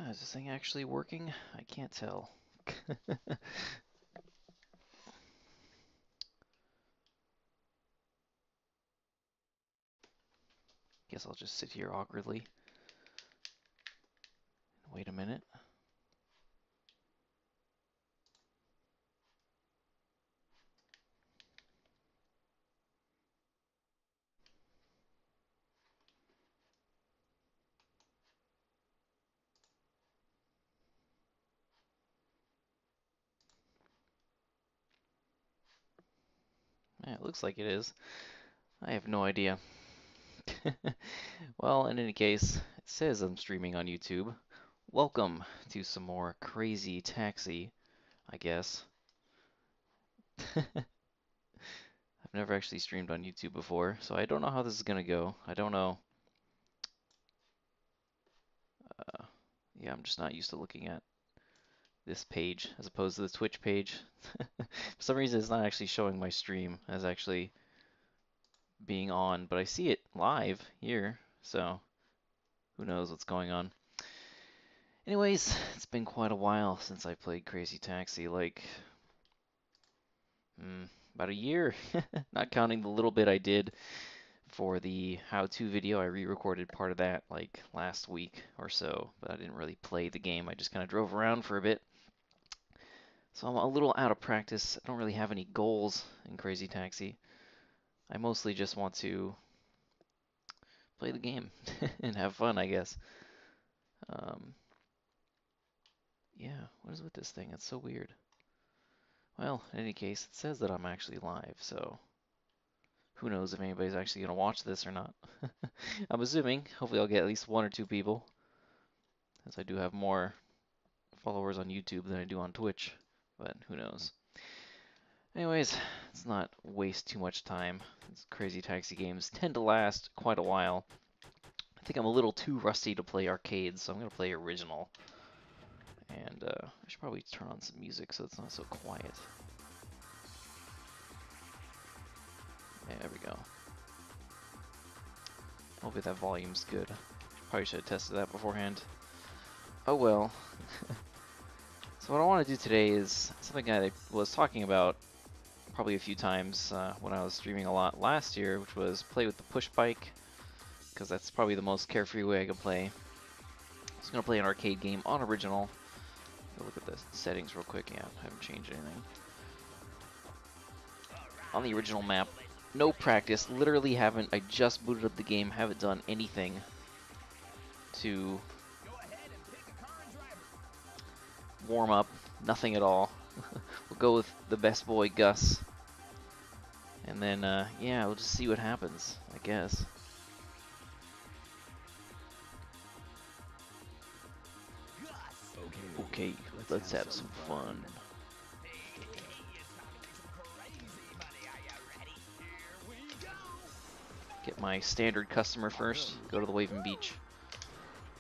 Is this thing actually working? I can't tell. Guess I'll just sit here awkwardly. Wait a minute. Yeah, it looks like it is. I have no idea. Well, in any case, it says I'm streaming on YouTube. Welcome to some more Crazy Taxi, I guess. I've never actually streamed on YouTube before, so I don't know how this is gonna go. I don't know. Yeah, I'm just not used to looking at this page as opposed to the Twitch page. For some reason, it's not actually showing my stream as actually being on, but I see it live here, so who knows what's going on. Anyways, it's been quite a while since I played Crazy Taxi, like about a year, not counting the little bit I did for the how-to video. I re-recorded part of that like last week or so, but I didn't really play the game. I just kind of drove around for a bit. So I'm a little out of practice. I don't really have any goals in Crazy Taxi. I mostly just want to play the game and have fun, I guess. Um, yeah, what is with this thing? It's so weird. Well, in any case, it says that I'm actually live, so who knows if anybody's actually going to watch this or not. I'm assuming. Hopefully I'll get at least one or two people, as I do have more followers on YouTube than I do on Twitch, but who knows. Anyways, let's not waste too much time. These Crazy Taxi games tend to last quite a while. I think I'm a little too rusty to play arcades, so I'm going to play original. And I should probably turn on some music so it's not so quiet. There we go. Hopefully that volume's good. Probably should have tested that beforehand. Oh well. So what I want to do today is something I was talking about probably a few times when I was streaming a lot last year, which was play with the Pushbike, because that's probably the most carefree way I can play. So I'm going to play an arcade game on original. Go look at the settings real quick. Yeah, I haven't changed anything. On the original map, no practice, literally haven't, I just booted up the game, haven't done anything to warm up, nothing at all. We'll go with the best boy, Gus. And then, yeah, we'll just see what happens, I guess. Okay, let's have some fun. Get my standard customer first, go to the Waving Beach.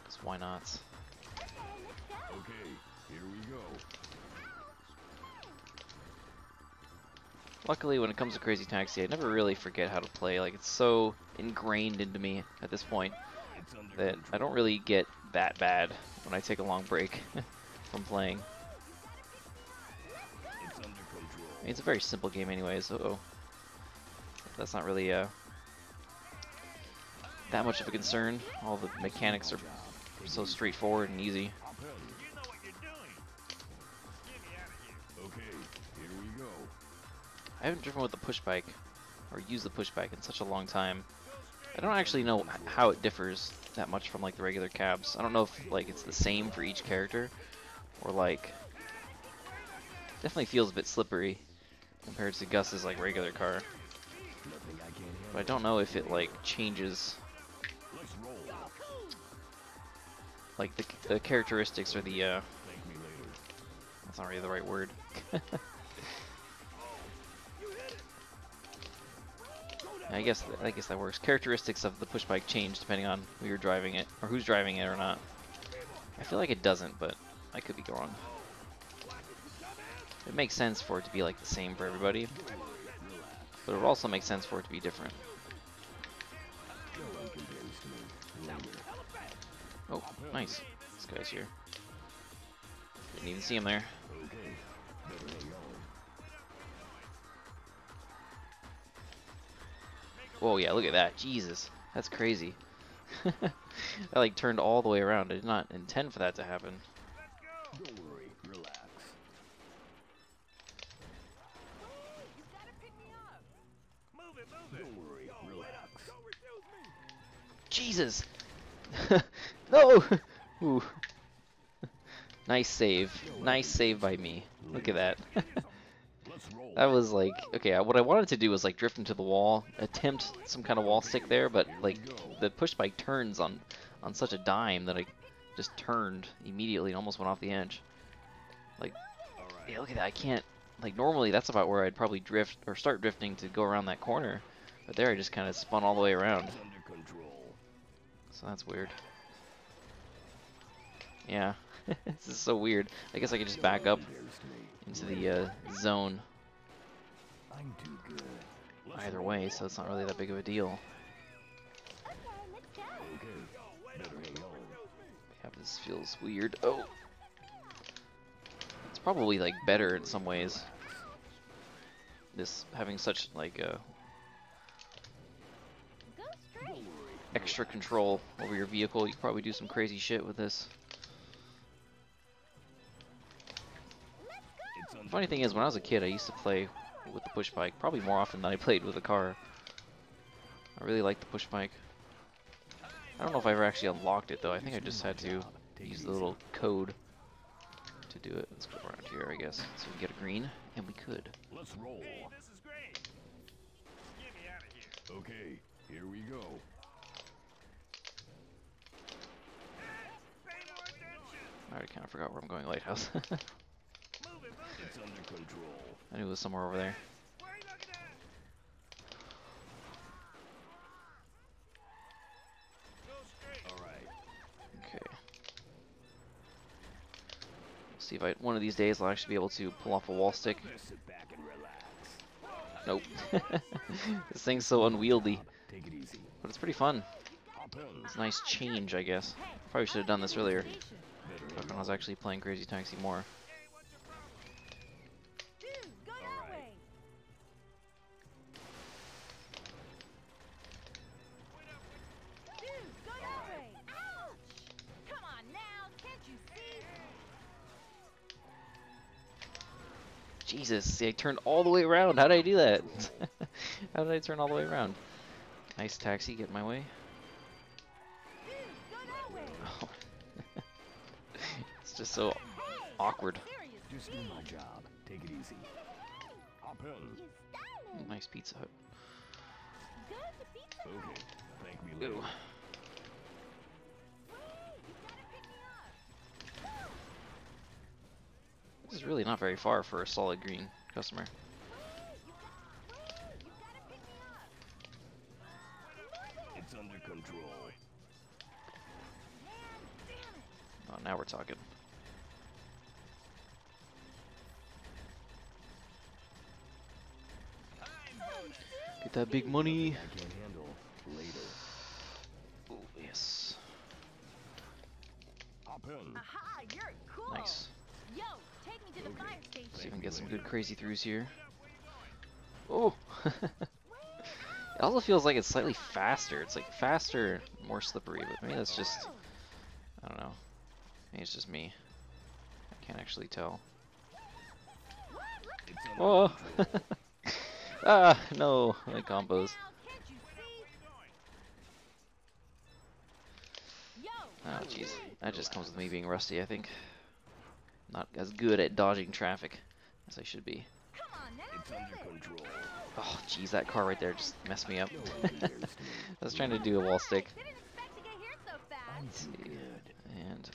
Because why not? Okay, here we go. Luckily, when it comes to Crazy Taxi, I never really forget how to play. Like, it's so ingrained into me at this point that I don't really get that bad when I take a long break from playing. It's under control. I mean, it's a very simple game anyways. Uh-oh. That's not really that much of a concern. All the mechanics are so straightforward and easy. Okay, here we go. I haven't driven with the Pushbike or used the Pushbike in such a long time. I don't actually know how it differs that much from like the regular cabs. I don't know if like it's the same for each character or like definitely feels a bit slippery compared to Gus's like regular car. But I don't know if it like changes like the characteristics or the that's not really the right word. I guess that works. Characteristics of the Pushbike change depending on who you're driving it or who's driving it or not. I feel like it doesn't, but I could be wrong. It makes sense for it to be like the same for everybody, but it would also make sense for it to be different. Oh, nice. This guy's here. Didn't even see him there. Okay, better hang on. Whoa, yeah, look at that. Jesus, that's crazy. I like turned all the way around. I did not intend for that to happen. Don't worry, relax. Don't worry, relax. Jesus! No! Ooh. Nice save. Nice save by me. Look at that. Let's roll. That was like, okay, what I wanted to do was like drift into the wall, attempt some kind of wall stick there, but like the push bike turns on such a dime that I just turned immediately and almost went off the edge. Like, yeah, look at that. I can't, like normally that's about where I'd probably drift or start drifting to go around that corner, but there I just kind of spun all the way around. It's under control. So that's weird. Yeah, this is so weird. I guess I could just back up into the zone I'm too good. either way, so it's not really that big of a deal. Okay, better hang on. Yeah, this feels weird. Oh! It's probably like better in some ways. This having such like extra control over your vehicle, you could probably do some crazy shit with this. The funny thing is, when I was a kid, I used to play with the push bike probably more often than I played with a car. I really like the push bike. I don't know if I ever actually unlocked it though. I think I just had to use the little code to do it. Let's go around here, I guess, so we can get a green, and we could. Let's roll. Okay, here we go. I already kind of forgot where I'm going, Lighthouse. It's under control. I knew it was somewhere over there. Alright. Okay. We'll see if one of these days I'll actually be able to pull off a wall stick. Sit back and relax. Nope. This thing's so unwieldy, Take it easy. but it's pretty fun. Hop in. It's a nice change, I guess. Probably should have done this earlier, back when I was actually playing Crazy Taxi more. Jesus, see, I turned all the way around. How did I do that? How did I turn all the way around? Nice taxi, get in my way. Oh. It's just so awkward. Just do my job. Take it easy. Hop in. Nice Pizza Hut. Okay, thank me later. Ooh. This is really not very far for a solid green customer. It's under control. Oh, now we're talking. Get that big money. I can't handle later. Oh, yes. Hop in. Aha, you're cool. Nice. Yo, take me to the fire station. See if we can get some good crazy throughs here. Oh! It also feels like it's slightly faster. It's like faster, more slippery, but maybe that's just, I don't know. Maybe it's just me. I can't actually tell. It's under Oh! control. Ah, no, my combos. Oh, jeez. That just comes with me being rusty, I think. Not as good at dodging traffic as I should be. It's under control. Oh, jeez, that car right there just messed me up. I was trying to do a wall stick. Let's see. And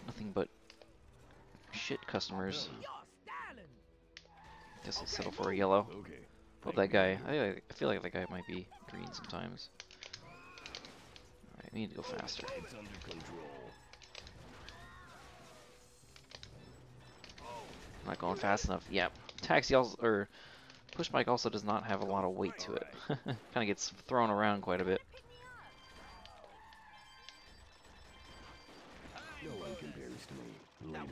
nothing but shit customers. Guess I'll settle for a yellow. Okay. Hope that guy. I feel like that guy might be green sometimes. Alright, we need to go faster. It's under control. I'm not going fast enough. Yep. Taxi also, or Pushbike also does not have a lot of weight to it. Kind of gets thrown around quite a bit. No one compares to me. Later.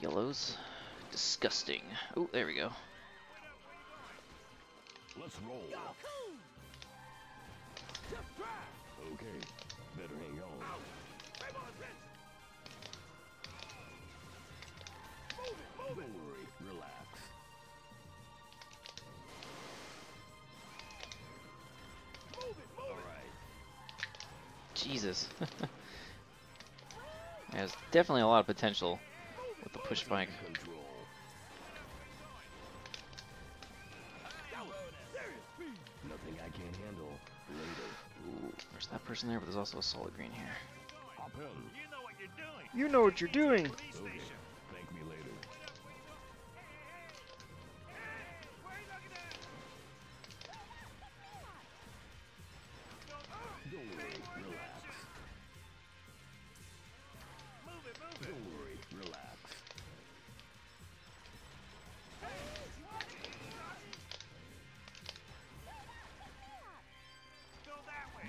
Yellows. Disgusting. Oh, there we go. Let's roll. Okay, better hang on. Don't worry, relax. Alright. Jesus. There's definitely a lot of potential with the push bike. Control. Nothing I can't handle. Later. Ooh, there's that person there, but there's also a solid green here. Hop in. You know what you're doing. Okay, thank me later. Don't worry, relax. Don't worry, relax.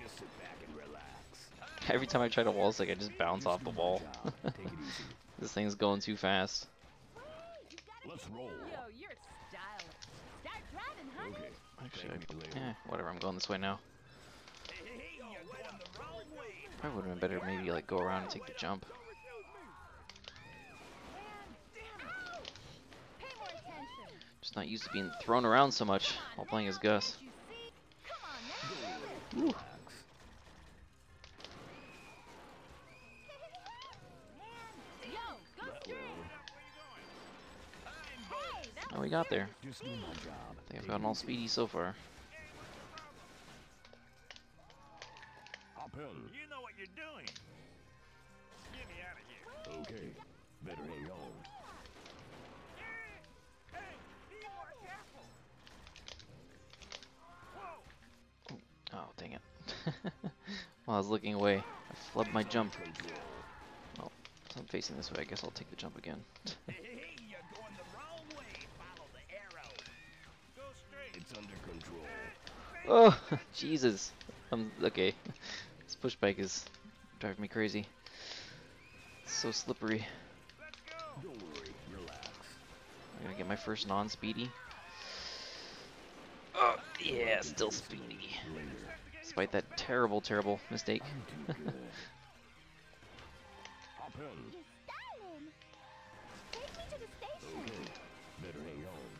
Just sit back and relax. Every time I try to wall stick, I just bounce off the wall. Take it easy. This thing's going too fast. Let's roll. Yo, you're stylish. Start driving, honey. Okay, Actually, thank me later. whatever, I'm going this way now. Probably would have been better maybe like go around and take the jump. Pay more attention. Just not used to being thrown around so much while playing as Gus. You see? Come on now. Woo. Relax. Yo, go straight. Hey, that Oh, we got there. Just do my job. I think I've Take gotten it all easy. speedy so far. Hop in. You know what you're doing. Get me out of here. Okay, better hang on. Hey, be more careful. Whoa. Oh, dang it. While I was looking away, I flubbed my jump. Control. Well, so I'm facing this way, I guess I'll take the jump again. Hey, you're going the wrong way. Follow the arrow. Go straight. It's under control. Oh, Jesus. Okay. This push bike is driving me crazy. It's so slippery. Let's go. Don't worry, relax. I'm gonna get my first non-speedy. Oh, yeah, still speedy. Later. Despite that terrible, terrible mistake. I'm too good. Hop in. You're styling. Take me to the station. Okay, better hang on.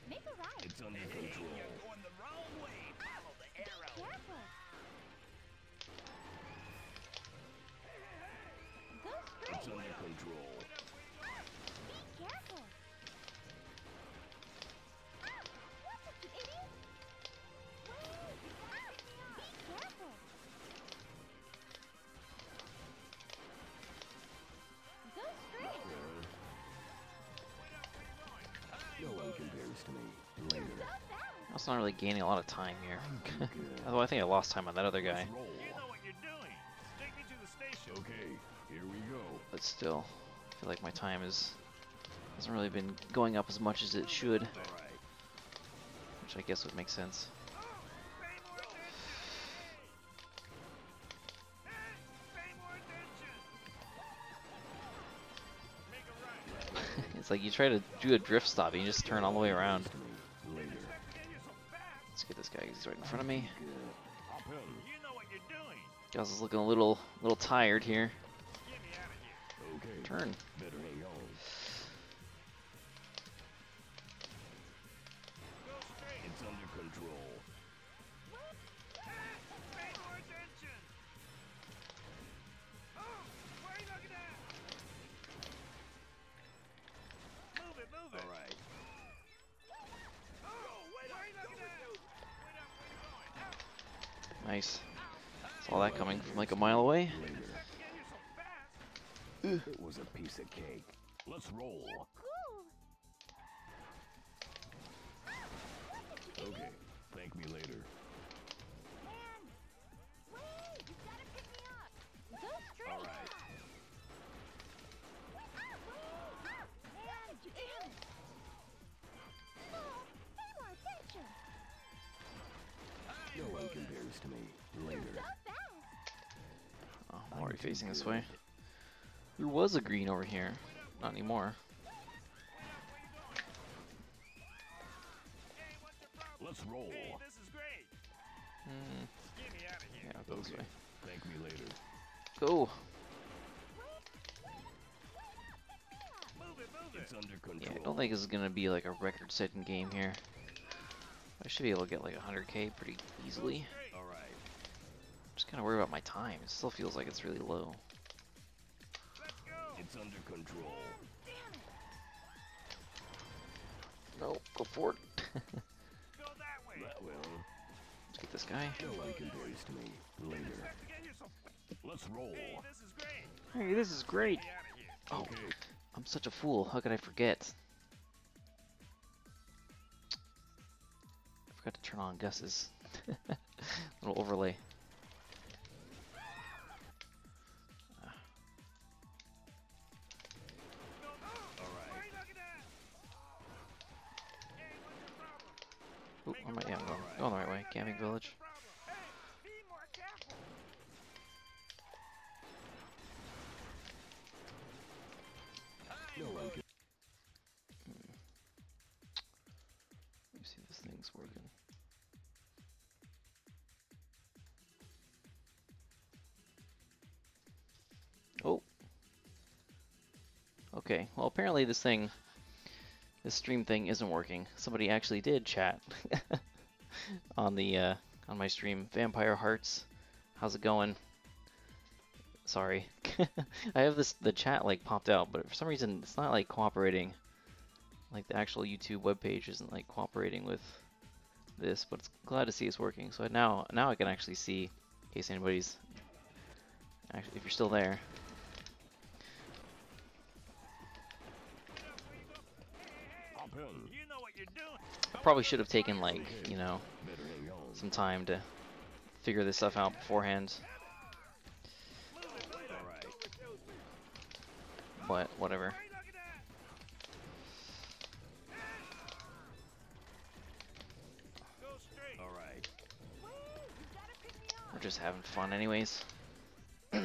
Make a right. It's under Hey, control. you're going the wrong way. Follow the arrow. Careful. Go straight. It's under control. Be careful. What's up, you idiot? Be careful. Go straight. No one compares to me. Later. So fast. I was not really gaining a lot of time here. I'm too good. Although I think I lost time on that other guy. Let's roll. You know what you're doing. Take me to the station. Okay, here we go. But still, I feel like my time hasn't really been going up as much as it should, Alright. which I guess would make sense. Pay more attention. Hey, pay more attention. Make a right. It's like you try to do a drift stop and you just turn all the way around. To me. Later. Get you so fast. Let's get this guy, he's right in front of me. Good. Hop in. You know what you're doing. Gus is looking a little tired here. Get me out of here. Okay. Turn. Better hang on. Go straight. It's under control. Pay more attention. Oh, what are you looking at? Move it, move it. Alright. Oh, wait up, what are you looking at? Wait up, where you going? Out. Nice. Saw that coming from like a mile away. Later. Get you so fast. It was a piece of cake. Let's roll. Cool. Okay. Thank me later. Man. Wait, you gotta pick me up. Go straight. Alright. Man, you idiot. Oh, pay more attention. No one compares to me. Later. So fast. Oh, I'm already facing this way. There was a green over here. Not anymore. Let's roll. Hey, this is great. Hmm. Get me out of here. Yeah, I'll go this way. Thank me later. Go! Move it, move It's it. under control. Yeah, I don't think this is gonna be like a record-setting game here. I should be able to get like 100k pretty easily. All right. Just kind of worried about my time. It still feels like it's really low. Let's go. It's under control. No, go for it. Go that way. That will. Let's get this guy. No one compares to me. Later. Have to get here so Let's roll. Hey, this is great. Hey, this is great. Get me out of here. Oh, Okay. I'm such a fool. How could I forget? I forgot to turn on Gus's little overlay. All Why right. are you looking at? Hey, what's your problem? Oop, I might, yeah, I'm going the right way. Camping village. Hey, be more careful. No one can. Let me see if this thing's working. Oh. Okay, well apparently this stream thing isn't working. Somebody actually did chat on the on my stream. Vampire Hearts, how's it going? Sorry, I have the chat like popped out, but for some reason it's not like cooperating. Like the actual YouTube webpage isn't like cooperating with this, but it's glad to see it's working. So now I can actually see, in case anybody's actually, if you're still there. Hop in. You know what you're doing. I probably should have taken like, you know, Better hang on. some time to figure this stuff out beforehand, All right. but whatever. Why are you looking at? Go straight. All right. We're just having fun anyways. Move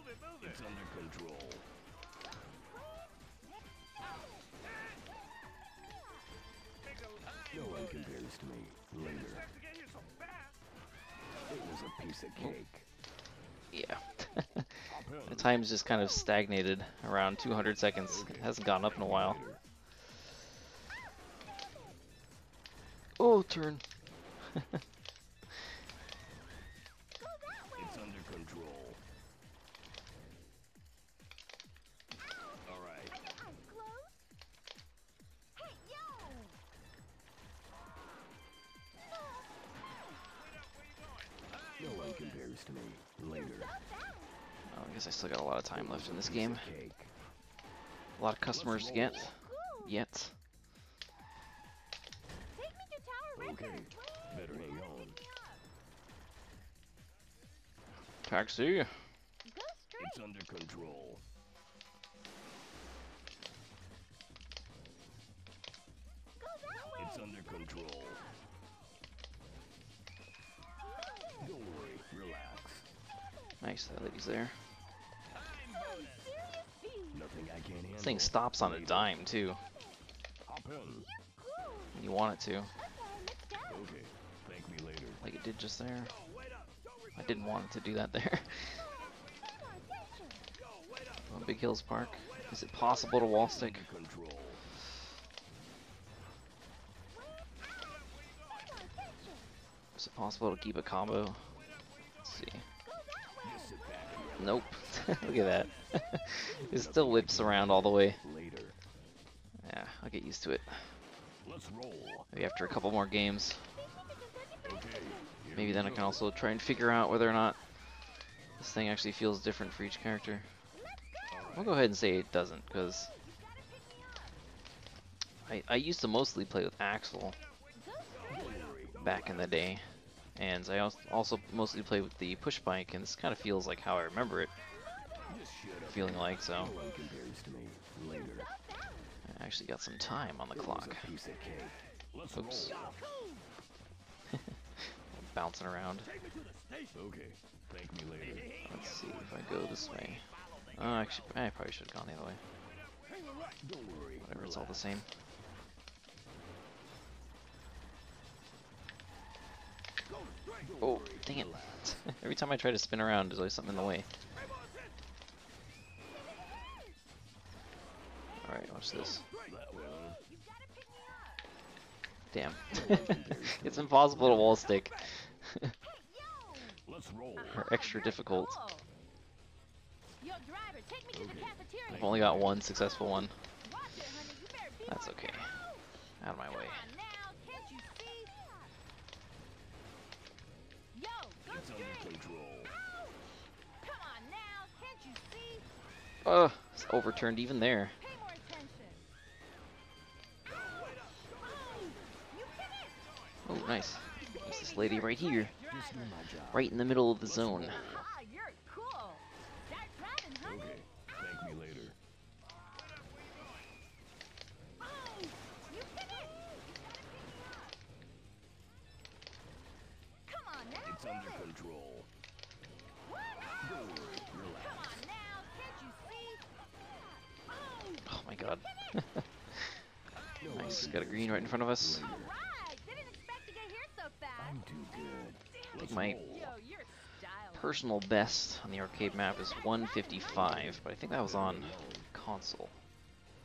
it, move it. It's under control. Take a No one compares to me. Later. have to get here so fast. It was a piece of cake. Yeah. Hop in. The time's just kind of stagnated around 200 seconds. It hasn't gone up in a while. Later. Oh, turn. It's under control. All right. No one compares to me. Later. Well, I guess I still got a lot of time left in this game. Piece of cake. A lot of customers to get. Yet. Okay. Better hang on. Taxi. It's under control. It's under control. Don't worry. Relax. Nice, that lady's there. Nothing I can't handle. This thing stops on a dime too, Hop in. when you want it to. Okay. Thank me later. Like it did just there. I didn't want it to do that there. On Big Hills Park. Is it possible to wall stick? Under control. Is it possible to keep a combo? Let's see. Just sit back and Nope. Look at that. It still whips around all the way. later. Yeah, I'll get used to it. Let's roll. Maybe after a couple more games. Okay. Here Maybe we then I go. can also try and figure out whether or not this thing actually feels different for each character. I'll go ahead and say it doesn't, because I used to mostly play with Axel back in the day, and I also mostly play with the Pushbike, and this kind of feels like how I remember it Just shut up. feeling like, so No one compares to me. Later. I actually got some time on the It was clock. a piece of cake. Let's Oops. roll. Bouncing around. Take me to the Okay. Thank me later. Let's see if I go this way. Oh, actually, I probably should have gone the other way. Don't worry. Whatever, it's all the same. Oh, dang it. Every time I try to spin around, there's always something in the way. Alright, watch this. Damn. It's impossible to wall stick. Let's roll. Or extra difficult. Yo, driver, take me to the cafeteria. I've only got one successful one. Watch it, honey. You better be That's on okay. it. Out of my way. Come on now, can't you see? Yo, go It's under straight. control. Come on now, can't you see? Oh, it's overturned even there. Pay more attention. You hit it. Oh, nice. There's this lady right here. Just do my job. Right in the middle of the zone. Ah, you're cool. Start driving, honey. Okay. Thank me later. You hit it. Come on now. It's under control. Don't worry. Relax. Come on now, can't you see? Oh my god. No, Nice. I Got a green right in front of us. All right, didn't expect to get here so fast. I'm too good. I think Let's my roll. Yo, you're stylish. personal best on the arcade map is 155, but I think that was on console,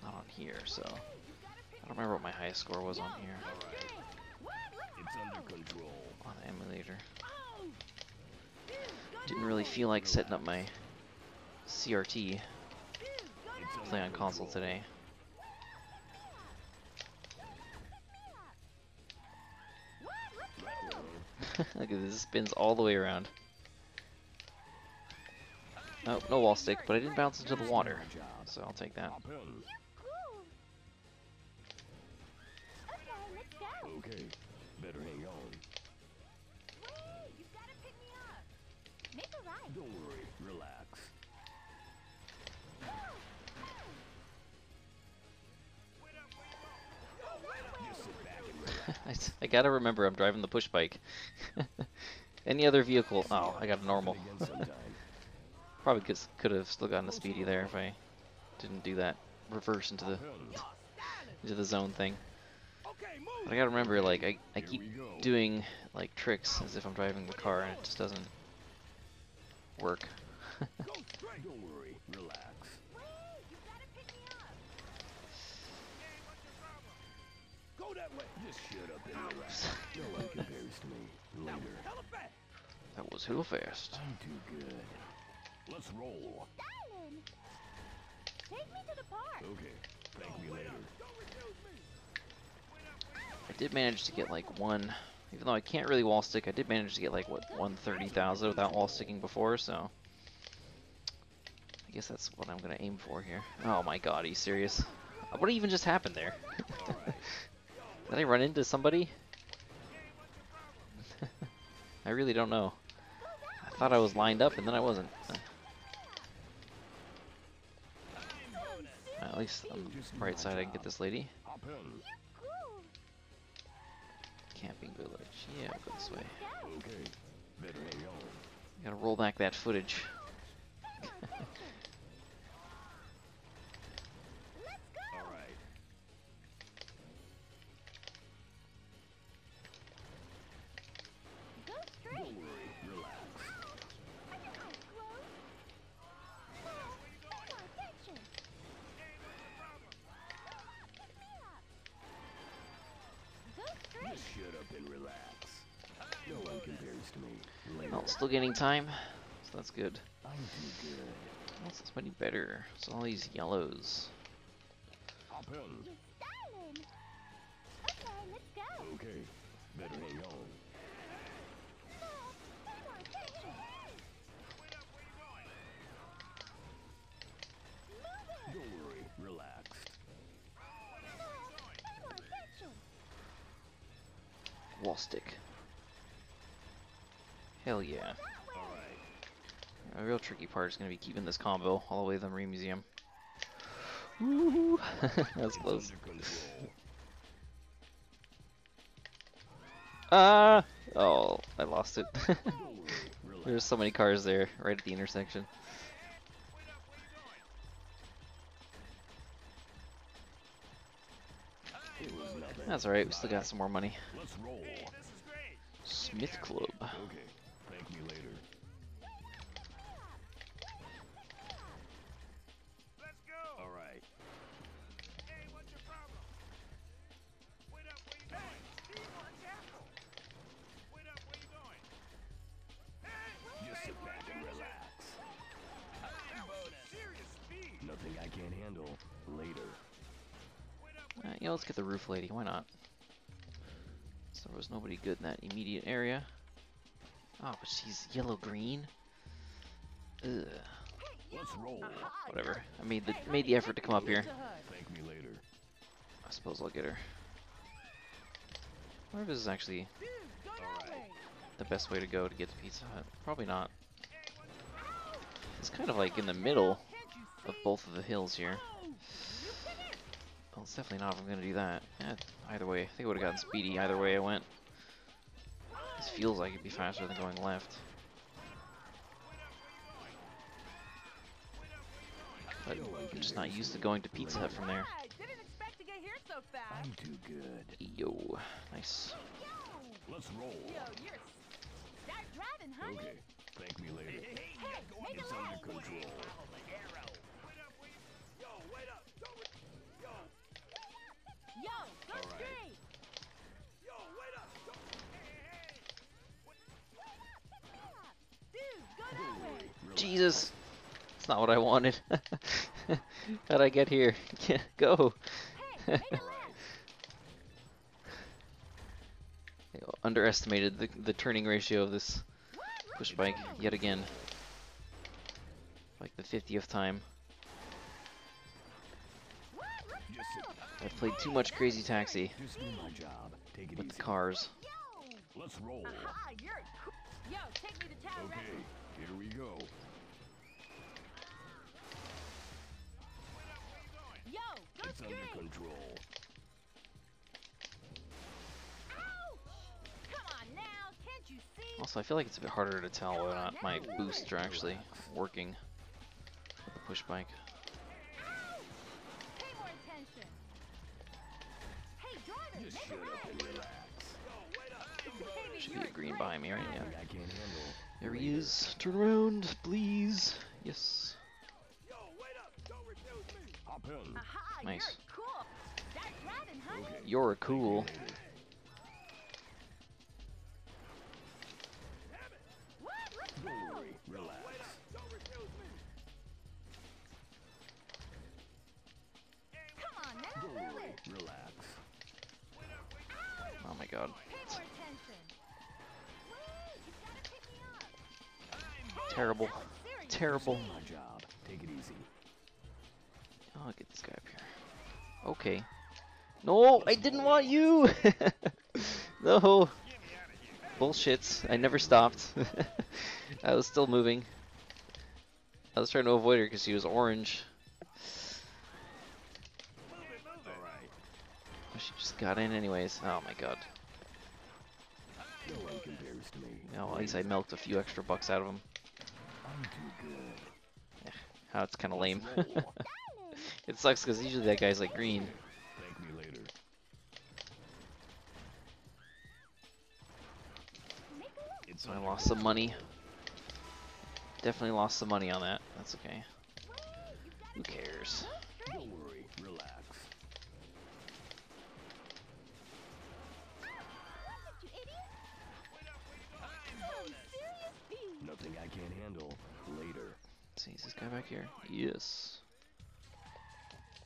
not on here, so I don't remember what my highest score was on here, It's under control. on the emulator. Didn't really feel like setting up my CRT It's play on under console control. today. Look at this, it spins all the way around. Oh, no wall stick, but I didn't bounce into the water, so I'll take that. Hop in. Cool. Okay, let's go. Okay. Better hang on. Wait, you gotta pick me up. Make a right. Don't worry. Relax. Just sit back and relax. I gotta remember I'm driving the push bike. Any other vehicle? Oh, I got a normal. Again sometime. Probably could have still gotten a speedy there if I didn't do that reverse into Hop in. the zone thing. Okay, move. But I gotta remember, like I Here keep we go. doing like tricks as if I'm driving the car and it just doesn't work. Go straight. Don't worry. Relax. Wait, you gotta pick me up. Go that way. Just shut up and relax. No one compares to me. Later. Hella fast. That was hella fast. I'm too good. Let's roll. Styling. Take me to the park. Okay. Thank me later. Don't refuse me. I did manage to get like one, even though I can't really wall stick, I did manage to get like what 130,000 without wall sticking before, so I guess that's what I'm gonna aim for here. Oh my god, are you serious? What even just happened there? Did I run into somebody? I really don't know. I thought I was lined up and then I wasn't. At least on the right side I can get this lady. Hop in. Cool. Camping village. Yeah, I'll go this way. Okay. Better hang on. Gotta roll back that footage. Let's go. All right. Go straight. Don't worry. Relax. I got my clothes. Pay more attention. Pick me up. Go straight. Just shut up and relax. No one compares to me. Later. Oh, still getting time, so that's good. I'm too good. What's this many better? So all these yellows. Hop in. You're styling. Okay, let's go. Okay. Better hang on. Pay more attention. Move it. Don't worry. Relaxed. Pay more attention. Wall stick. Hell yeah. All right. A real tricky part is going to be keeping this combo all the way to the Marine Museum. Woo! That's close. Under control. Ah! Oh, I lost it. Don't worry. There's so many cars there, right at the intersection. Wait up, where you going? It was nothing. That's alright, we still got some more money. Let's roll. Hey, this is great. Smith Club. Okay, thank me later. Let's go. All right. Hey, what's your problem? Wait up, where you going? Hey, wait up, where you going? Hey, Just sit back and relax. that was some serious speed. Nothing I can't handle. Later. Wait up, Yeah, let's get the roof lady, why not? So there was nobody good in that immediate area. Oh, but she's yellow-green? Ugh. Let's roll. Whatever. I made the effort to come up here. Thank me later. I suppose I'll get her. I wonder if this is actually the best way to go to get to Pizza Hut. Probably not. It's kind of like in the middle of both of the hills here. Well, it's definitely not if I'm gonna do that. Either way, I think I would have gotten speedy either way I went. This feels like it'd be faster than going left. But I'm just not used to going to Pizza Hut from there. Didn't expect to get here so fast. I'm too good. Yo, nice. Let's roll. Yo, you're start driving, honey. Okay, thank me later. Hey, make It's a under left. control. wait up, don't yo, Yo, go All right. straight. yo, wait up, don't hey. Dude, go that way. Relax. Jesus! That's not what I wanted. How'd I get here? Yeah, go! Hey, make a left. Underestimated the turning ratio of this push bike yet again. Like the 50th time. Just sit back. I've played too much Crazy Taxi Just do my job. Take it with easy. the cars. Yo. Let's roll. Aha, you're cool. Yo, take me to town, Okay, here we go. Yo, go It's under straight. control. Ouch! Come on now, can't you see? Also, I feel like it's a bit harder to tell whether or not my boosts are actually working with the push bike. Pay more attention. Hey, driver, Just make shut a up and right. relax. Baby, Should you're be a green great behind me right now. driver. Nothing I can't handle. There he is. Turn around, please. Yes. Yo, wait up, don't refuse me. Hop in. Aha, Nice. you're cool. Start driving, honey. Okay. You're cool. Later. What? Let's Don't go. worry. Relax. Don't refuse me. Come on now, Don't move worry. it. Relax. Oh my god. Pay more attention. Wait, you gotta pick me up. Terrible. That was serious. Terrible. My job. Take it easy. I'll get this guy up here. Okay. No, I didn't want you! No! Bullshits. I never stopped. I was still moving. I was trying to avoid her because she was orange. All right. But she just got in anyways. Oh my god. No one compares to me. Now at least I milked a few extra bucks out of him. I'm too good. How it's kind of lame. Let's roll. It sucks because usually that guy's like green. Thank me later. It's So I under lost some money. Definitely lost some money on that. That's okay. Who cares? Don't worry. Relax. You idiot. Some serious speed. Nothing I can't handle. Later. See, is this guy back here? Yes.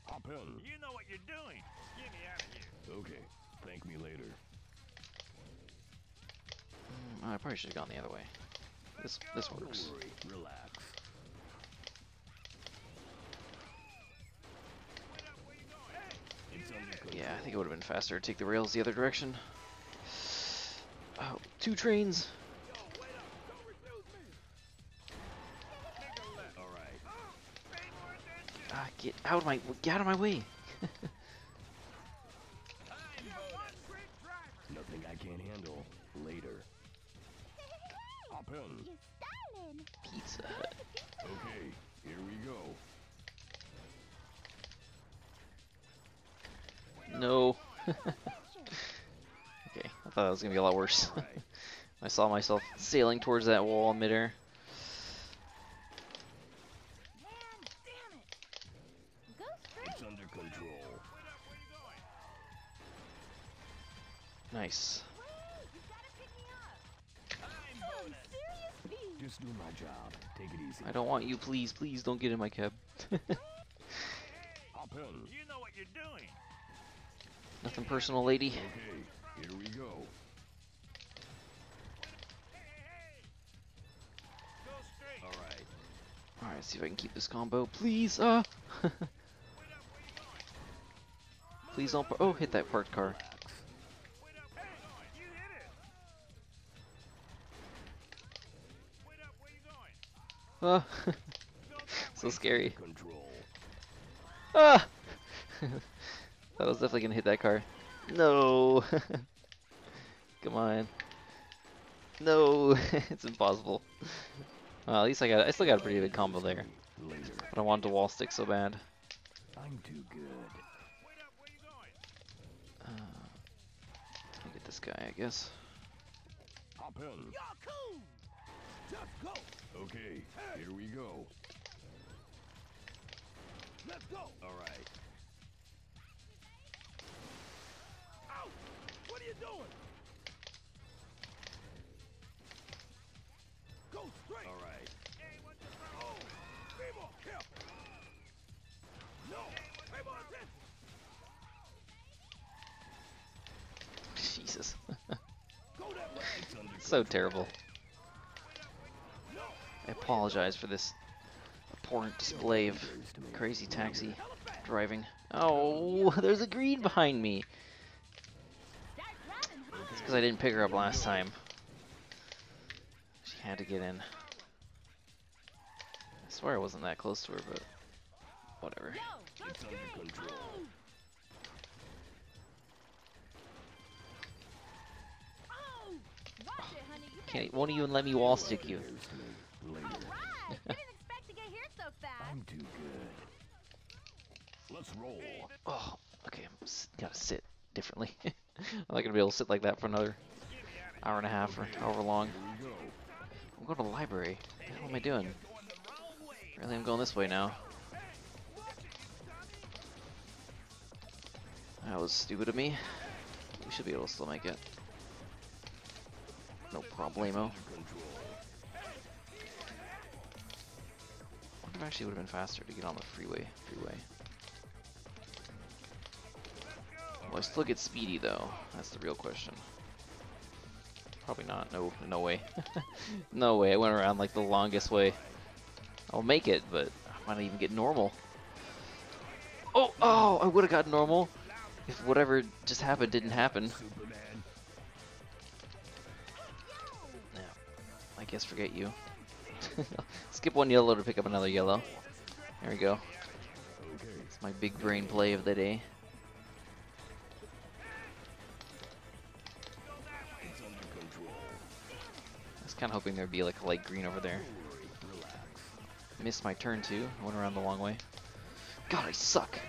Hop in. You know what you're doing. Get me out of here. Okay. Thank me later. I probably should have gone the other way. This works. Don't worry. Relax. It's under control. Yeah, I think it would have been faster to take the rails the other direction. Oh, 2 trains! All right. Ah, get out of my way! Nothing I can't handle. Later. Hop in. You stop Okay, here we go. No. Okay, I thought it was gonna be a lot worse. All right. I saw myself sailing towards that wall in midair. Man, damn it! Go straight! It's under control. Nice. Wait, you gotta pick me up! Time Oh, bonus. serious beast! Just do my job. Take it easy. I don't want you, please, please don't get in my cab. Hop in. You know what you're doing. Nothing personal, lady. Okay, here we go. Hey! Go straight. All right. Alright, see if I can keep this combo, please. Wait up, where you going? Please don't. Oh, hit that parked car. Relax. Wait up, where you going? You hit it. Wait up, where you going? Ah, Go that so way. scary. Control. Ah! That was definitely gonna hit that car. No. Come on. No, it's impossible. Well, at least I still got a pretty good combo there. Later. But I wanted to wall stick so bad. I'm too good. Wait up, where you going? Let me get this guy, I guess. Hop in. You're cool. Just go. Okay, here we go. Let's go. All right. Out. What are you doing? Go straight. All right. Hey, what's your problem? Oh, be more careful. No, pay more attention. Jesus. Go that way. It's under So control. terrible. No. I apologize for this abhorrent display of crazy taxi driving. Oh, there's a green behind me. Start driving, huh? It's because I didn't pick her up last time. She had to get in. I swear I wasn't that close to her, but whatever. Yo, go It's under straight! control. Oh! Watch it, honey. You Can't won't even let me wall stick you. Here's to me. Later. Alright! Didn't expect to get here so fast. I'm too good. Let's roll. Oh, okay. Gotta sit differently. I'm not gonna be able to sit like that for another hour and a half or however long. Here we go. I'm going to the library. What the hell am I doing? Really, I'm going this way now. That was stupid of me. We should be able to still make it. No problemo. Control. I wonder if actually would have been faster to get on the freeway. Well, I still get speedy though. That's the real question. Probably not. No, no way. No way. I went around like the longest way. I'll make it, but I might not even get normal. Oh, oh! I would have got normal if whatever just happened didn't happen. Superman. Yeah. I guess forget you. Skip one yellow to pick up another yellow. There we go. Okay. It's my big brain play of the day. It's under control. I was kind of hoping there'd be like a light green over there. Don't worry. Relax. Missed my turn too. I went around the long way. God, I suck.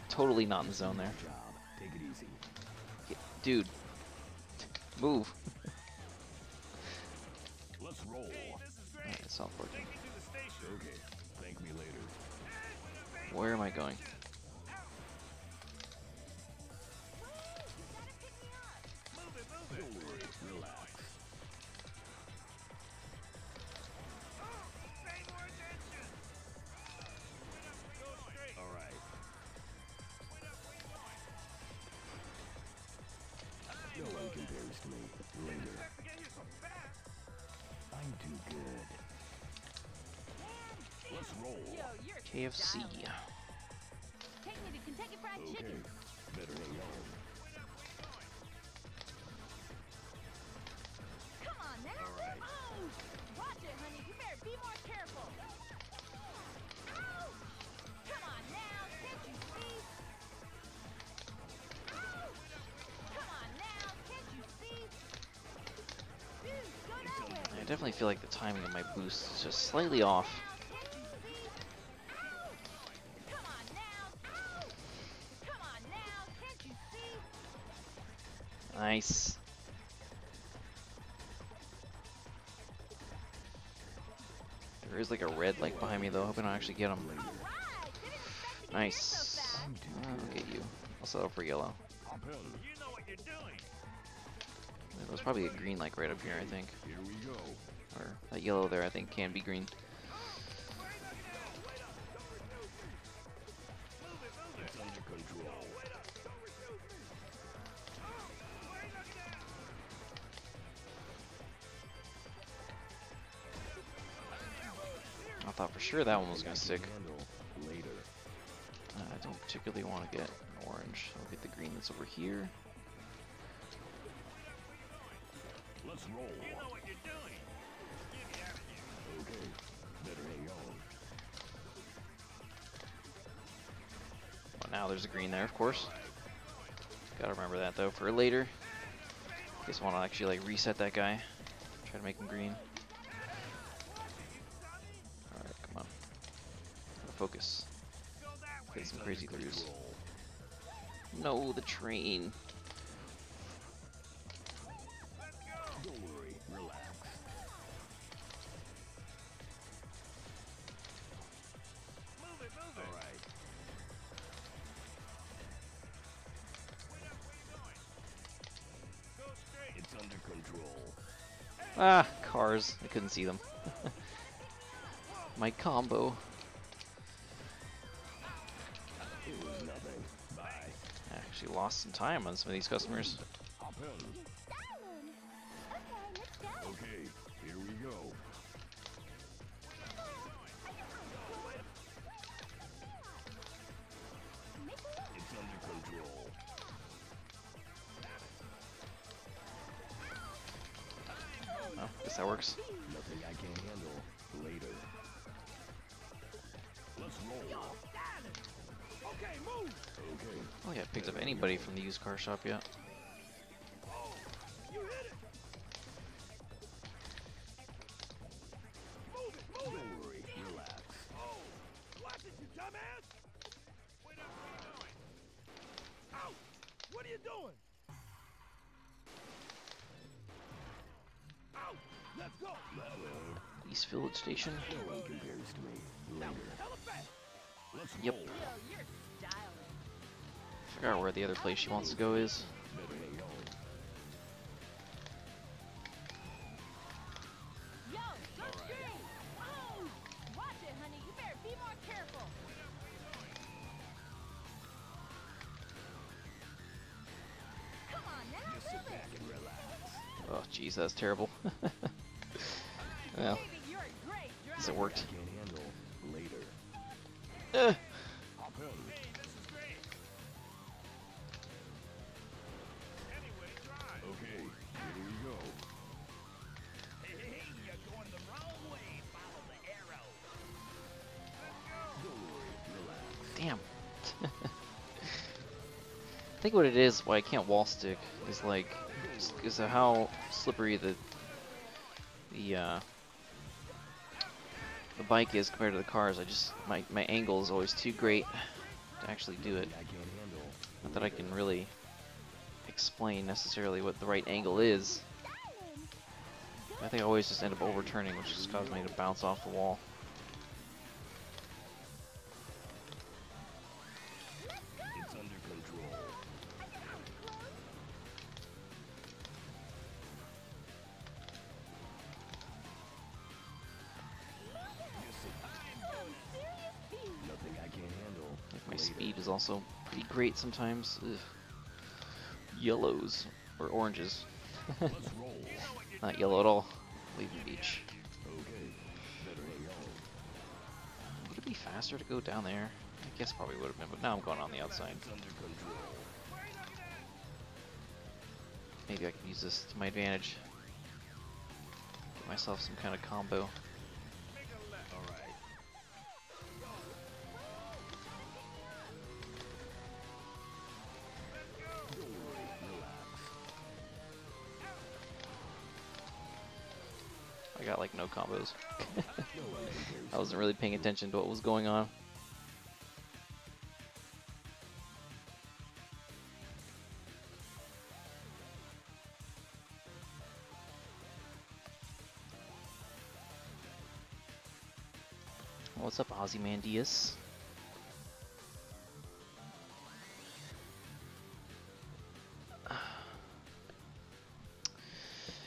Totally not in the zone there. Job. Take it easy. Yeah, dude, move. Let's roll. This is great. Alright, it's not working. Take me to the station. Okay. Thank me later. Where am I going? Move it. Don't worry. Relax. Pay more attention. Go straight. All right. No one compares to me. Later. Get here so fast. I'm too good. Let's roll. Yo, you're KFC. stylish. Take me to Kentucky Fried Okay. Chicken. Better hang on. Come on now. All right. Oh! Watch it, honey. You better be more careful. Ow! Come on now. Can't you see? Ow! Come on now. Can't you see? definitely feel like the timing of my boost is just slightly off. Come on now. Come on now. Can't you see? Nice. There is like a red light behind me though. Hoping I actually get him. All right. Didn't expect to get there so Nice. fast. I'll get you. I'll settle for yellow. Up hill. You know what you're doing. There's probably a green like right up here, I think. Here we go. Or that yellow there, I think, can be green. It's under control. I thought for sure that one was gonna stick. Handle later. I don't particularly want to get an orange. I'll get the green that's over here. Let's roll. You know what you're doing. Get me out of here. Okay. Better hang on. Oh, now there's a green there, of course. Gotta remember that though for later. Guess I want to actually like reset that guy. Try to make him green. Alright, come on. Gotta focus. Go that way. Get some crazy throughs. Control. No, the train. Let's go. Don't worry. Relax. Move it, move it. All right. Wait up, where you going? Go straight. It's under control. Ah, cars. I couldn't see them. My combo. It was nothing. Bye. I actually lost some time on some of these customers. Hop in. Darling. Okay, let's go. Okay. Here we go. It's under control. Oh, guess that works. Nothing I can't handle later. Let's roll. Okay, move. Okay. Oh yeah, I picked up anybody from the used car shop yet. You hit it. Move it, move Don't it. worry. Relax. Oh, watch it, you dumbass. Wait up, where you going? Out. What are you doing? Out. Let's go. Hello. East Village Station. No one compares to me. Later. Hella fast. Let's Yep. roll. Yo, you're styling. Figure out where the other place she wants to go is. Better hang on. Yo, go straight. Oh, watch it, honey. You better be more careful. Come on now, Just sit move back it. and relax. Oh, jeez, that's terrible. Well, Baby, you're a great driver. guess it worked. Can't handle later. Hop in. Hey, this is great. Anyway, drive. Okay. Here we go. Hey, you're going the wrong way. Follow the arrow. Let's go. Don't worry. Relax. Damn. I think what it is, why I can't wall stick, is like, is how slippery the bike is compared to the cars. I just my angle is always too great to actually do it. I can't handle. Not that I can really explain necessarily what the right angle is. I think I always just end up overturning, which just causes me to bounce off the wall. It's under control. Just sit back. Nothing I can't handle. Like my later. speed is also pretty great sometimes. Ugh. Yellows or oranges. Let's roll. Not yellow at all. Leaving beach. Okay. Better hang on. Would it be faster to go down there? I guess probably would have been, but now I'm going on the outside. It's under control. Maybe I can use this to my advantage. Get myself some kind of combo. All right. Don't worry. Relax. I combos. I wasn't really paying attention to what was going on. What's up, Ozymandias?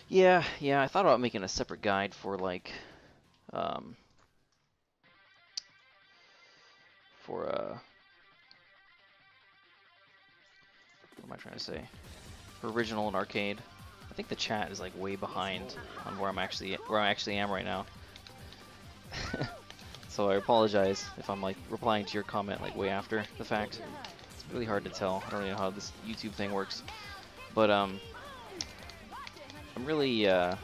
Yeah, I thought about making a separate guide for like, um, for what am I trying to say? For original and arcade. I think the chat is like way behind on where I actually am right now. So I apologize if I'm like replying to your comment like way after the fact. It's really hard to tell. I don't really know how this YouTube thing works. But I'm really I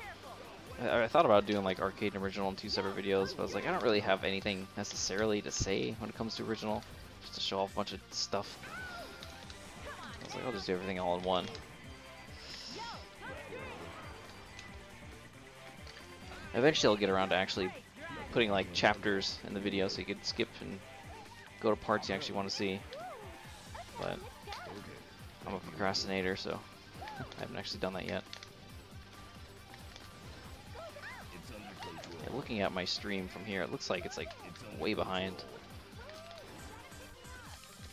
thought about doing like arcade and original in 2 separate videos, but I was like, I don't really have anything necessarily to say when it comes to original, just to show off a bunch of stuff. I was like, I'll just do everything all in one. Eventually I'll get around to actually putting like chapters in the video so you could skip and go to parts you actually want to see. But I'm a procrastinator, so I haven't actually done that yet. Yeah, looking at my stream from here, it looks like it's like way behind.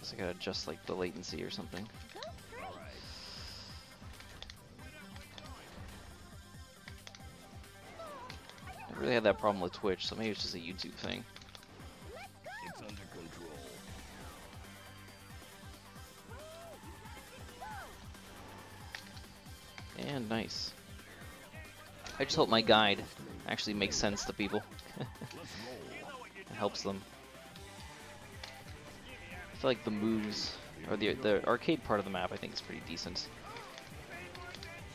Guess I gotta adjust like the latency or something. I really had that problem with Twitch, so maybe it's just a YouTube thing. It's under control. And nice. I just hope my guide actually makes sense to people. It helps them. I feel like the moves, or the arcade part of the map, I think is pretty decent.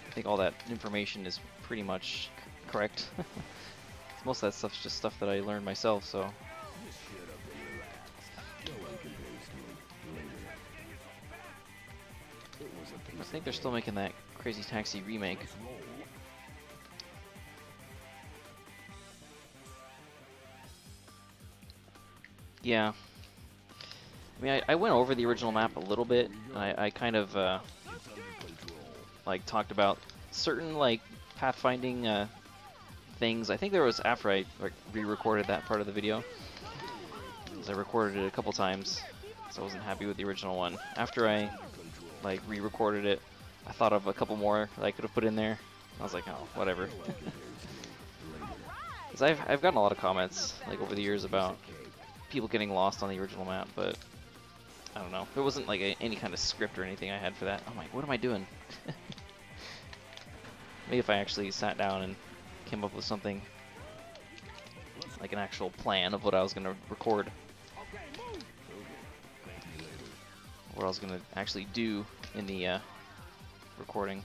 I think all that information is pretty much correct. Most of that stuff's just stuff that I learned myself, so. I think they're still making that Crazy Taxi remake. Yeah. I mean, I went over the original map a little bit. I kind of like talked about certain like pathfinding things. I think there was after I like re-recorded that part of the video, because I recorded it a couple times, so I wasn't happy with the original one. After I like re-recorded it, I thought of a couple more that I could have put in there. I was like, oh, whatever. Because I've gotten a lot of comments like over the years about people getting lost on the original map, but I don't know. There wasn't like any kind of script or anything I had for that. I'm like, what am I doing? Maybe if I actually sat down and came up with something like an actual plan of what I was going to record, what I was going to actually do in the recording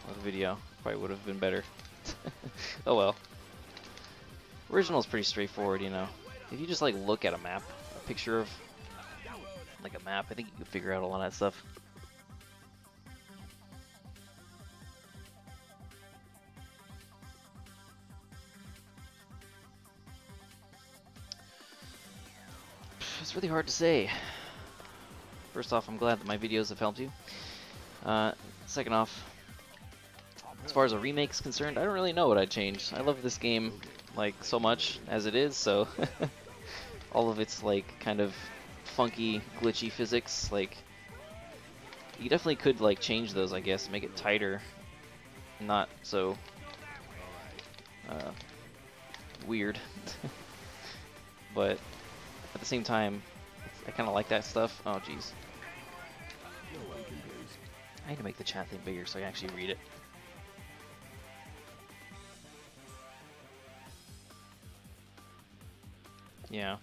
of the video, probably would have been better. Oh well. Original is pretty straightforward, you know. If you just like look at a map, a picture of like a map, I think you can figure out a lot of that stuff. It's really hard to say. First off, I'm glad that my videos have helped you. Second off, as far as a remake's concerned, I don't really know what I'd change. I love this game like so much as it is, so all of its like kind of funky, glitchy physics, like you definitely could like change those, I guess, make it tighter, not so weird. But at the same time, I kind of like that stuff. Oh, jeez. I need to make the chat thing bigger so I can actually read it. Yeah.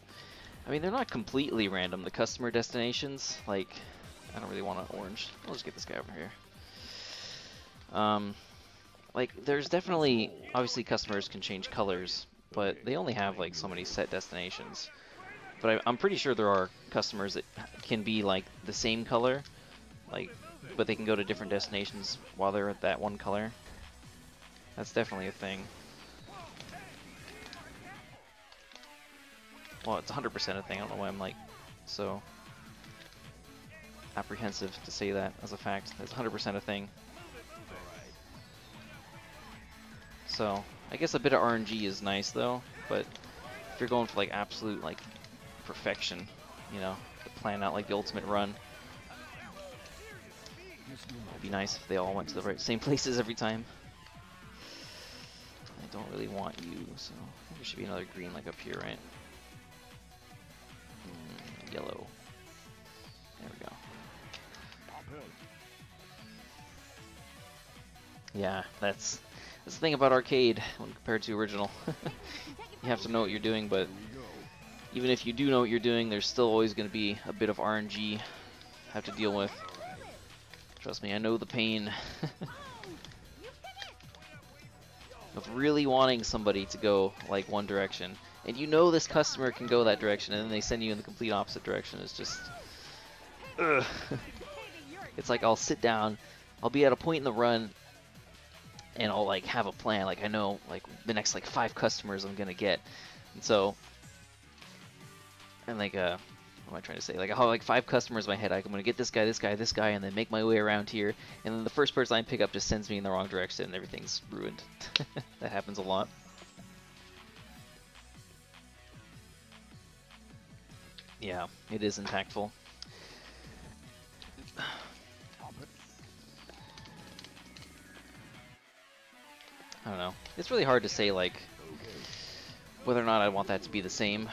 I mean, they're not completely random, the customer destinations. Like, I don't really want an orange. I'll just get this guy over here. Like, there's definitely, obviously customers can change colors, but they only have like so many set destinations. But I'm pretty sure there are customers that can be like the same color, like, but they can go to different destinations while they're at that one color. That's definitely a thing. Well, it's 100% a thing. I don't know why I'm like so apprehensive to say that as a fact. It's 100% a thing. So I guess a bit of RNG is nice though, but if you're going for like absolute like perfection, you know, to plan out like the ultimate run, it'd be nice if they all went to the right same places every time. I don't really want you, so I think there should be another green like up here, right? Yellow. There we go. Yeah, that's the thing about arcade when compared to original. You have to know what you're doing, but even if you do know what you're doing, there's still always going to be a bit of RNG have to deal with. Trust me, I know the pain of really wanting somebody to go like one direction, and you know this customer can go that direction, and then they send you in the complete opposite direction. It's just, ugh. It's like I'll sit down, I'll be at a point in the run, and I'll like have a plan. Like I know like the next like 5 customers I'm gonna get, and so, and like what am I trying to say? Like I have like 5 customers in my head. Like, I'm gonna get this guy, this guy, this guy, and then make my way around here. And then the first person I pick up just sends me in the wrong direction, and everything's ruined. That happens a lot. Yeah, it is impactful. I don't know. It's really hard to say like whether or not I want that to be the same.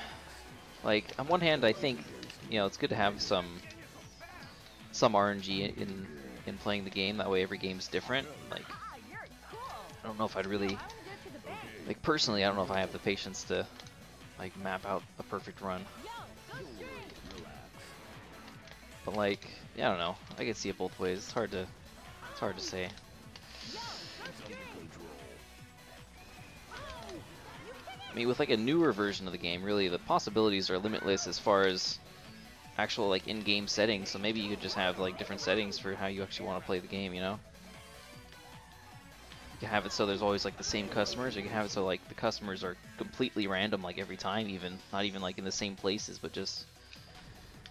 Like on one hand, I think it's good to have some RNG in playing the game. That way, every game's different. Like I don't know if I'd really like personally. I don't know if I have the patience to like map out a perfect run. But like, yeah, I don't know. I can see it both ways. It's hard to say. I mean, with like a newer version of the game, really the possibilities are limitless as far as actual like in-game settings. So maybe you could just have like different settings for how you actually want to play the game. You can have it so there's always like the same customers. Or you can have it so like the customers are completely random, like every time, even not even like in the same places, but just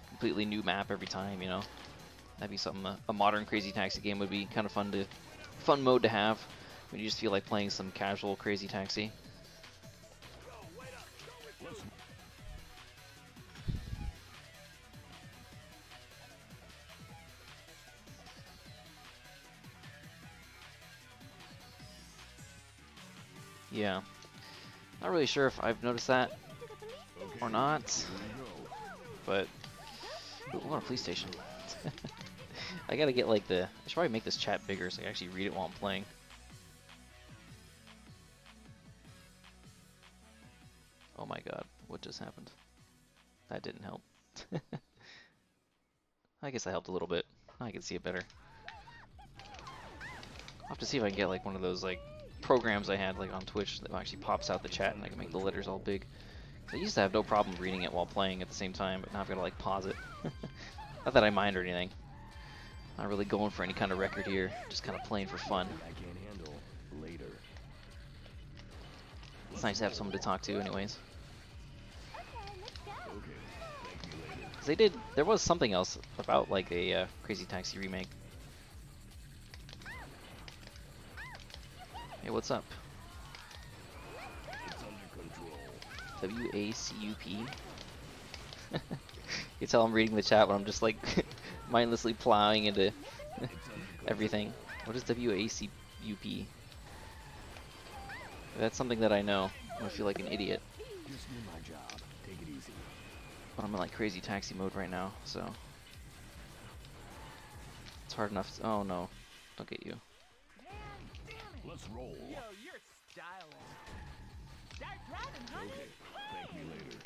completely new map every time. That'd be something a modern Crazy Taxi game would be kind of fun mode to have when you just feel like playing some casual Crazy Taxi. Yeah, not really sure if I've noticed that or not, but ooh, we're on a police station. I gotta get like I should probably make this chat bigger so I can actually read it while I'm playing. Oh my god, what just happened? That didn't help. I guess I helped a little bit. I can see it better. I'll have to see if I can get like one of those like programs I had like on Twitch that actually pops out the chat and I can make the letters all big. I used to have no problem reading it while playing at the same time, but now I've got to like pause it. Not that I mind or anything. Not really going for any kind of record here, just kind of playing for fun. It's nice to have someone to talk to anyways. There was something else about like a Crazy Taxi remake. Hey, what's up? W-A-C-U-P. You tell I'm reading the chat when I'm just like mindlessly plowing into everything. What is W-A-C-U-P? That's something that I know. I feel like an idiot. But I'm in like Crazy Taxi mode right now, so it's hard enough. Oh no, don't get you. Let's roll. Yo, you're styling. Start driving, honey. Thank me later.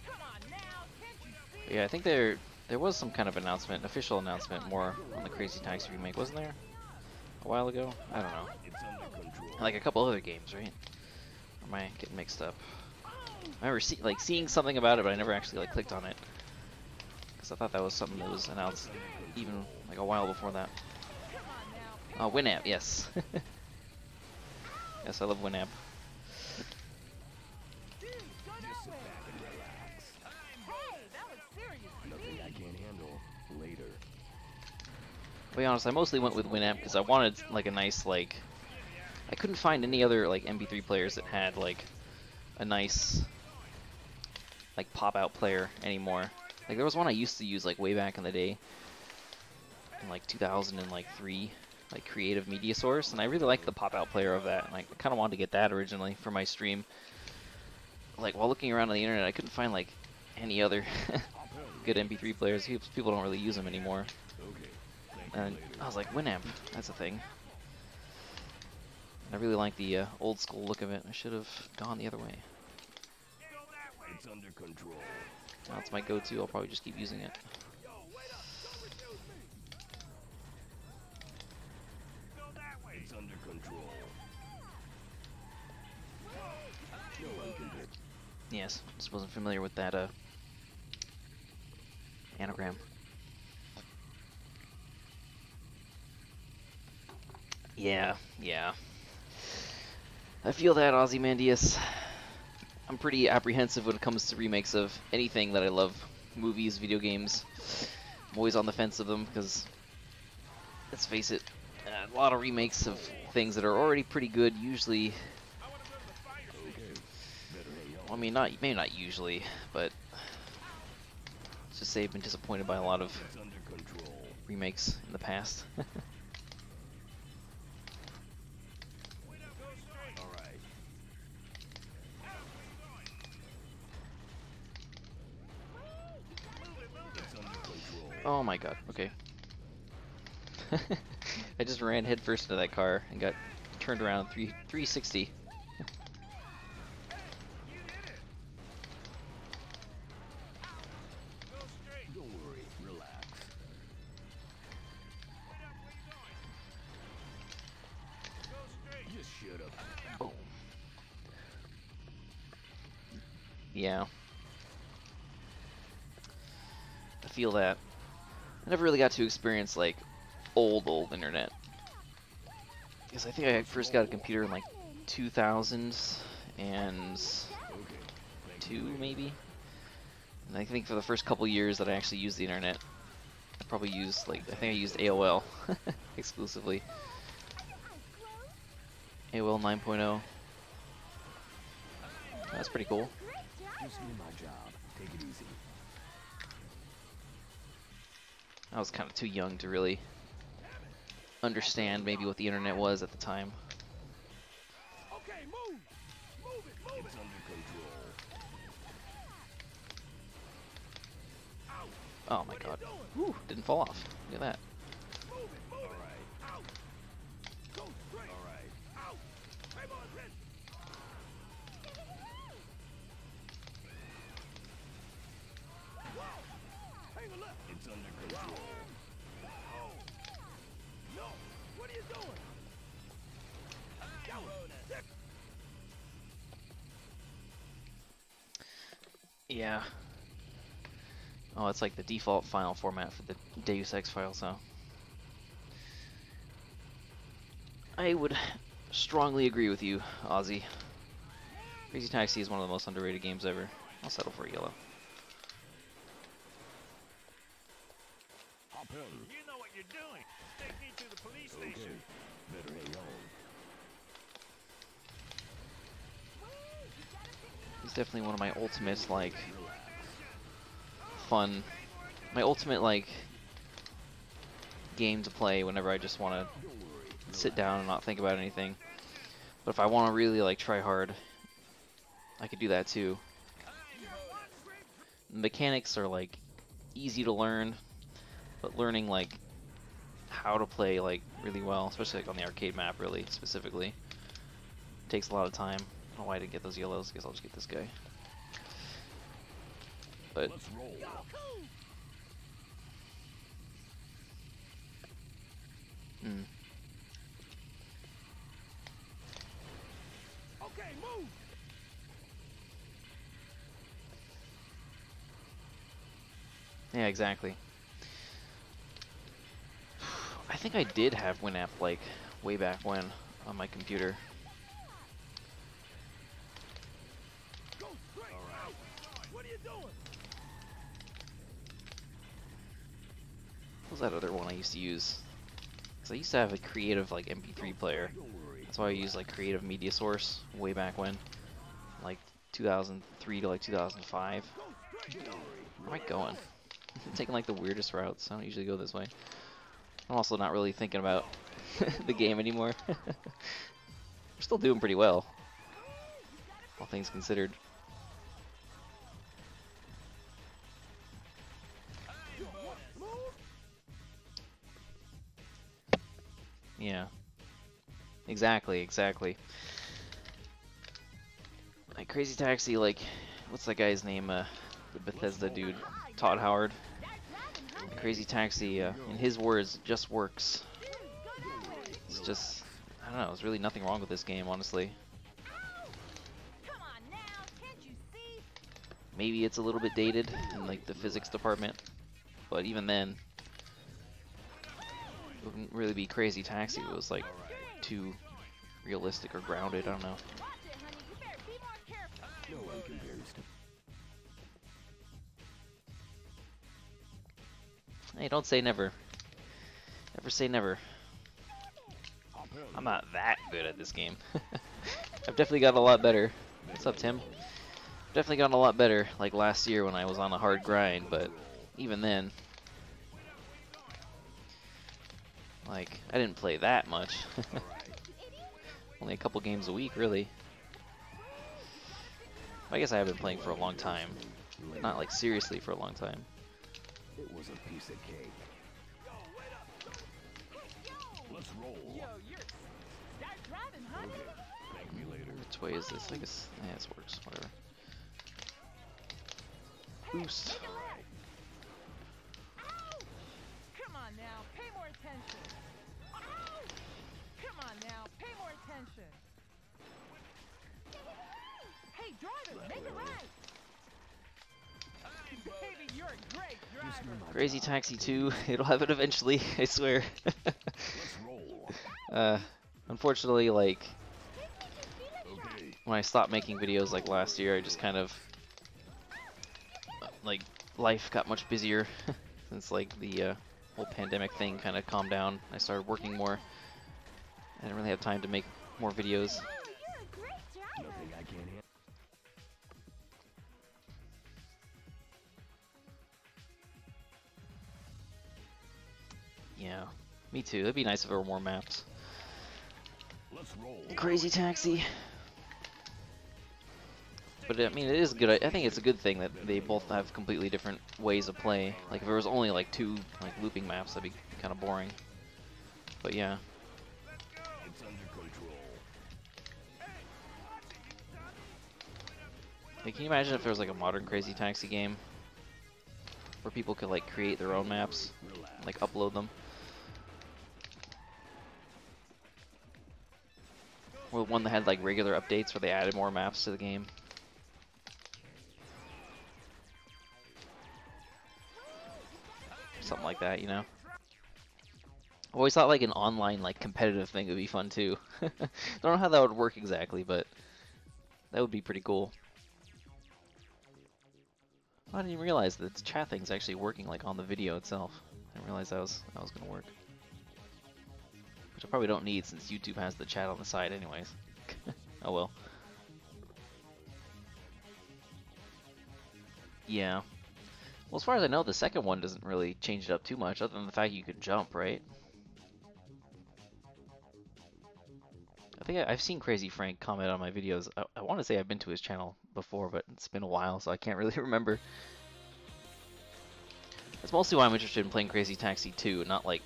Come on now, can't you see? Yeah, I think there was some kind of announcement, official announcement, more on the Crazy Taxi remake, wasn't there? A while ago? I don't know. It's under control. Like a couple other games, right? Or am I getting mixed up? I remember seeing something about it, but I never actually like clicked on it because I thought that was something that was announced even like a while before that. Oh, Winamp, yes. Yes, I love Winamp. back and relax. Hey, that was serious. Nothing I can't handle later. To be honest, I mostly went with Winamp because I wanted like a nice like. I couldn't find any other like MP3 players that had like a nice like pop out player anymore. Like there was one I used to use like way back in the day, in like 2003, like Creative Media Source, and I really liked the pop out player of that. And I kind of wanted to get that originally for my stream. Like while looking around on the internet, I couldn't find like any other good MP3 players. People don't really use them anymore. Okay. Thank And you later. I was like, Winamp, that's a thing. I really like the old school look of it. I should have gone the other way. Go that way. It's under control. Now it's my go-to. I'll probably just keep using it. Yo, wait up. Don't refuse me. Go that way. It's under control. No one can do. Yes, just wasn't familiar with that anagram. Yeah. I feel that, Ozymandias. I'm pretty apprehensive when it comes to remakes of anything that I love. Movies, video games. I'm always on the fence of them because, let's face it, a lot of remakes of things that are already pretty good usually. I want to go to the fire station. Okay. Better hang on. Well, I mean, maybe not usually, but let's just say I've been disappointed by a lot of It's under control. remakes in the past. Wait up. Go straight. All right. Move it. It's under control. Oh my god, okay. I just ran headfirst into that car and got turned around 360. You did it. Go straight. Don't worry. Relax. Wait up. Where you going? Go straight. Just shut up. Boom. Yeah. I feel that. I never really got to experience like old internet. Because I think I first got a computer in like 2000s and Okay. Thank you later. maybe. And I think for the first couple years that I actually used the internet, I probably used like I think I used AOL exclusively. AOL 9.0. That's pretty cool. Just do my job. Take it easy. I was kind of too young to really understand maybe what the internet was at the time. Okay, move. Move it. It's under control. Oh my god. Whew, didn't fall off. Look at that. Move it. All right. Out. Go straight. All right. Out. Come on, Red. Whoa. Hang a left. It's under control. Oh. No. What are you doing? That was sick. Yeah. Oh, it's like the default file format for the Deus Ex files, huh? I would strongly agree with you, Ozzy. Crazy Taxi is one of the most underrated games ever. I'll settle for a yellow. Hop in. You know what you're doing. Take me to the police Okay. station. Better hang on. He's definitely one of my ultimate, like, Relax. fun, my ultimate, like, game to play whenever I just want to Don't worry. sit down and not think about anything. But if I want to really, like, try hard, I could do that too. The mechanics are, like, easy to learn, but learning, like, how to play, like, really well, especially, like, on the arcade map, really, specifically, takes a lot of time. I don't know why I didn't get those yellows. I guess I'll just get this guy. But Let's roll. Okay, move. yeah, exactly. I think I did have Winamp, like, way back when on my computer. Go straight. All right. are you doing? What was that other one I used to use? Because I used to have a creative like MP3 player. That's why I used like Creative Media Source way back when, like 2003 to like 2005. Where am I going? I'm taking like the weirdest routes. I don't usually go this way. I'm also not really thinking about the game anymore. We're still doing pretty well, all things considered. Yeah, exactly. Like Crazy Taxi, like, what's that guy's name? The Bethesda dude, Todd Howard. Crazy Taxi, in his words, just works. It's just, I don't know, there's really nothing wrong with this game, honestly. Come on now, can't you see? Maybe it's a little bit dated in like the physics department, but even then, it wouldn't really be Crazy Taxi. It was like too realistic or grounded. I don't know. Watch it, honey. You better be more careful. No one compares to. Hey, don't say never. Never say never. I'm not that good at this game. I've definitely gotten a lot better. What's up, Tim? Definitely gotten a lot better, like last year when I was on a hard grind, but even then, like, I didn't play that much. Only a couple games a week, really. I guess I have been playing for a long time. Not like seriously for a long time. It was a piece of cake. Let's roll. Yo, you're start driving, honey. Thank me later. Which way is this? I guess, yeah, this works. Whatever. Boost. Ow! Come on now, pay more attention. Ow! Come on now, pay more attention. Hey, driver, make it right. Baby, you're a great driver. Crazy Taxi 2. It'll have it eventually, I swear. Let's roll. Unfortunately, like, Okay. when I stopped making videos like last year, I just kind of, like, life got much busier since like the whole pandemic thing kind of calmed down. I started working more. I didn't really have time to make more videos. You're a great driver. Nothing I can't handle. Yeah, me too. It'd be nice if there were more maps. Let's roll. Crazy Taxi. But I mean, it is good. I think it's a good thing that they both have completely different ways of play. Like if there was only like two like looping maps, that'd be kind of boring. But yeah, It's under control. like, can you imagine if there was like a modern Crazy Taxi game where people could like create their own maps, Relax. like upload them? Or one that had like regular updates where they added more maps to the game. Something like that, you know? I always thought like an online like competitive thing would be fun too. Don't know how that would work exactly, but that would be pretty cool. I didn't even realize that the chat thing's actually working like on the video itself. I didn't realize that was gonna work. Which I probably don't need since YouTube has the chat on the side anyways. Oh well. Yeah. Well, as far as I know, the second one doesn't really change it up too much, other than the fact you can jump, right? I think I've seen Crazy Frank comment on my videos. I want to say I've been to his channel before, but it's been a while, so I can't really remember. That's mostly why I'm interested in playing Crazy Taxi 2, not like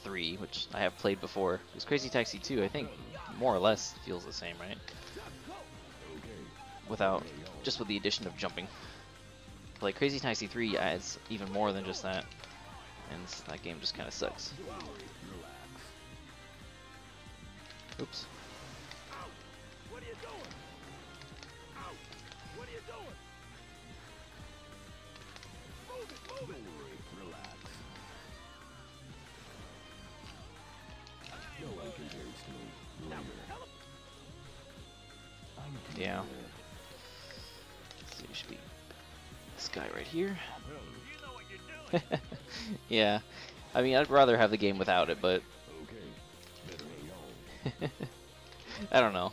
3, which I have played before. Because Crazy Taxi 2, I think, more or less feels the same, right? Without, just with the addition of jumping. Like Crazy Taxi 3 adds even more than just that, and that game just kind of sucks. Oops. What are you doing? Ow! What are you doing? Move it, move it! Relax. No one compares to me. Now, Later. tell him. I'm Yeah. here. Let's see, it should be this guy right here. Uphill. You know what you're doing. Yeah, I mean, I'd rather have the game without it, but Okay. Better hang on. I don't know.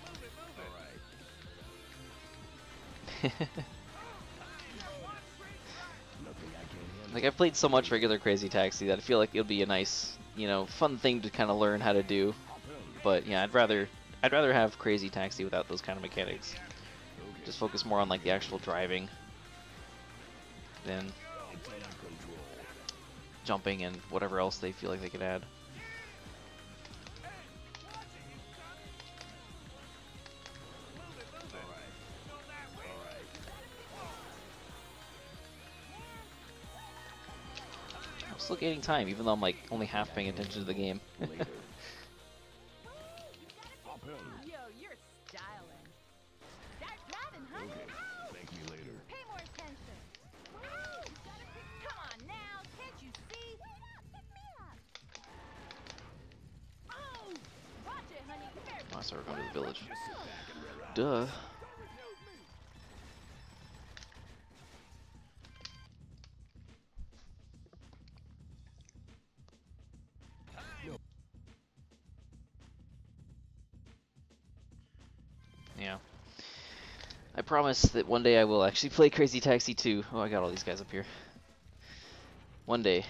Move it, move it. Alright. Nothing I can't handle. Like, I've played so much regular Crazy Taxi that I feel like it would be a nice, you know, fun thing to kind of learn how to do. Uphill. But yeah, I'd rather have Crazy Taxi without those kind of mechanics. Okay. Just focus more on like the actual driving than It's under control. jumping and whatever else they feel like they could add. Alright. Alright. I'm still gaining time, even though I'm like only half paying attention to the game. Later. Uphill. Yo, you're styling. Start driving, honey. Okay. Thank me later. Pay more attention. Come on now, can't you see? Pick me up. Oh, watch it, honey. You better Oh, so we're going to the village. Just sit back and relax. Duh. Yeah. I promise that one day I will actually play Crazy Taxi 2. Oh, I got all these guys up here. One day.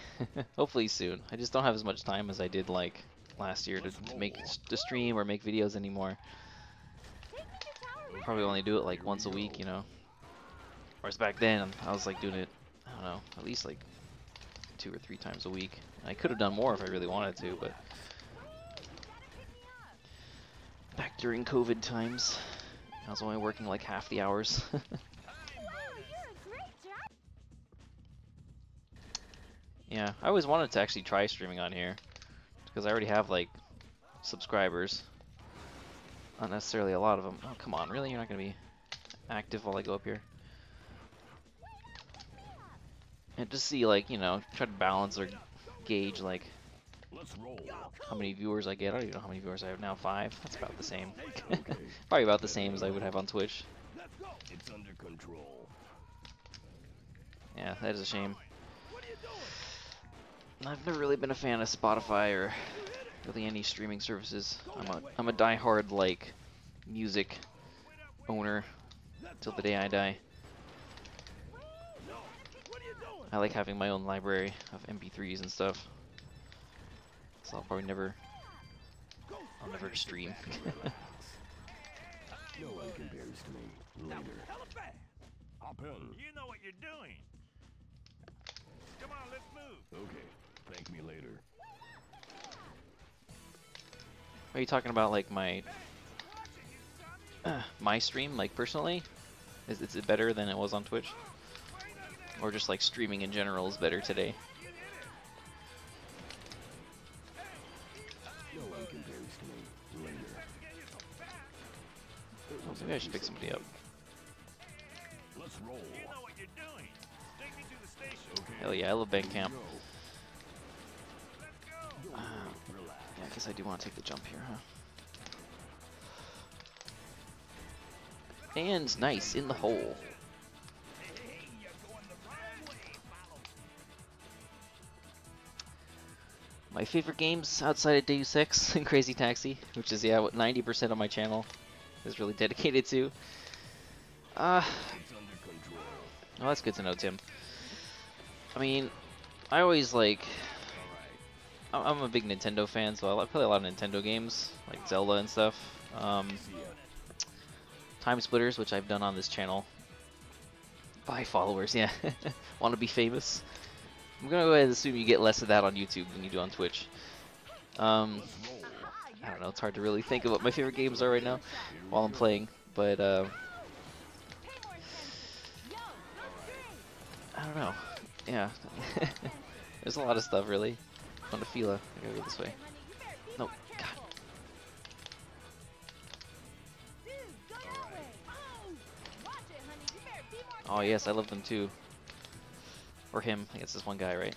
Hopefully soon. I just don't have as much time as I did like last year to stream or make videos anymore. take me to tower. Probably only do it like once a week, you know. Whereas back then I was like doing it, I don't know, at least like 2 or 3 times a week. I could have done more if I really wanted to, but back during COVID times, I was only working like half the hours. Oh, you're a great driver. Yeah, I always wanted to actually try streaming on here because I already have like subscribers. Not necessarily a lot of them. Oh, come on, really? You're not going to be active while I go up here? And just see, like, you know, try to balance or gauge, like, Let's roll. how many viewers I get. I don't even know how many viewers I have now. 5? That's about the same. Okay. Probably about the same as I would have on Twitch. Let's go. It's under control. Yeah, that is a shame. I've never really been a fan of Spotify or really any streaming services. I'm a diehard, like, music owner till the day I die. I like having my own library of MP3s and stuff. So I'll probably never stream. No one compares to me. Later. Uphill. You know what you're doing. Come on, let's move. Okay. Thank me later. Are you talking about like my my stream, like personally? Is it better than it was on Twitch? Or just like streaming in general is better today? No one compares to me. Later. Oh, maybe I should pick somebody up. Let's roll. You know what you're doing. Take me to the station. Okay. Hell yeah, I love bank camp. Go. Let's go. Relax. Yeah, I guess I do want to take the jump here, huh? And nice, in the hole. Hey, you're going the wrong way. Follow. My favorite games outside of Deus Ex and Crazy Taxi, which is, yeah, what 90% of my channel is really dedicated to. It's under control. Well, that's good to know, Tim. I mean, I always like... I'm a big Nintendo fan, so I play a lot of Nintendo games, like Zelda and stuff. See ya. Time Splitters, which I've done on this channel. 5 followers, yeah. Want to be famous? I'm gonna go ahead and assume you get less of that on YouTube than you do on Twitch. I don't know, it's hard to really think of what my favorite games are right now while I'm playing, but Pay more attention. Yo, I don't know. Yeah. There's a lot of stuff, really. Fila. I gotta go this way. No, God. dude, go that way. Oh, watch it, honey. You better be more Oh yes, I love them too. Or him. I guess this one guy, right?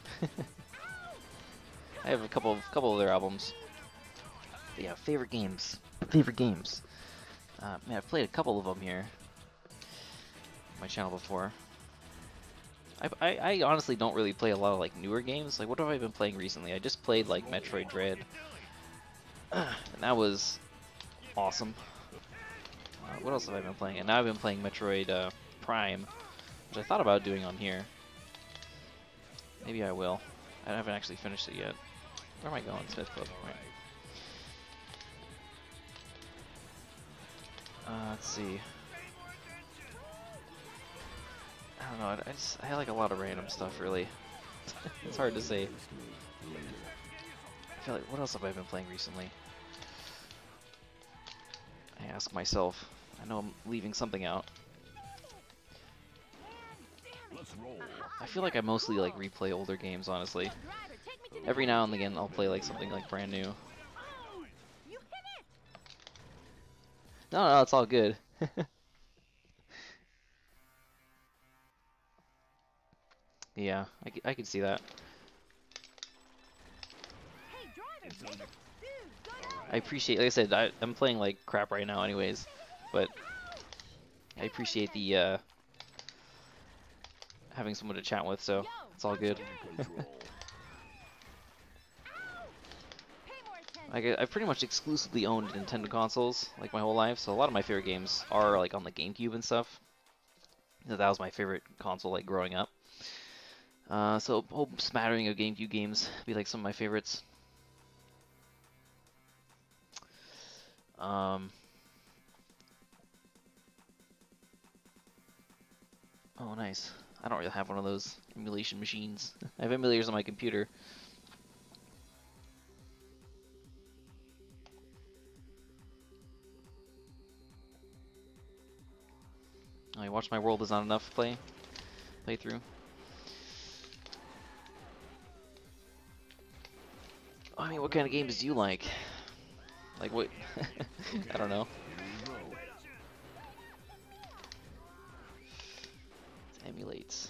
I have a couple of their albums. But yeah, favorite games. Favorite games. Man, I've played a couple of them here. my channel before. I honestly don't really play a lot of like newer games. Like what have I been playing recently? I just played like Metroid Dread, and that was awesome. What else have I been playing? And now I've been playing Metroid Prime, which I thought about doing on here. Maybe I will. I haven't actually finished it yet. Where am I going? Smith Club. Right. Let's see. I don't know. I like a lot of random stuff, really. It's hard to say. I feel like, what else have I been playing recently? I ask myself. I know I'm leaving something out. Let's roll. I feel like I mostly like replay older games, honestly. Every now and again, I'll play like something like brand new. You hit it! No, no, it's all good. Yeah, I can see that. Hey, driver, It's dude, under. go down. I appreciate, like I said, I'm playing like crap right now, anyways. But I appreciate the having someone to chat with, so it's all good. Under control. Pay more attention. I've pretty much exclusively owned Nintendo consoles like my whole life, so a lot of my favorite games are like on the GameCube and stuff. That was my favorite console like growing up. So a whole smattering of GameCube games be like some of my favorites. Oh, nice. I don't really have one of those emulation machines. I have emulators on my computer. I watch My World Is Not Enough playthrough. I mean, what kind of games do you like? Like what? I don't know. It emulates.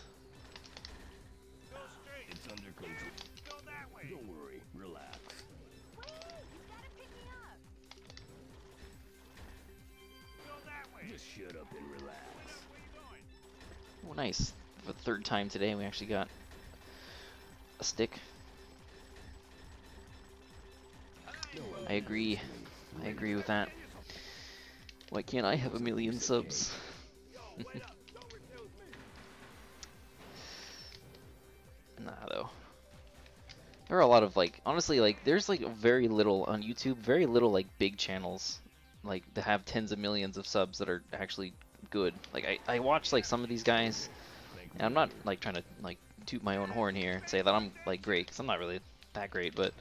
Go straight. It's under control. Go that way. Don't worry. Relax. Wait, you gotta pick me up. Go that way. Just shut up and relax. Where you going? Oh, nice. For the third time today, we actually got a stick. I agree. I agree with that. Why can't I have 1,000,000 subs? Nah, though. There are a lot of like, honestly, like there's like very little on YouTube, very little like big channels, like that have tens of millions of subs that are actually good. Like I watch like some of these guys, and I'm not like trying to like toot my own horn here and say that I'm like great, because I'm not really that great, but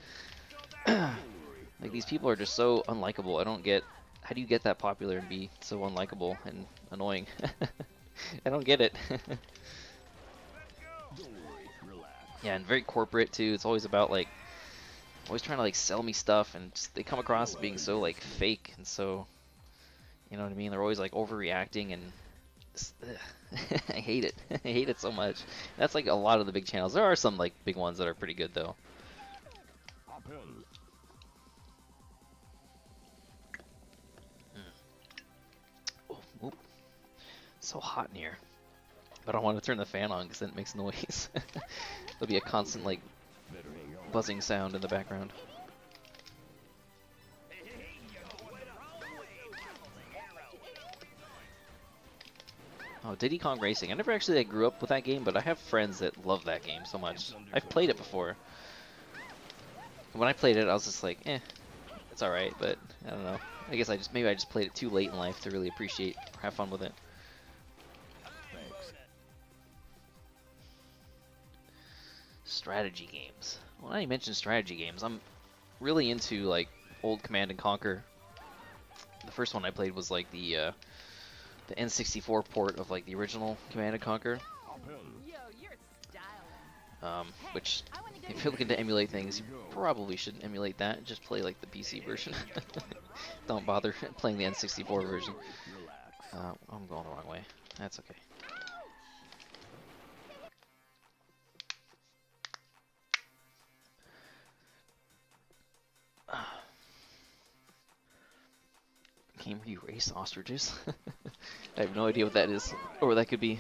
like these people are just so unlikable. I don't get, how do you get that popular and be so unlikable and annoying? I don't get it. Don't worry. Relax. Yeah, and very corporate too. It's always about like, always trying to like sell me stuff, and just, they come across as being so like fake and so, you know what I mean? They're always like overreacting and just, I hate it. I hate it so much. That's like a lot of the big channels. There are some like big ones that are pretty good though. Hop in. Oh, oop. So hot in here. But I don't want to turn the fan on because then it makes noise. There'll be a constant like Better hang on. buzzing sound in the background. Oh, Diddy Kong Racing. I never actually like, grew up with that game, but I have friends that love that game so much. I've played it before. When I played it, I was just like, eh, it's alright, but I don't know. I guess maybe I just played it too late in life to really appreciate or have fun with it. Thanks. Strategy games. Well, now you mentioned strategy games, I'm really into like old Command and Conquer. The first one I played was like the N64 port of like the original Command and Conquer, Hop in. Yo, you're styling. which if you're looking to emulate things, you probably shouldn't emulate that. Just play like the PC version. Don't bother playing the N64 version. Relax. I'm going the wrong way. That's okay. Game where you race ostriches? I have no idea what that is, or what that could be.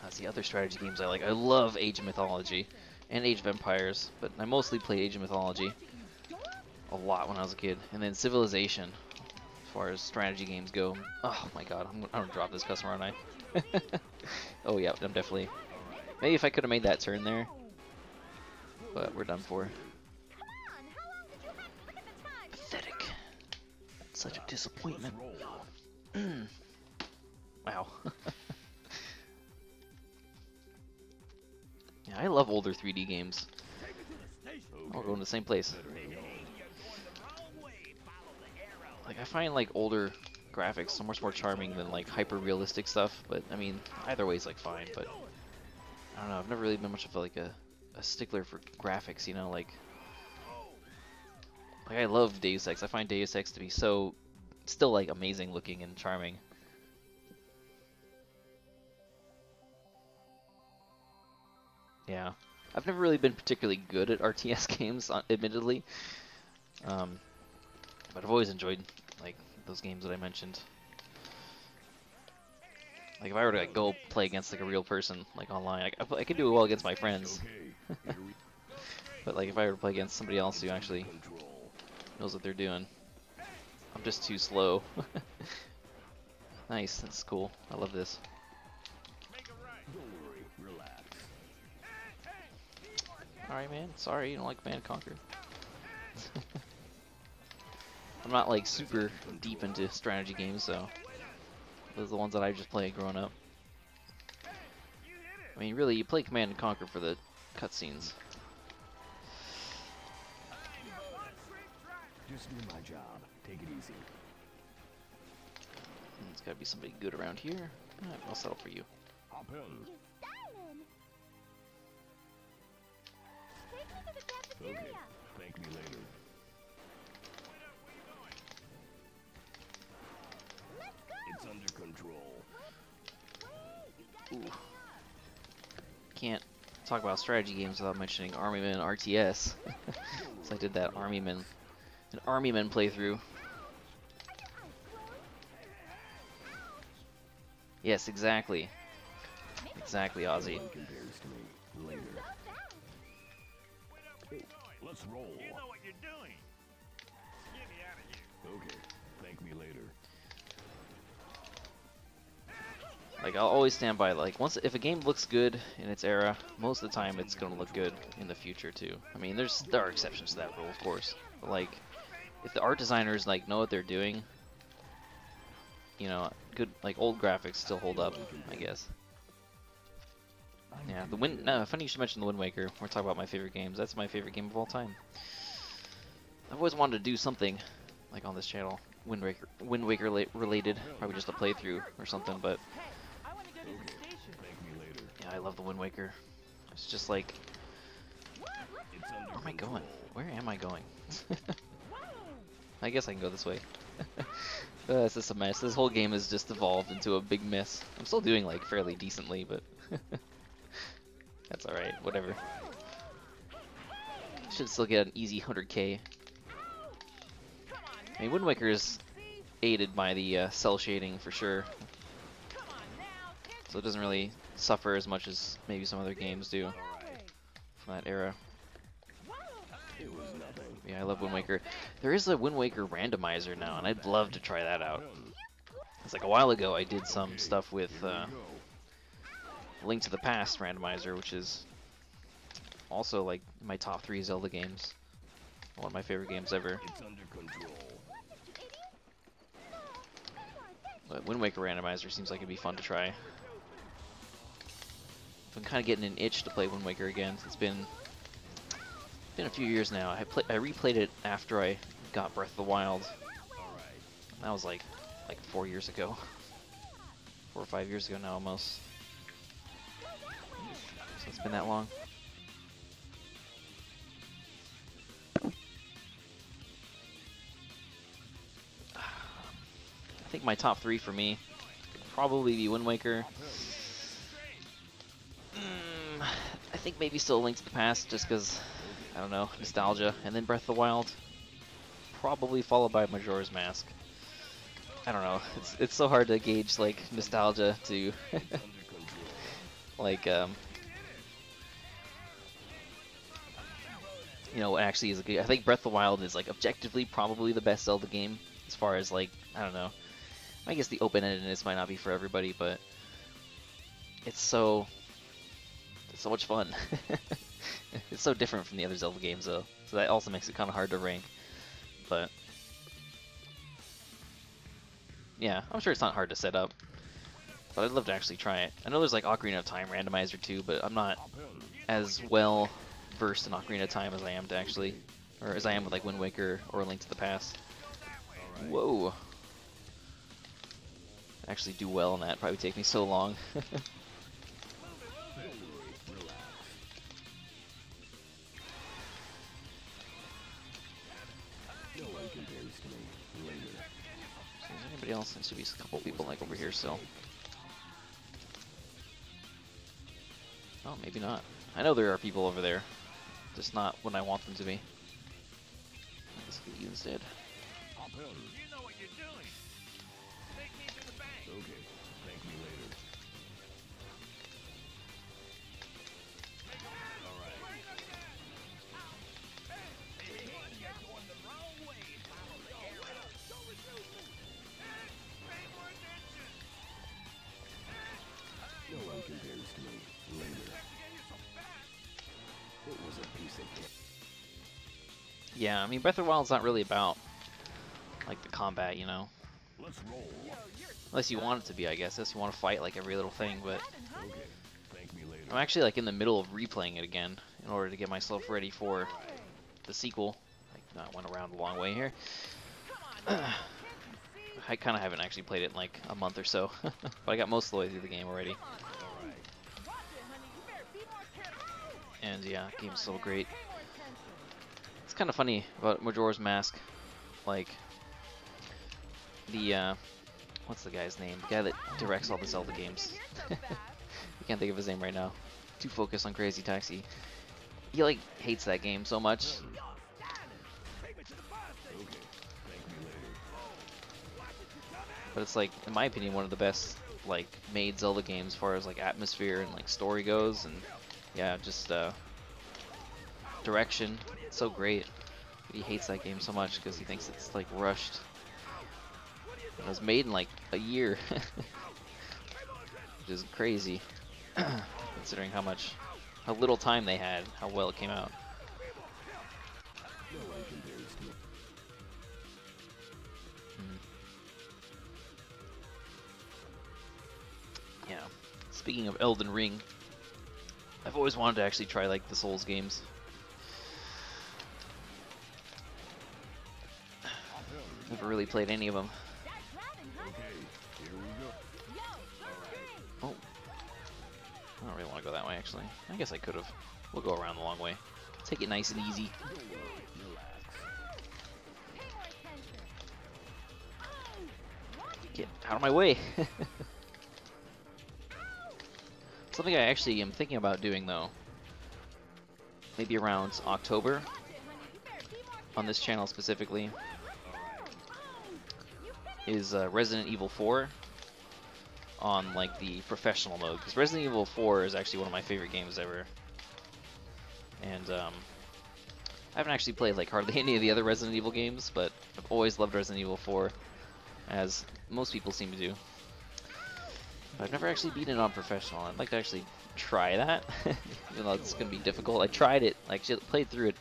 That's the other strategy games I like. I love Age of Mythology and Age of Empires, but I mostly played Age of Mythology a lot when I was a kid. And then Civilization, as far as strategy games go. Oh my god, I'm gonna drop this customer, aren't I? Oh yeah, I'm definitely. Maybe if I could have made that turn there, but we're done for. Come on, how long did you have? Look at the time. Pathetic. Such a disappointment. Roll. Wow. Yeah, I love older 3D games. All going to the same place. Like I find like older graphics so much more charming than like hyper realistic stuff. But I mean, either way is like fine. But I don't know. I've never really been much of like a stickler for graphics. You know, like I love Deus Ex. I find Deus Ex to be so still like amazing looking and charming. Yeah, I've never really been particularly good at RTS games, admittedly. But I've always enjoyed like those games that I mentioned. Like if I were to like, go play against like a real person, like online, I could do it well against my friends. But like if I were to play against somebody else who actually knows what they're doing, I'm just too slow. Nice, that's cool. I love this. Alright, man. Sorry, you don't like Command & Conquer. I'm not like super deep into strategy games, so those are the ones that I just played growing up. I mean, really, you play Command & Conquer for the cutscenes. Just do my job. Take it easy. There's gotta be somebody good around here. Alright, I'll settle for you. Hop in. Styling. Take me to the cafeteria. Okay. Thank me later. Let's go. It's under control. Ooh. Can't talk about strategy games without mentioning Armyman RTS. So I did that an Armyman playthrough. Yes, exactly. Exactly, Ozzy. One compares to me later. Let's roll. You know what you're doing. Get me out of here. Okay. Thank me later. Like I'll always stand by like if a game looks good in its era, most of the time it's gonna look good in the future too. I mean, there are exceptions to that rule, of course. But like if the art designers like know what they're doing, you know, good like old graphics still hold up, I guess. Yeah, funny you should mention the Wind Waker. We're talking about my favorite games. That's my favorite game of all time. I've always wanted to do something like on this channel, Wind Waker related, probably just a playthrough or something. But I want to go to the station. Thank me later. yeah, I love the Wind Waker. It's just like, It's under where am I control. going? Where am I going? I guess I can go this way. It's just a mess. This whole game has just evolved into a big mess. I'm still doing like fairly decently, but that's alright, whatever. Should still get an easy 100k. I mean, Wind Waker is aided by the cell shading for sure, so it doesn't really suffer as much as maybe some other games do from that era. It was nothing. Yeah, I love Wind Waker. There is a Wind Waker randomizer now, and I'd love to try that out. It's like a while ago I did some stuff with Link to the Past randomizer, which is also like my top 3 Zelda games. One of my favorite games ever. It's under control. But Wind Waker randomizer seems like it'd be fun to try. I'm kind of getting an itch to play Wind Waker again. It's been a few years now. I replayed it after I got Breath of the Wild. That was like 4 years ago. 4 or 5 years ago now almost. So it's been that long. I think my top 3 for me would probably be Wind Waker. I think maybe still Link to the Past just because, I don't know, nostalgia, and then Breath of the Wild. probably followed by Majora's Mask. I don't know. It's so hard to gauge like nostalgia to like you know, actually is a good. I think Breath of the Wild is like objectively probably the best Zelda game as far as like, I don't know. I guess the open-endedness might not be for everybody, but it's so much fun. It's so different from the other Zelda games though, so that also makes it kind of hard to rank. But yeah, I'm sure it's not hard to set up, but I'd love to actually try it. I know there's like Ocarina of Time Randomizer too, but I'm not as well versed in Ocarina of Time as I am to actually, or as I am with like Wind Waker or Link to the Past. Whoa. Actually do well on that, probably take me so long. So is there anybody else? There should be a couple people like over here still. Oh, maybe not. I know there are people over there, just not when I want them to be. Let's get you instead. You know what you're doing. Take me to the bank. Okay, thank me later. No one compares to me. Later. It was a piece of cake. Yeah, I mean Breath of the Wild's not really about like the combat, you know. Let's roll. Unless you want it to be, I guess. Unless you want to fight like every little thing, but Okay, thank me later. I'm actually like in the middle of replaying it again in order to get myself ready for the sequel. I went around a long way here. I kind of haven't actually played it in like a month or so, but I got most of the way through the game already. And yeah, game's so great. It's kind of funny about Majora's Mask, like the what's the guy's name? The guy that directs all the Zelda games. I can't think of his name right now. Too focused on Crazy Taxi. He like hates that game so much. But it's like, in my opinion, one of the best like made Zelda games as far as like atmosphere and like story goes, and yeah, just direction. It's so great. But he hates that game so much because he thinks it's like rushed. It was made in like a year, which is crazy considering how little time they had, how well it came out. Yeah. Speaking of Elden Ring, I've always wanted to actually try like the Souls games. Never really played any of them. Oh. I don't really want to go that way, actually. I guess I could have. We'll go around the long way. Take it nice and easy. Get out of my way. Something I actually am thinking about doing, though, maybe around October, on this channel specifically, is Resident Evil 4 on like the professional mode, because Resident Evil 4 is actually one of my favorite games ever, and I haven't actually played like hardly any of the other Resident Evil games, but I've always loved Resident Evil 4, as most people seem to do. But I've never actually beaten it on professional. I'd like to actually try that, even though it's going to be difficult. I tried it, like played through it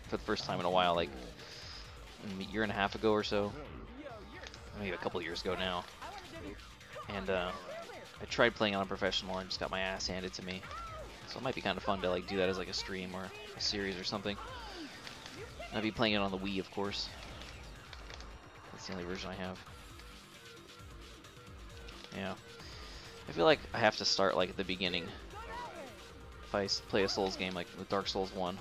for the first time in a while, like a year and a half ago or so, maybe a couple years ago now, and I tried playing on professional and just got my ass handed to me. So it might be kind of fun to like do that as like a stream or a series or something. I'd be playing it on the Wii, of course. That's the only version I have. Yeah. I feel like I have to start like at the beginning if I play a Souls game, like with Dark Souls 1.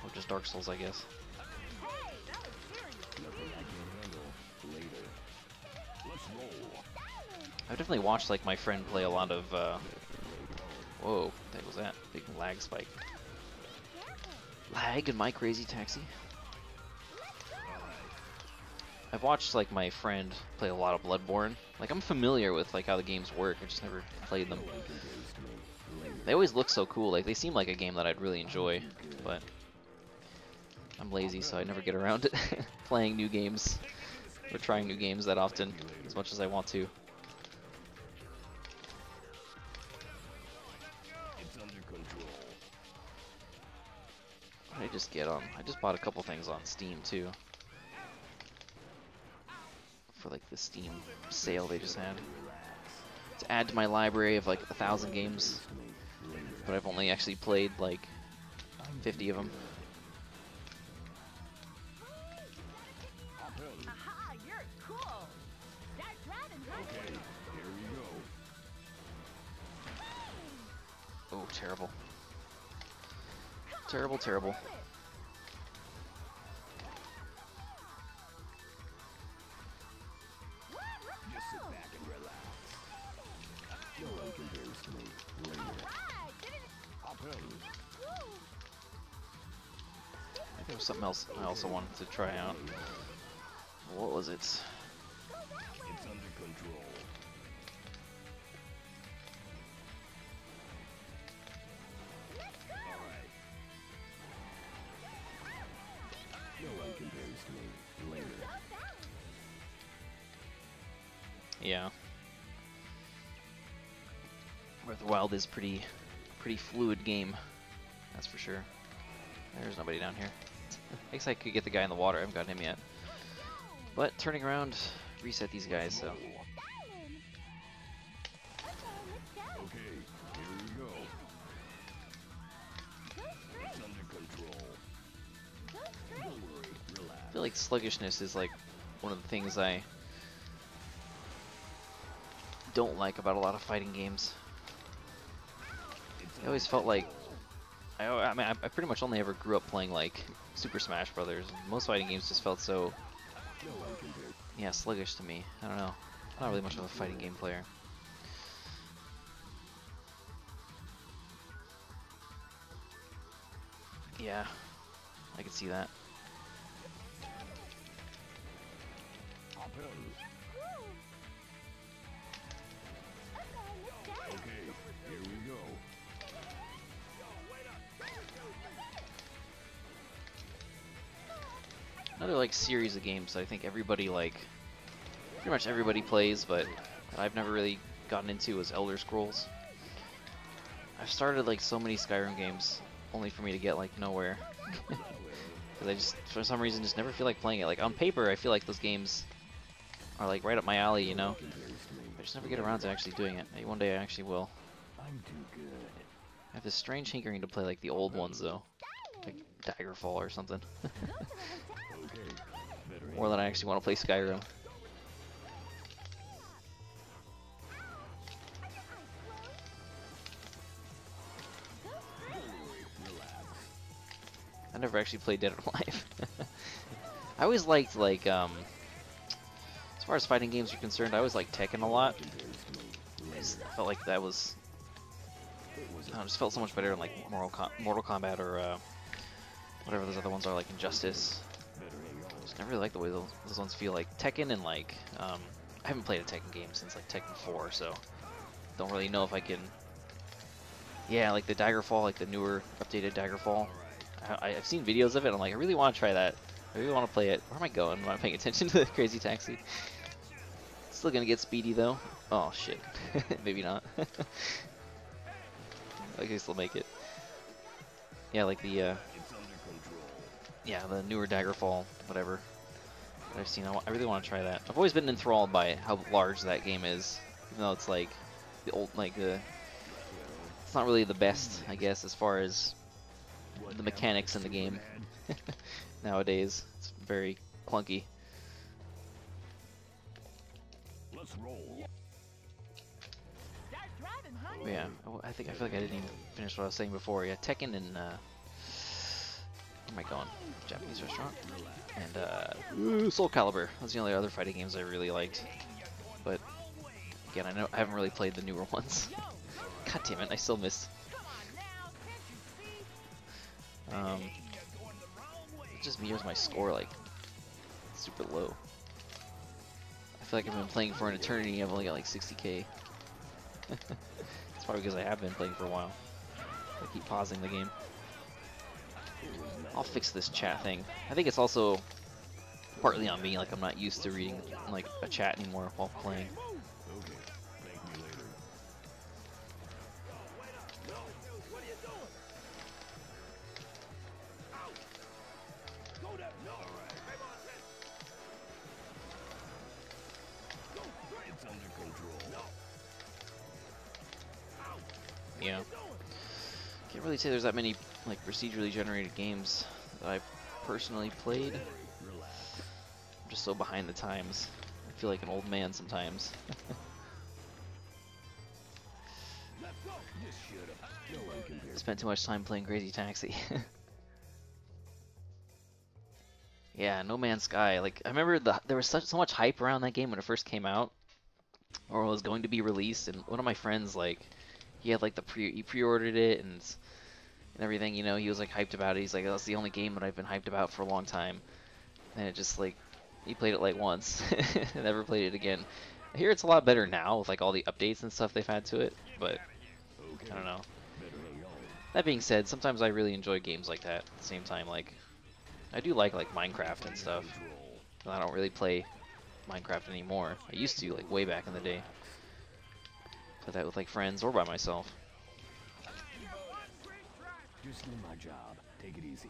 Or just Dark Souls, I guess. I've definitely watched like my friend play a lot of whoa, what the heck was that? Big lag spike. Lag in my Crazy Taxi? I've watched like my friend play a lot of Bloodborne. Like I'm familiar with like how the games work. I just never played them. They always look so cool. Like they seem like a game that I'd really enjoy, but I'm lazy, so I never get around to playing new games or trying new games that often as much as I want to. It's under control. What did I just get on? I just bought a couple things on Steam too. For like the Steam sale they just had. To add to my library of like 1,000 games. But I've only actually played like 50 of them. Aha, you're cool. Start driving, honey. Okay, here we go. Oh, terrible. Terrible, terrible. Just sit back and relax. No one compares to me. Alright, get it. Hop in. I think there was something else I also wanted to try out. What was it? It's under control. Alright. No one compares to me. Later. Yeah. Breath of the Wild is pretty fluid game. That's for sure. There's nobody down here. I guess I could get the guy in the water. I haven't got him yet. But turning around, reset these guys, so. Okay, here we go. It's under control. Don't worry, I relax. feel like sluggishness is like one of the things I don't like about a lot of fighting games. I always felt like I mean, I pretty much only ever grew up playing like Super Smash Brothers. Most fighting games just felt so, yeah, sluggish to me. I don't know. I'm not really much of a fighting game player. Yeah, I can see that. Hop in. Okay, here we go. Another like series of games that I think everybody like, pretty much everybody plays, but that I've never really gotten into is Elder Scrolls. I've started like so many Skyrim games, only for me to get like nowhere. Because I just, for some reason, just never feel like playing it. Like on paper, I feel like those games are like right up my alley, you know? I just never get around to actually doing it. Maybe one day I actually will. I'm too good. I have this strange hankering to play like the old ones though, like Daggerfall or something. Okay, better More than I actually want to play Skyrim. I never actually played Dead or Alive. I always liked like as far as fighting games are concerned, I always liked Tekken a lot. I just felt like that was, I just felt so much better than like Mortal Kombat or whatever those other ones are, like Injustice. Just never really like the way those ones feel. Like Tekken and like I haven't played a Tekken game since like Tekken 4, so don't really know if I can. Yeah, like the Daggerfall, like the newer updated Daggerfall. I've seen videos of it. And I'm like, I really want to try that. I really want to play it. Where am I going? Am I paying attention to the Crazy Taxi? Still gonna get speedy though. Oh shit. Maybe not. I can still make it. Yeah, like the yeah, the newer Daggerfall, whatever that I've seen. I really want to try that. I've always been enthralled by how large that game is, even though it's like the old, like it's not really the best, I guess, as far as the mechanics in the game. Nowadays, it's very clunky. Let's roll. Start driving, honey. But yeah, I feel like I didn't even finish what I was saying before. Yeah, Tekken and where am I going? Japanese restaurant. And Soul Calibur. Those are the only other fighting games I really liked. But again, I haven't really played the newer ones. God damn it, I still missed. It's just me, here's my score like super low. feel like I've been playing for an eternity. I've only got like 60k. It's probably because I have been playing for a while. I keep pausing the game. I'll fix this chat thing. I think it's also partly on me, like I'm not used to reading like a chat anymore while playing. Okay, thank me later. What are you doing? Out! Go there! No! Alright. Come on, let's go! It's under control. No! Out! Yeah. What are you doing? Can't really say there's that many like procedurally generated games that I've personally played. Relax. I'm just so behind the times. I feel like an old man sometimes. Let's go! Just shut up. No one compares. Spent too much time playing Crazy Taxi. Yeah, No Man's Sky. Like I remember there was so much hype around that game when it first came out, or was going to be released. And one of my friends, like, he had like he pre-ordered it and everything. You know, he was like hyped about it. He's like, that's the only game that I've been hyped about for a long time. And it just like he played it like once, and never played it again. I hear it's a lot better now with like all the updates and stuff they've had to it, but Okay. I don't know. Better hang on. That being said, sometimes I really enjoy games like that. At the same time, like I do like Minecraft and stuff. Control. I don't really play Minecraft anymore. I used to, like way back in the day. Play that with like friends or by myself. Just do my job. Take it easy.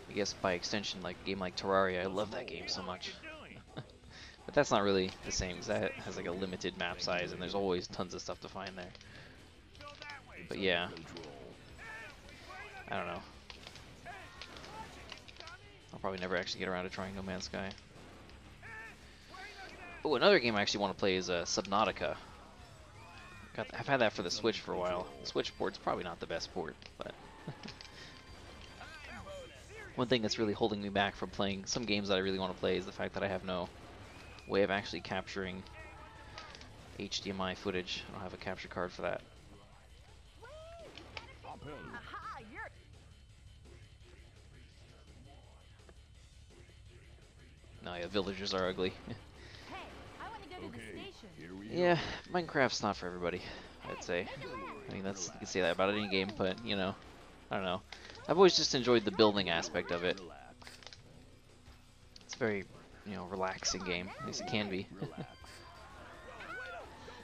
I guess by extension, like a game like Terraria, I love that game so much. But that's not really the same, because that has like a limited map size, and there's always tons of stuff to find there. But yeah, Control. I don't know. I'll probably never actually get around to trying No Man's Sky. Oh, another game I actually want to play is Subnautica. I've had that for the Switch for a while. The Switch port's probably not the best port, but one thing that's really holding me back from playing some games that I really want to play is the fact that I have no way of actually capturing HDMI footage. I don't have a capture card for that. Hop in. Aha, you're No, yeah, villagers are ugly. Hey, I want to go to the Okay, station. here we Yeah, Minecraft's not for everybody, I'd say. I mean, that's you can say that about any game, but you know, I don't know. I've always just enjoyed the building aspect of it. Relax. It's a very, you know, relaxing game. At least it can be. Relax.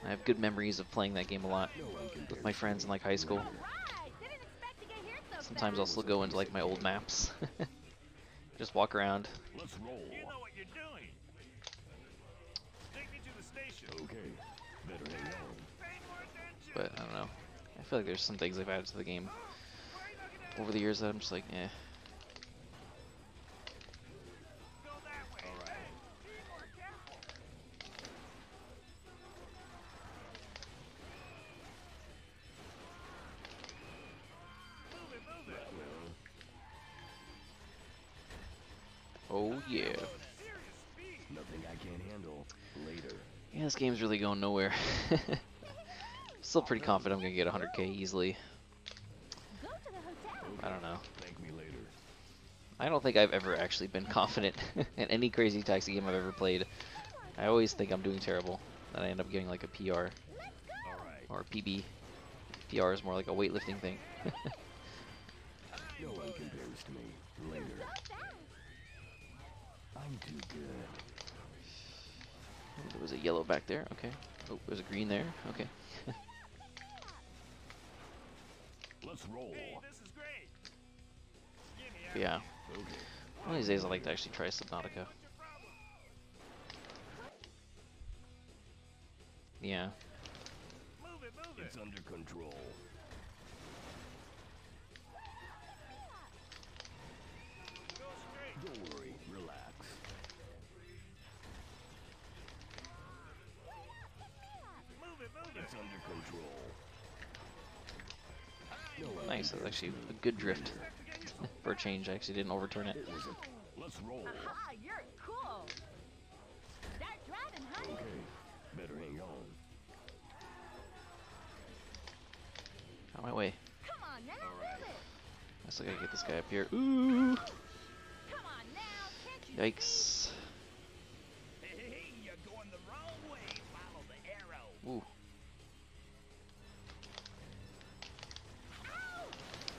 I have good memories of playing that game a lot with my friends in like high school. Right, didn't expect to get here so Sometimes I'll still go into like my old maps. Just walk around. Let's roll. You know what you're doing. Take me to the station. Okay. Better hang on. Pay more attention. But I don't know. I feel like there's some things they've added to the game over the years that I'm just like, eh. Go that way. All right. Be more careful. Move it, move it. Oh yeah. Serious speed. Nothing I can't handle. Later. Yeah, this game's really going nowhere. Still pretty confident I'm gonna get 100k easily. Go to the hotel. I don't know. Thank me later. I don't think I've ever actually been confident in any Crazy Taxi game I've ever played. I always think I'm doing terrible, and I end up getting like a PR All right. or a PB. PR is more like a weightlifting thing. No one compares to me. Later. I'm too good. There was a yellow back there. Okay. Oh, there's a green there. Okay. Let's roll. Hey, this is great. Give me But yeah. Okay. One of these days I'd like to actually try Subnautica. Yeah. Move it, move it. It's under control. Go straight. Don't worry. Relax. Move it, move it. It's under control. No one Nice. That's compares actually to a me. good drift. For a change, I actually didn't overturn it. It was a... Let's roll. Aha, you're cool. Start driving, honey. Okay. Better hang on. Out of my way. Come on now, All right. move it. I still gotta get this guy up here. Ooh! Come on now, can't you see? Yikes. Hey, hey, Ooh.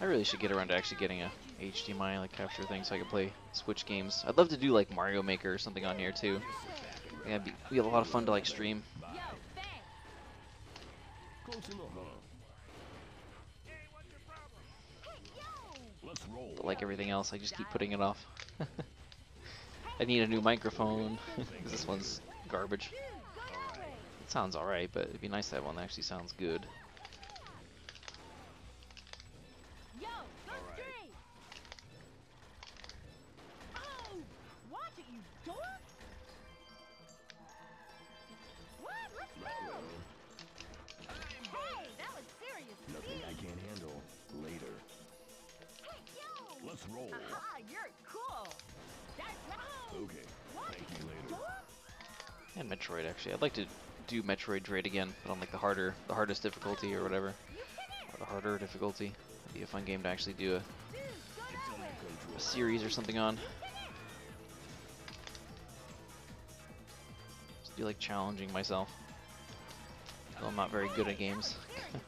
I really should get around to actually getting a HDMI like capture thing so I can play Switch games. I'd love to do like Mario Maker or something on here too. Yeah, it'd be a lot of fun to like stream. Yo, thanks. Close enough, huh? Hey, what's your problem? Hey, yo. Let's roll. But like everything else, I just keep putting it off. I need a new microphone because this one's garbage. Dude, go that way. It sounds alright, but it'd be nice to have one that actually sounds good. Yo, go straight. Oh, watch it, you dork. What? Let's move. Hey, that was serious. Nothing I can't handle. Later. Hey, yo. Let's roll. Aha, you're cool. That's right. Okay. What? Thank you later. Dork? And Metroid actually. I'd like to do Metroid Dread again, but on like the hardest difficulty or whatever. Or the harder difficulty. It'd be a fun game to actually do Dude, go that way. a series or something on. Just be like challenging myself. Though I'm not very good at games.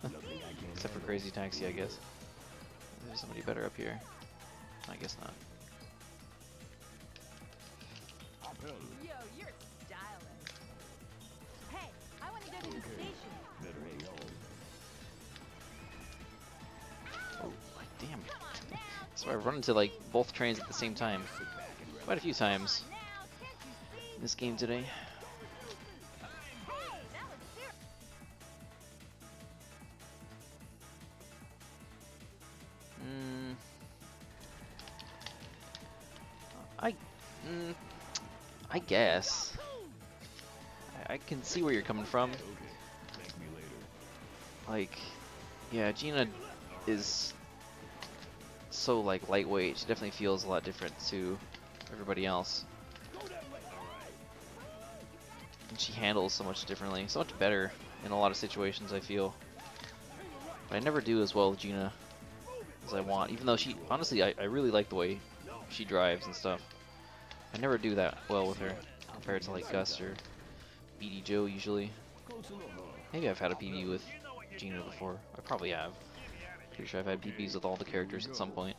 Nothing I can't Except for handle. Crazy Taxi, I guess. There's somebody better up here. I guess not. Hop in. Yo, you're stylish. Hey, I want to go to the Okay. station. Better hang on. Oh, damn. Come on now. So I run into like both trains at the same time. Sit back and relax. Quite a few times Now, can't you see? in this game today. Hey, that was serious. Mm, I, mm, I guess. I can see where you're coming from. Okay. Thank me later. Like, yeah, Gina is so like lightweight. She definitely feels a lot different to everybody else, and she handles so much differently, so much better in a lot of situations. I feel, but I never do as well with Gina as I want. Even though she, honestly, I really like the way she drives and stuff. I never do that well with her compared to like Gus or BD Joe usually. Close enough, huh? Maybe I've had a PB with Gina before. I probably have. Pretty sure I've had PBs with all the characters at some point.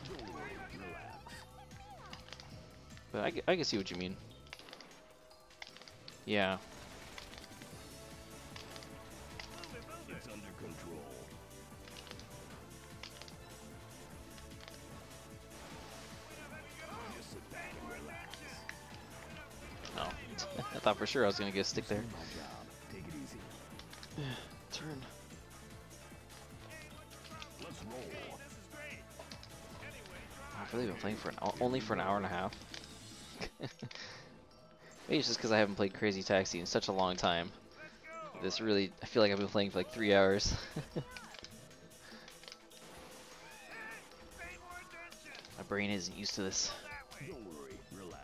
Don't worry. Relax. But I can see what you mean. Yeah. It's under control. Just sit back and relax. No. I thought for sure I was gonna get a stick there. My job. Take it easy. Turn. Let's roll. I've really been playing for only for an hour and a half. Maybe it's just because I haven't played Crazy Taxi in such a long time. This really, I feel like I've been playing for like 3 hours. My brain isn't used to this. Don't worry. Relax.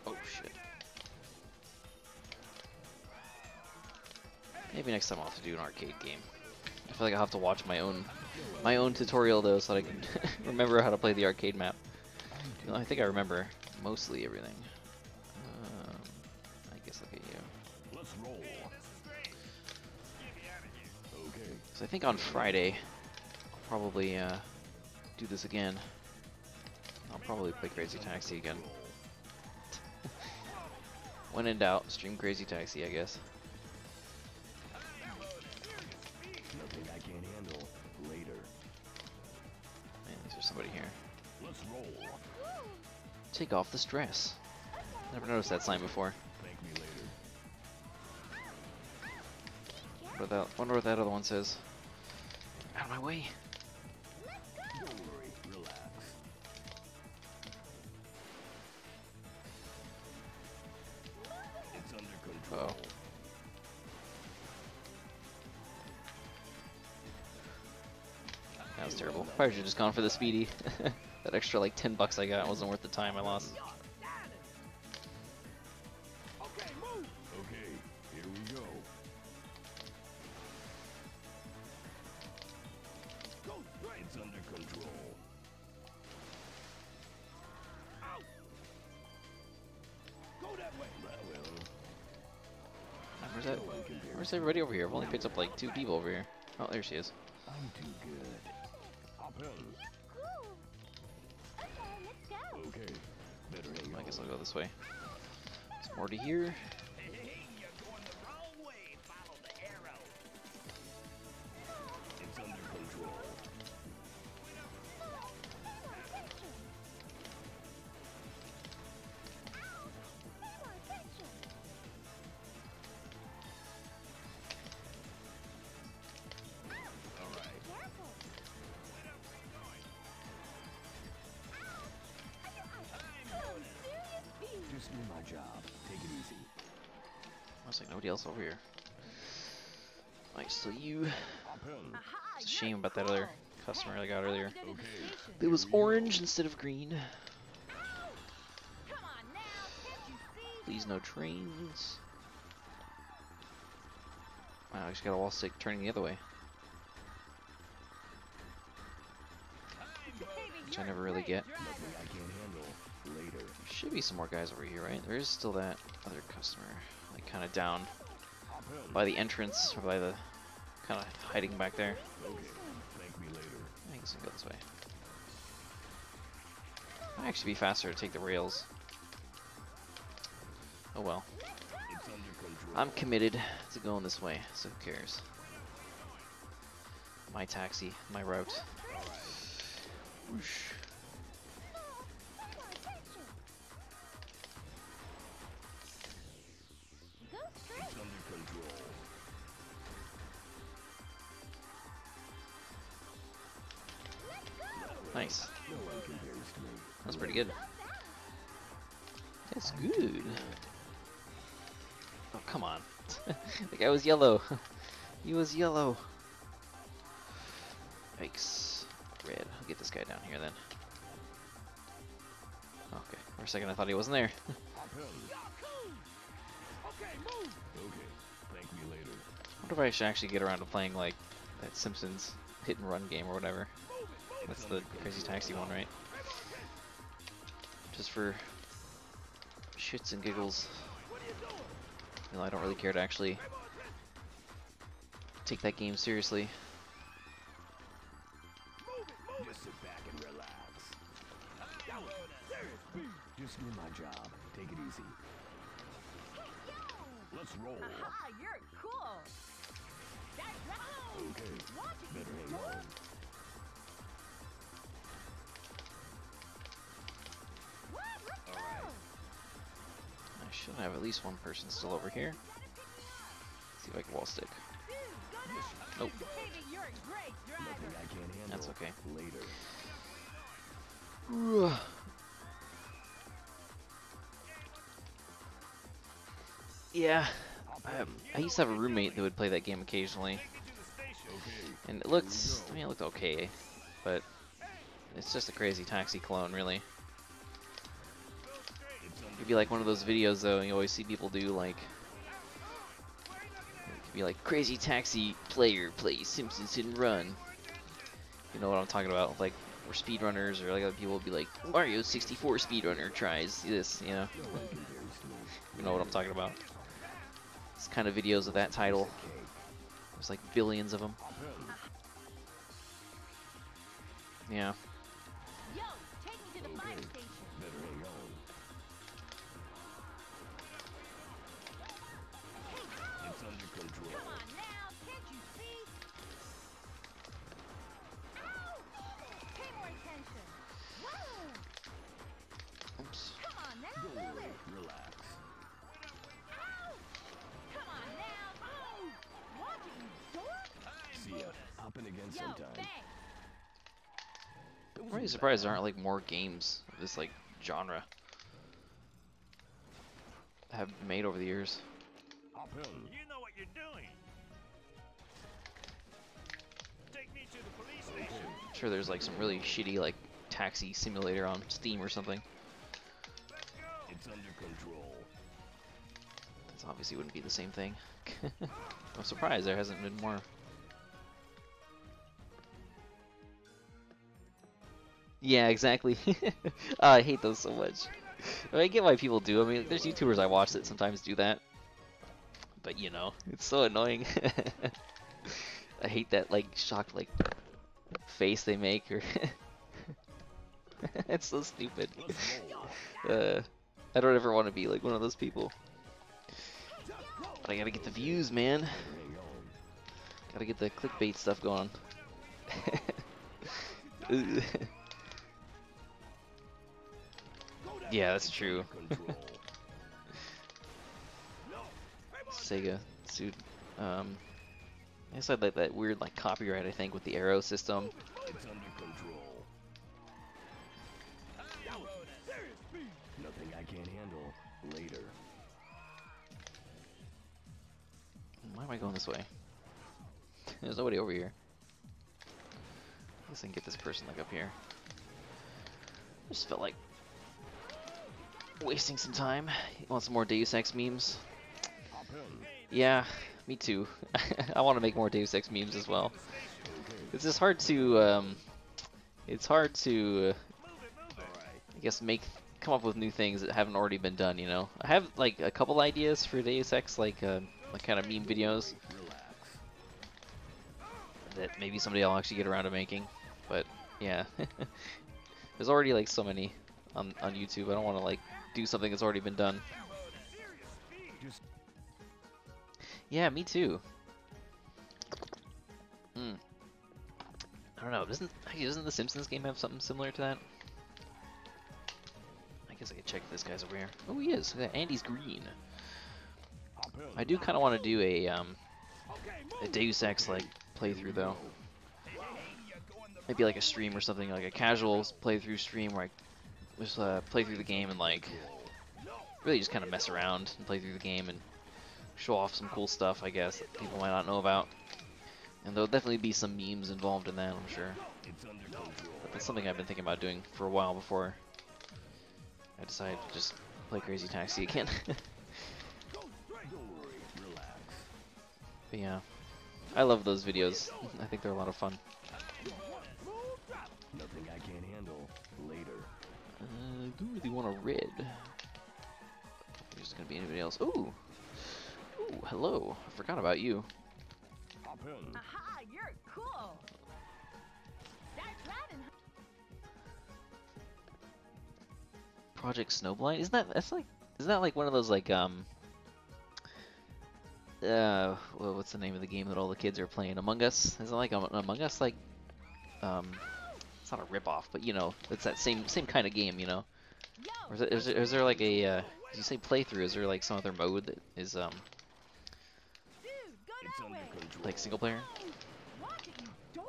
Oh shit. Maybe next time I'll have to do an arcade game. I feel like I'll have to watch my own tutorial though, so that I can remember how to play the arcade map. You know, I think I remember mostly everything. I guess I'll get you. Let's roll. Okay. So I think on Friday, I'll probably do this again. I'll probably play Crazy Taxi again. When in doubt, stream Crazy Taxi, I guess. Nothing I can't handle. Later. Man, is there somebody here? Let's roll. Take off the stress. Never noticed that sign before. Thank me later. Wonder what that other one says. Out of my way. Don't worry. Relax. It's under control. Uh-oh. That was terrible. Probably should have just gone for the speedy. That extra like $10 I got wasn't worth the time I lost. Okay, move. Okay, here we go. Go straight. It's under control. Where's that? Where's everybody over here? I've only picked up like 2 people over here. Oh, there she is. I'm too good. Hop in. Cool. Okay, let's go. Okay. Better hang I on. guess I'll go this way. There's more to here. Hey, you're going the wrong way. Follow the arrow. It's under control. All right. Just do my job. Take it easy. Looks like nobody else over here. Alright, so you. Hop in. It's a shame about that other customer I got earlier. Okay. It was orange instead of green. Come on now, can't you see? Please no trains. Wow, I just got a wall stick turning the other way. Which I never really get. Nothing I can't handle. Later. Should be some more guys over here, right? There is still that other customer, like kind of down Hop in. by the entrance or by the kind of hiding back there. Okay. Thank me later. I guess I can go this way. Might actually be faster to take the rails. Oh well. It's under control. I'm committed to going this way, so who cares? My taxi, my route. Whoosh. It's under control. Nice. No one compares to me. That's pretty good. That's good. Oh, come on. The guy was yellow. He was yellow. Yikes. Red. I'll get this guy down here then. Okay. For a second I thought he wasn't there. Hop in. Okay, move. Okay. Thank me later. I wonder if I should actually get around to playing like that Simpsons hit and run game or whatever. That's the Crazy Taxi one, right? Just for shits and giggles. You know, I don't really care to actually take that game seriously. Just sit back and relax. Just do my job. Take it easy. Let's roll. Aha, you're cool. That's right. Okay. Watch it, Better you hang on. dork. What? Let's go. I should have at least one person still over here. See if I can wall stick. Dude, go down. Nope. Baby, you're a great driver. Nothing I can't handle. That's okay. Later. Yeah, I used to have a roommate that would play that game occasionally, Take me to the station. Okay. and it looked, I mean, it looked okay, but it's just a Crazy Taxi clone, really. Go straight. It's under It'd be like one of those videos, though, you always see people do, like, Why are you looking at? it could be like, Crazy Taxi player plays Simpsons Hit and Run. You know what I'm talking about, like, where speedrunners or like other people would be like, Mario 64 speedrunner tries this, you know? no one compares to me. You know what I'm talking about. It's kind of videos of that title. Okay. There's like billions of them. Hop in. Yeah. Yo, take me to the fire station. Better hang on. It's under control. Come on now, can't you see? Ow! Pay more attention. Whoa! Oops. Come on now, Don't move worry. it. Relax. Ow! Come on now. Oh! Watch it, you dork. See ya. Hop in again Yo, sometime. thanks. It I'm wasn't really surprised there bad. aren't like more games of this like genre have been made over the years. Hop in. You know what you're doing. Take me to the police station. I'm sure there's like some really shitty like taxi simulator on Steam or something. Let's go. It's under control. This obviously wouldn't be the same thing. I'm surprised there hasn't been more. Yeah, exactly. Oh, I hate those so much. I mean, I get why people do. I mean, there's YouTubers I watch that sometimes do that. but you know, it's so annoying. I hate that like shocked like face they make, or it's so stupid. Uh, I don't ever want to be like one of those people. But I gotta get the views, man. Gotta get the clickbait stuff going. Yeah, that's true. Sega sued. I guess I'd like that weird like copyright, I think, with the arrow system. It's under control. Nothing I can't handle. Later. Why am I going this way? There's nobody over here. I guess I can get this person like up here. I just felt like wasting some time. You want some more Deus Ex memes? Yeah, me too. I want to make more Deus Ex memes as well. It's just hard to, I guess, come up with new things that haven't already been done. You know, I have like a couple ideas for Deus Ex, like kind of meme videos that maybe someday I'll actually get around to making. But yeah, there's already like so many on YouTube. I don't want to like do something that's already been done. Yeah, me too. I don't know. Doesn't the Simpsons game have something similar to that? I guess I could check if this guy's over here. Oh, he is. Andy's green. I do kind of want to do a Deus Ex like playthrough though. Maybe like a stream or something, like a casual playthrough stream where I just play through the game and like really just kind of mess around and play through the game and show off some cool stuff, I guess, that people might not know about. And there'll definitely be some memes involved in that, I'm sure. But that's something I've been thinking about doing for a while before I decided to just play Crazy Taxi again. But yeah, I love those videos. I think they're a lot of fun. Nothing I can't handle. Later. I do really want a red. There's gonna be anybody else. Ooh! Ooh, hello. I forgot about you. Aha, you're cool. Start driving. Project Snowblind? Isn't that like one of those like well, what's the name of the game that all the kids are playing? Among Us? Is it like Among Us like it's not a ripoff, but you know, it's that same kind of game, you know? Yo, Or is there like a did you say playthrough? Is there like some other mode that is dude, go It's that under way. control. like single player? Watch it, you dork.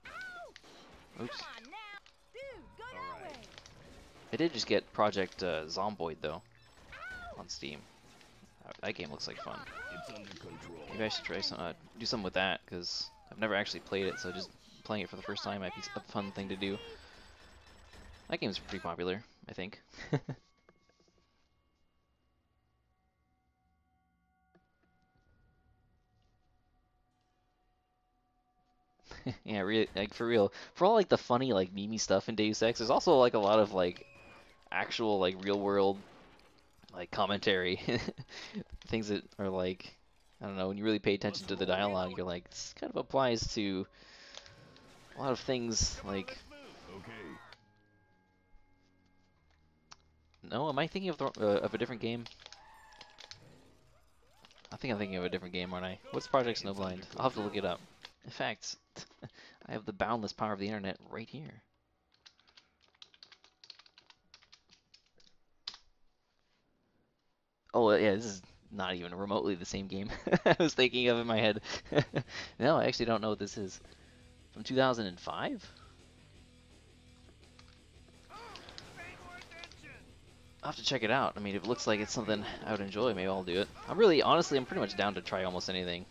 Ow! Oops. Come on now. Dude, go that way. I did just get Project Zomboid though on Steam. That game looks like fun. It's under control. Maybe I should try some do something with that because I've never actually played it, so just playing it for the first time might be a fun thing to do. That game's pretty popular, I think. Yeah, like for real. For all like the funny like memey stuff in Deus Ex, there's also like a lot of like actual like real world like commentary, things that are like, I don't know, when you really pay attention to the dialogue, you're like, this kind of applies to a lot of things. Like, Okay. no, am I thinking of a different game? I think I'm thinking of a different game, aren't I? What's Project Snowblind? I'll have to look it up. In fact, I have the boundless power of the internet right here. Oh, yeah, this is not even remotely the same game I was thinking of in my head. No, I actually don't know what this is. From 2005? I'll have to check it out. I mean, if it looks like it's something I would enjoy, maybe I'll do it. Honestly, I'm pretty much down to try almost anything.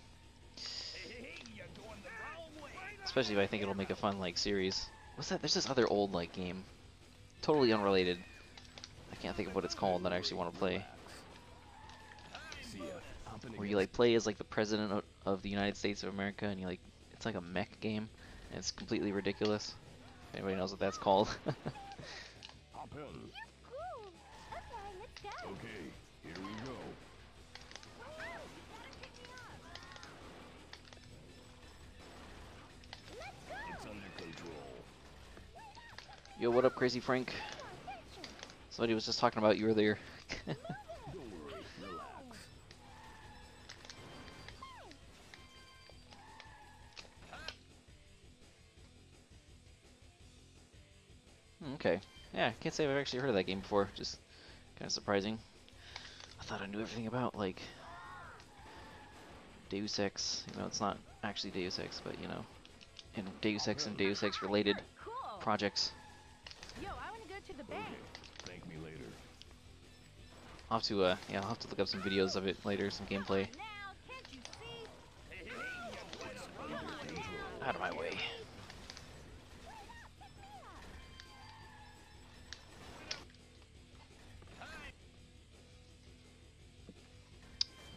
Especially if I think it'll make a fun, like, series. What's that? There's this other old, like, game. Totally unrelated. I can't think of what it's called that I actually want to play. See ya. Where you, like, play as, like, the president of the United States of America, and you, like, it's like a mech game, and it's completely ridiculous. If anybody knows what that's called. Hop in. Cool. Okay, let's go. Okay, here we go. Yo, what up, Crazy Frank? Somebody was just talking about you earlier. Don't worry, relax. Okay. Yeah, can't say I've actually heard of that game before. Just kind of surprising. I thought I knew everything about, like, Deus Ex. You know, it's not actually Deus Ex, but, you know, and Deus Ex and Deus Ex related Cool. projects. Yo, I want to go to the bank. Okay, thank me later. I'll have to, yeah, I'll have to look up some videos of it later, some gameplay. Now, can't you see? Out of my way.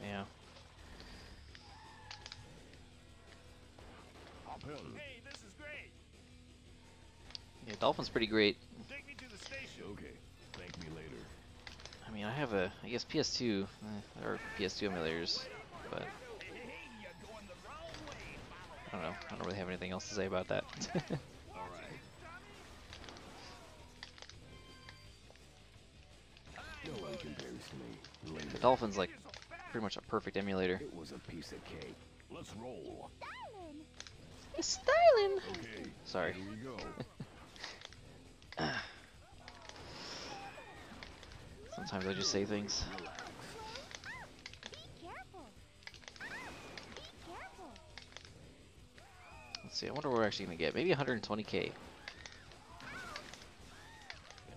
Yeah. Hop in. Hey, this is great. Yeah, Dolphin's pretty great. Take me to the station. Okay, thank me later. I mean, I have a, I guess PS2, there are PS2 emulators, but I don't know. I don't really have anything else to say about that. All right. No one compares to me. The Later. Dolphin's like pretty much a perfect emulator. It was a piece of cake. Let's roll. Styling. Okay. Sorry. Here we go. Sometimes I just say things. Relax. Be careful. Be careful. Let's see. I wonder what we're actually gonna get. Maybe 120k.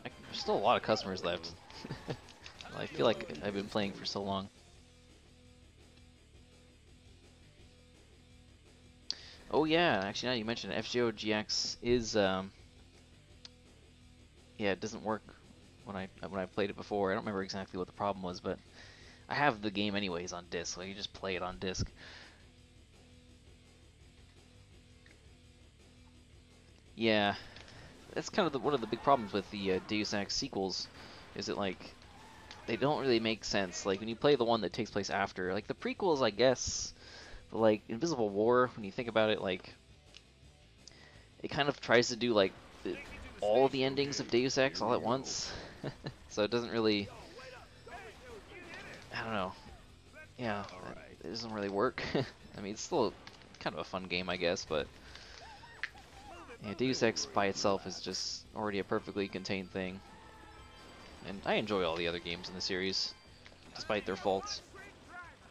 There's still a lot of customers left. I feel like I've been playing for so long. Oh yeah, actually now you mentioned it, FGO GX is yeah, it doesn't work when I played it before. I don't remember exactly what the problem was, but I have the game anyways on disc, so you just play it on disc. Yeah, that's kind of one of the big problems with the Deus Ex sequels, is that like they don't really make sense. Like when you play the one that takes place after, like the prequels, I guess, but like Invisible War, when you think about it, like it kind of tries to do like all of the endings of Deus Ex all at once, so it doesn't really. I don't know. Yeah, it doesn't really work. I mean, it's still kind of a fun game, I guess, but yeah, Deus Ex by itself is just already a perfectly contained thing. And I enjoy all the other games in the series, despite their faults.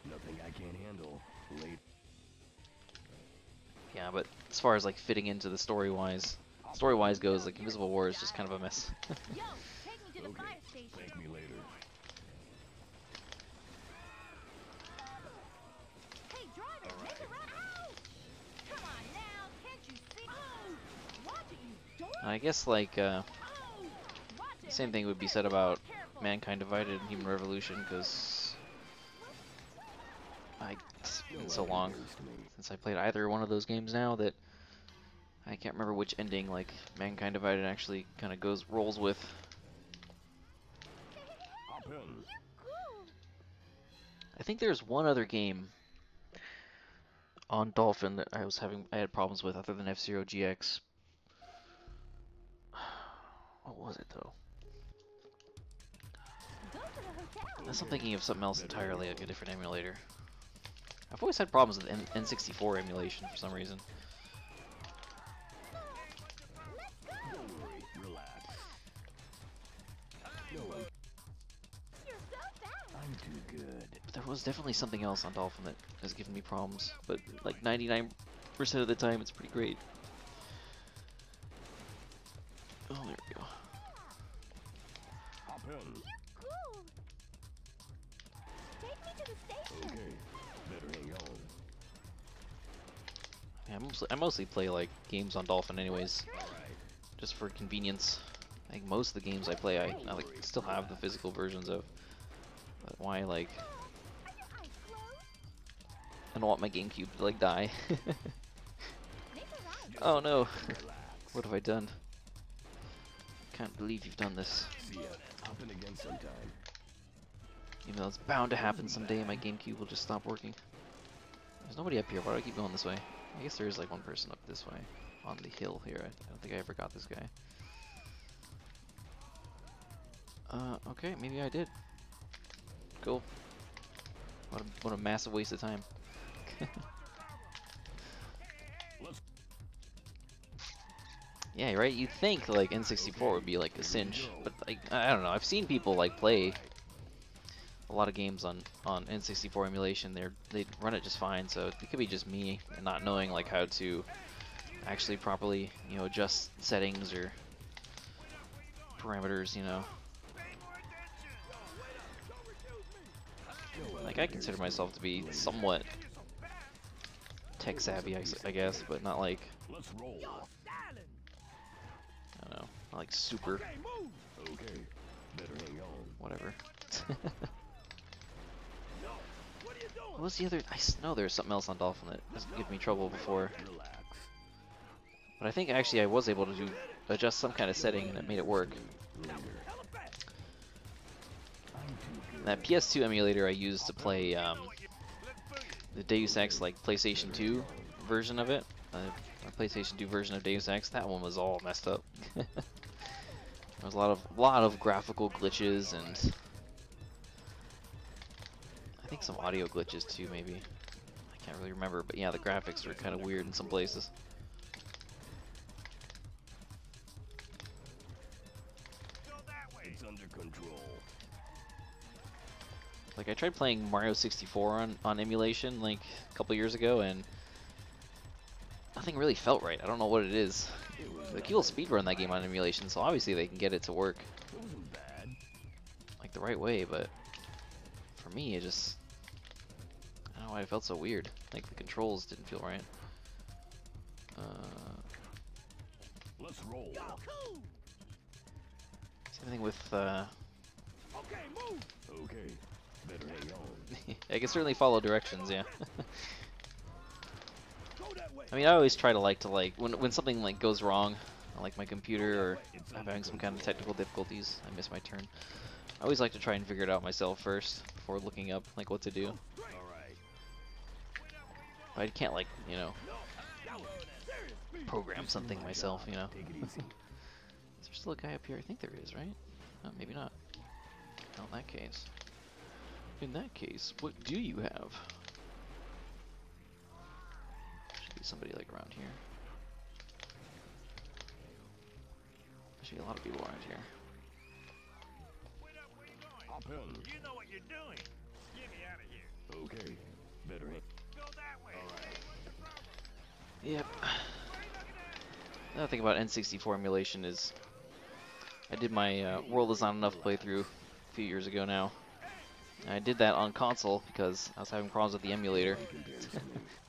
Nothing I can't handle. Later. Yeah, but as far as like fitting into the story-wise goes, like Invisible War is just kind of a mess. Yo, take me to the Okay, fire station. thank me later. Hey, driver, make it right. Ow! Come on now, can't you see? Oh, watch it, you dork. I guess like Oh, watch it, same honey. thing would be said about Mankind Divided and Human Revolution, because it's been so long since I played either one of those games now that I can't remember which ending like Mankind Divided actually kind of rolls with. Hop in. Cool. I think there's one other game on Dolphin that I had problems with other than F-Zero GX. What was it though? Go to the hotel. Unless I'm thinking of something else entirely, like a different emulator. I've always had problems with N64 emulation for some reason. Don't worry, relax. No one. You're so fast. I'm too good. But there was definitely something else on Dolphin that has given me problems. But like 99% of the time, it's pretty great. Oh, there we go. Hop in. Cool. Take me to the station. Okay, better hang on. Yeah, I mostly play like games on Dolphin anyways, All right. just for convenience. I think most of the games I play, I like still have the physical versions of. But why like Are your eyes closed? I don't want my GameCube to like die. Make it right. Oh no, Relax. what have I done? Can't believe you've done this. See ya. Hop in again sometime. Even though it's bound to happen someday, my GameCube will just stop working. There's nobody up here. Why do I keep going this way? I guess there is like one person up this way on the hill here. I don't think I ever got this guy. Okay, maybe I did. Cool. What a massive waste of time. Let's Yeah, right. You'd think like N64 would be like a cinch, but like I don't know. I've seen people like play a lot of games on N64 emulation. They run it just fine. So it could be just me not knowing like how to actually properly, you know, adjust settings or parameters. You know, like I consider myself to be somewhat tech savvy, I guess, but not like let's roll. I don't know, not like super Okay, better hang on. whatever. What was the other? I know there was something else on Dolphin that has given me trouble before. Relax. But I think actually I was able to adjust some kind of setting and it made it work. Later. That PS2 emulator I used to play the Deus Ex like PlayStation 2 version of it, a PlayStation 2 version of Deus Ex. That one was all messed up. There was a lot of graphical glitches and I think some audio glitches too, maybe. I can't really remember, but yeah, the graphics were kind of weird in some places. It's under control. Like I tried playing Mario 64 on emulation like a couple years ago, and nothing really felt right. I don't know what it is. Like people speedrun that game on emulation, so obviously they can get it to work It wasn't bad. like the right way, but for me it just, I don't know why it felt so weird. Like the controls didn't feel right. Let's roll. Same thing with Okay, better hang on. I can certainly follow directions, yeah. I mean, I always try to like when something like goes wrong, on like my computer or I'm having some kind of technical difficulties, I miss my turn. I always like to try and figure it out myself first before looking up like what to do. Alright. But I can't like, you know, program something myself, you know. Take it easy. Is there still a guy up here? I think there is, right? Oh, maybe not. Not in that case. In that case, what do you have? Should be somebody like around here. There should be a lot of people around here. Hop in. You know what you're doing. Get me out of here. Okay, better hang. Go that way. Yep. Another thing about N64 emulation is I did my World Is Not Enough playthrough a few years ago now. And I did that on console because I was having problems with the emulator.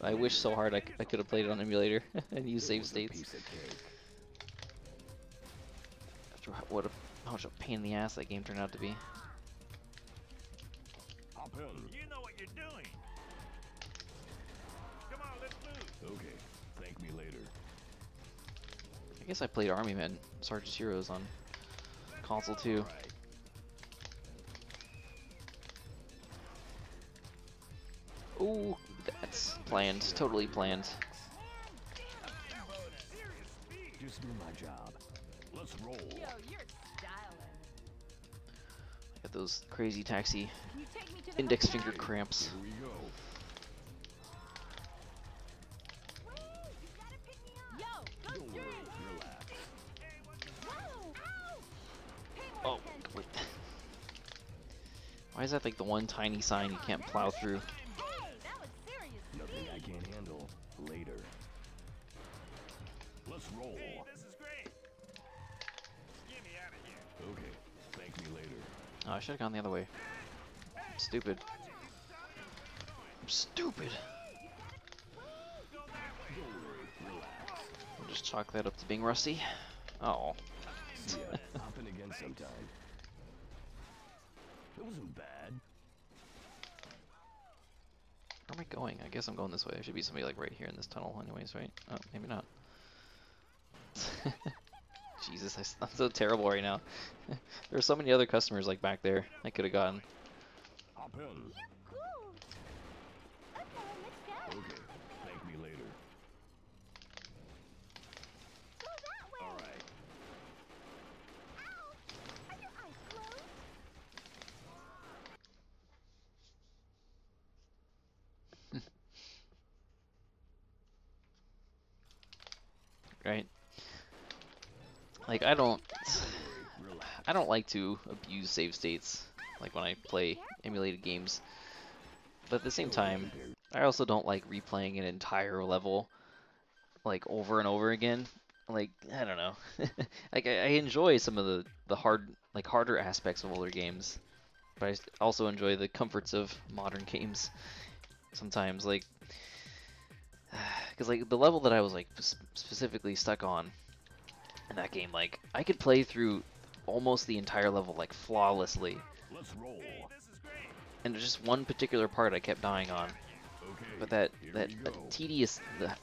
I wish so hard I could have played it on emulator and used save states. Piece of cake. After how much a pain in the ass that game turned out to be. Hop in. You know what you're doing. Come on, let's move. Okay, thank me later. I guess I played Army Men, Sergeant's Heroes on console too. Alright. Ooh, that's planned, totally planned. Just do my job. Let's roll. Yo, you're styling. I got those crazy taxi Can you take me to the index hotel? finger cramps. Here we go. Wait, you gotta pick me up. Yo, go Don't do worry, it. relax. Whoa, ow. Pay more Oh, attention. wait. Why is that like the one tiny sign you can't plow through? Hey, that was serious. Nothing I can't handle. Later. Let's roll. Hey, this is great. Get me out of here. Okay, thank me later. Oh, I should have gone the other way. I'm stupid. I'm stupid. Go that way. Don't worry, relax. We'll just chalk that up to being rusty. Oh. See ya. Hop in again sometime. It wasn't bad. Where am I going? I guess I'm going this way. There should be somebody like right here in this tunnel anyways, right? Oh, maybe not. Jesus, I'm so terrible right now. There are so many other customers like back there I could have gotten. Hop in. Cool. Okay, let's go. Okay, thank me later. Go that way. Alright. Ow. Are your eyes closed? like I don't like to abuse save states like when I play emulated games. But at the same time, I also don't like replaying an entire level like over and over again. Like I don't know. Like I enjoy some of the harder aspects of older games, but I also enjoy the comforts of modern games sometimes. Like because like the level that I was like specifically stuck on in that game, like I could play through almost the entire level like flawlessly, Let's roll. Hey, this is great. and there's just one particular part I kept dying on. Okay. But that here that, we that go.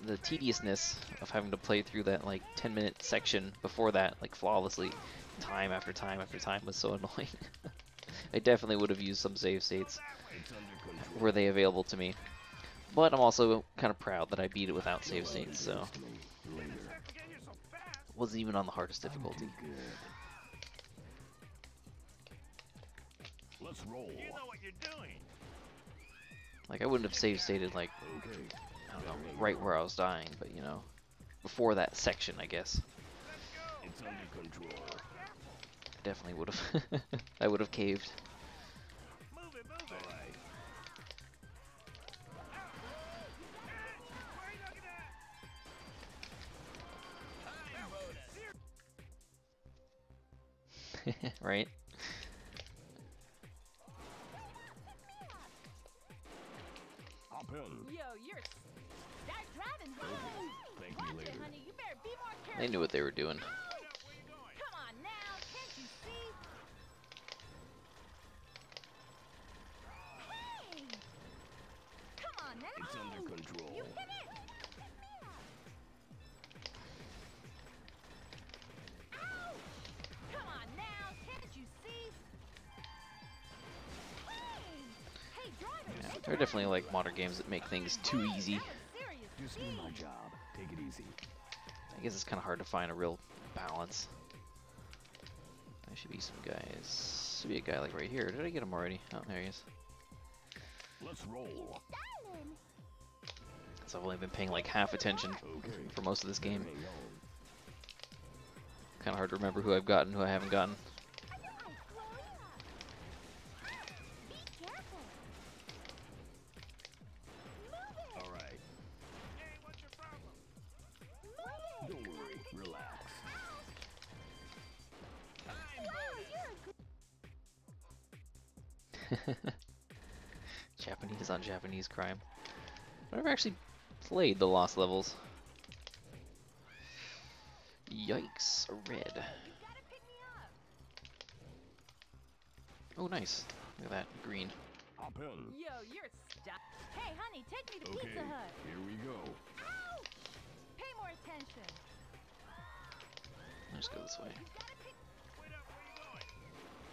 the tediousness of having to play through that like 10-minute section before that like flawlessly, time after time after time was so annoying. I definitely would have used some save states It's under control. were they available to me. But I'm also kind of proud that I beat it without save states, so Later. Start to get here so fast. wasn't even on the hardest difficulty. Good. Let's roll. You know what you're doing. Like I wouldn't have save stated like Okay. I don't know right where I was dying, but you know before that section I guess. It's under control. Definitely would have. I would have caved. Move it, move All it. right. Where are you looking at? Time bonus. Right? Hop in. Yo, you're start driving, honey. Thank you Watch it, later. honey. You better be more careful. They knew what they were doing. Wait up, where you going? Come on now, can't you see? Hey! Come on now. It's under control. You hit it. Ow! Come on now, can't you see? Hey! Hey, driver. Yeah, take there are it definitely like modern games that make things too easy. That was serious Just do speed. my job. Take it easy. I guess it's kind of hard to find a real balance. There should be some guys. Should be a guy like right here. Did I get him already? Oh, there he is. Let's roll. Darling. So I've only been paying like half attention Okay. for most of this game. Hang on. Kind of hard to remember who I've gotten, who I haven't gotten. Be careful. Move it. All right. Hey, what's your problem? Move it. Don't worry. Relax. Time bonus. Japanese on Japanese crime. I've never actually played the Lost Levels. Yikes, a red. You gotta pick me up. Oh, nice. Look at that, green. Hop in. Yo, you're stuck. Hey, honey, take me to Okay. Pizza Hut. Here we go. Ow! Pay more attention. Let's go this way. You gotta pick. Wait up, where you going?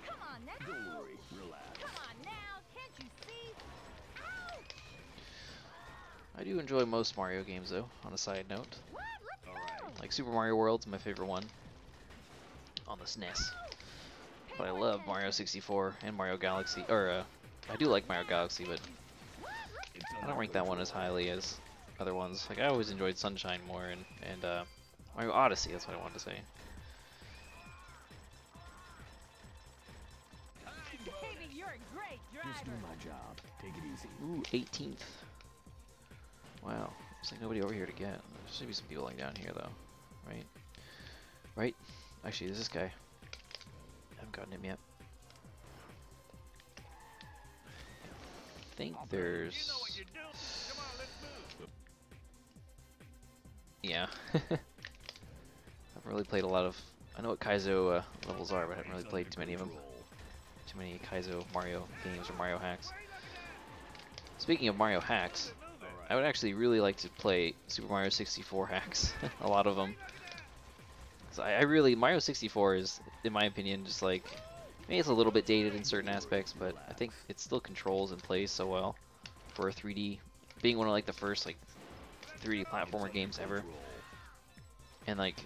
Come on now. Don't worry. Relax. Come on now, can't you see? Ow! I do enjoy most Mario games though, on a side note. What? Let's All go. right. Like Super Mario World's my favorite one on the SNES. Pay But I more love attention. Mario 64 and Mario Galaxy. Or, I do like Mario Galaxy, but What? Let's It's I under don't rank that one as control. highly as other ones. Like I always enjoyed Sunshine more and Mario Odyssey, that's what I wanted to say. Baby, you're a great Just do driver. my job. Take it easy. Ooh, 18th. Wow, looks like nobody over here to get. There should be some people like down here though, right? Right? Actually, there's this guy. Haven't gotten him yet. I think You know there's. what you're doing. Come on, let's move. Yeah. I haven't really played a lot of. I know what Kaizo levels are, but I haven't really It's played under too many of them. control. Too many Kaizo Mario games or Mario hacks. Speaking of Mario hacks, All right. I would actually really like to play Super Mario 64 hacks. A lot of them. So I really Mario 64 is, in my opinion, just like maybe it's a little bit dated in certain aspects, but I think it still controls and plays so well for a 3D, being one of like the first like 3D platformer games ever. Control. And like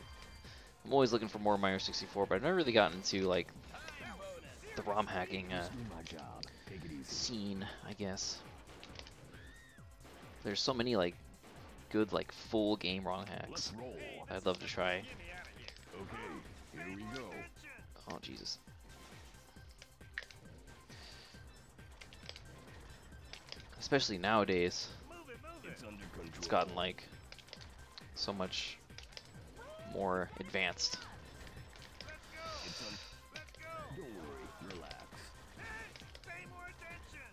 I'm always looking for more Mario 64, but I've never really gotten to like the ROM hacking Just do my job. Take it easy. scene, I guess. There's so many like good like full game ROM Let's hacks roll. I'd love to try. Get me out of here. Okay. Here go. Oh, Jesus. Especially nowadays, Move it, move It's it. under control. it's gotten like so much more advanced. Let's go. It's un Let's go. Don't worry, relax. Hey, pay more attention.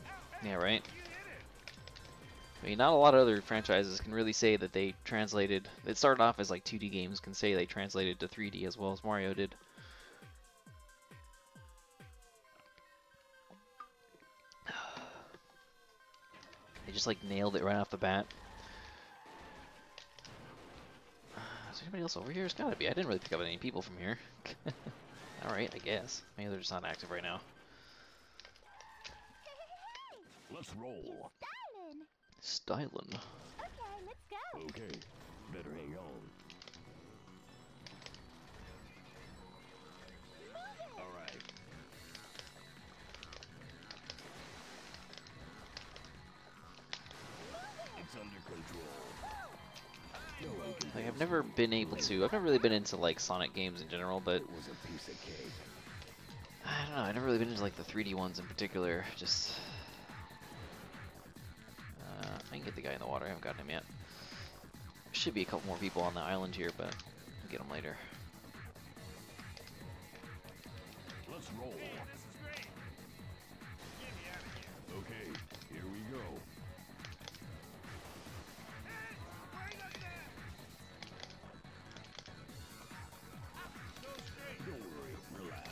Ow, hey, Yeah, right? you hit it. I mean, not a lot of other franchises can really say that they translated. It started off as like 2D games, can say they translated to 3D as well as Mario did. They just like nailed it right off the bat. Is there anybody else over here? There's gotta be. I didn't really pick up any people from here. Alright, I guess. Maybe they're just not active right now. Let's roll. Styling. Stylin'. Okay, let's go. Okay, better hang on. All right. It's under control. No one can Like, I've never been able to. I've never really been into like Sonic games in general, but It was a piece of cake. I don't know. I've never really been into like the 3D ones in particular. Just I can get the guy in the water. I haven't gotten him yet. Should be a couple more people on the island here, but I'll get them later. Let's roll. This is great. Get me out of here. Okay, here we go. Hey, right up there. Go straight. Don't worry, relax.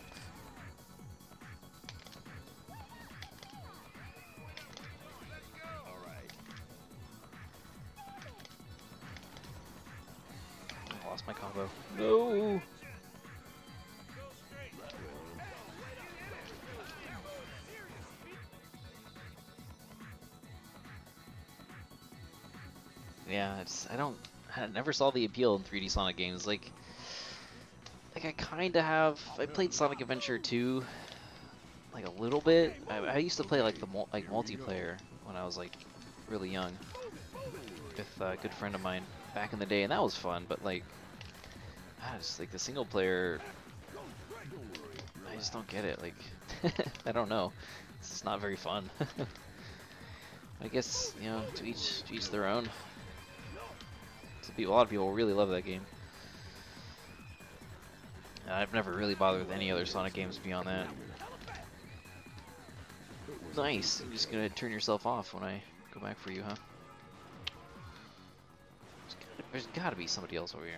Let's go. All right. I lost my combo. No. Go straight. That will. Yeah, I never saw the appeal in 3D Sonic games. Like I kind of have. I played Sonic Adventure 2, like a little bit. I used to play like the multiplayer when I was like really young with a good friend of mine back in the day, and that was fun. But like, I just like the single player. I just don't get it. Like, I don't know. It's just not very fun. I guess, you know, to each their own. A lot of people really love that game. And I've never really bothered with any other Sonic games beyond that. Nice. You're just gonna turn yourself off when I go back for you, huh? There's gotta be somebody else over here.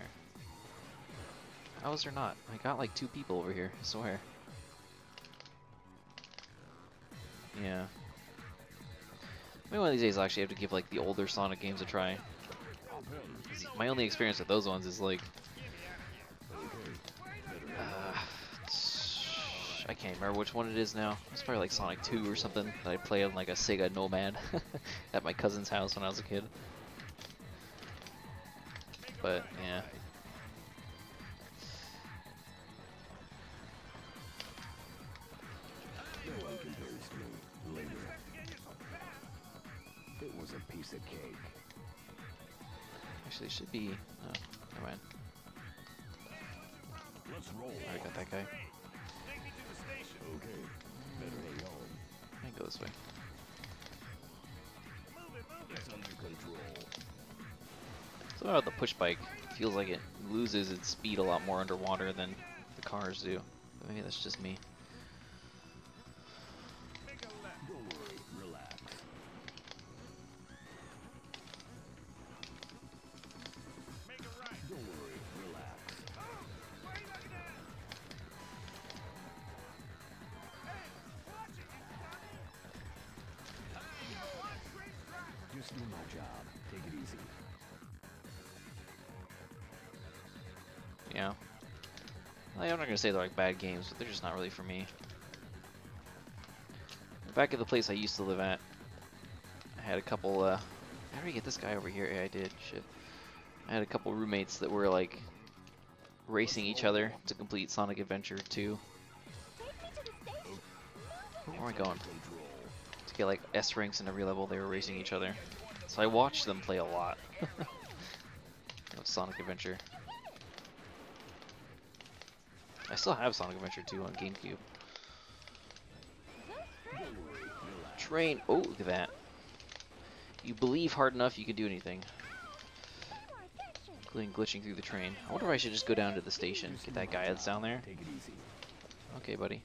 How is there not? I got like 2 people over here, I swear. Yeah. Maybe one of these days I'll actually have to give like the older Sonic games a try. 'Cause my only experience with those ones is like I can't remember which one it is now. It's probably like Sonic 2 or something that I played on like a Sega Nomad at my cousin's house when I was a kid. But yeah. No one compares to me. Later. It was a piece of cake. Actually, it should be. Oh, never mind. Let's roll. Already got that guy. Take me to the station. Okay, better hang on. I can go this way. Move it, move it. It's under control. Something about the Pushbike feels like it loses its speed a lot more underwater than the cars do. But maybe that's just me. Make a left. Don't worry, relax. Make a right. Don't worry, relax. Oh, right up there. Hey, watch it. It's coming. Hey, watch racetrack. Just do my job. Take it easy. Yeah. Like, I'm not gonna say they're like bad games, but they're just not really for me. Back at the place I used to live at, I had a couple, how did I get this guy over here? Yeah, I did, shit. I had a couple roommates that were like racing each other to complete Sonic Adventure 2. Take me to the station. Where am I going? Control. To get like S ranks in every level, they were racing each other. So I watched them play a lot of Sonic Adventure. I still have Sonic Adventure 2 on GameCube. Train. Oh, look at that. You believe hard enough, you can do anything. Including glitching through the train. I wonder if I should just go down to the station. Get that guy that's down there. Take it easy. Okay, buddy.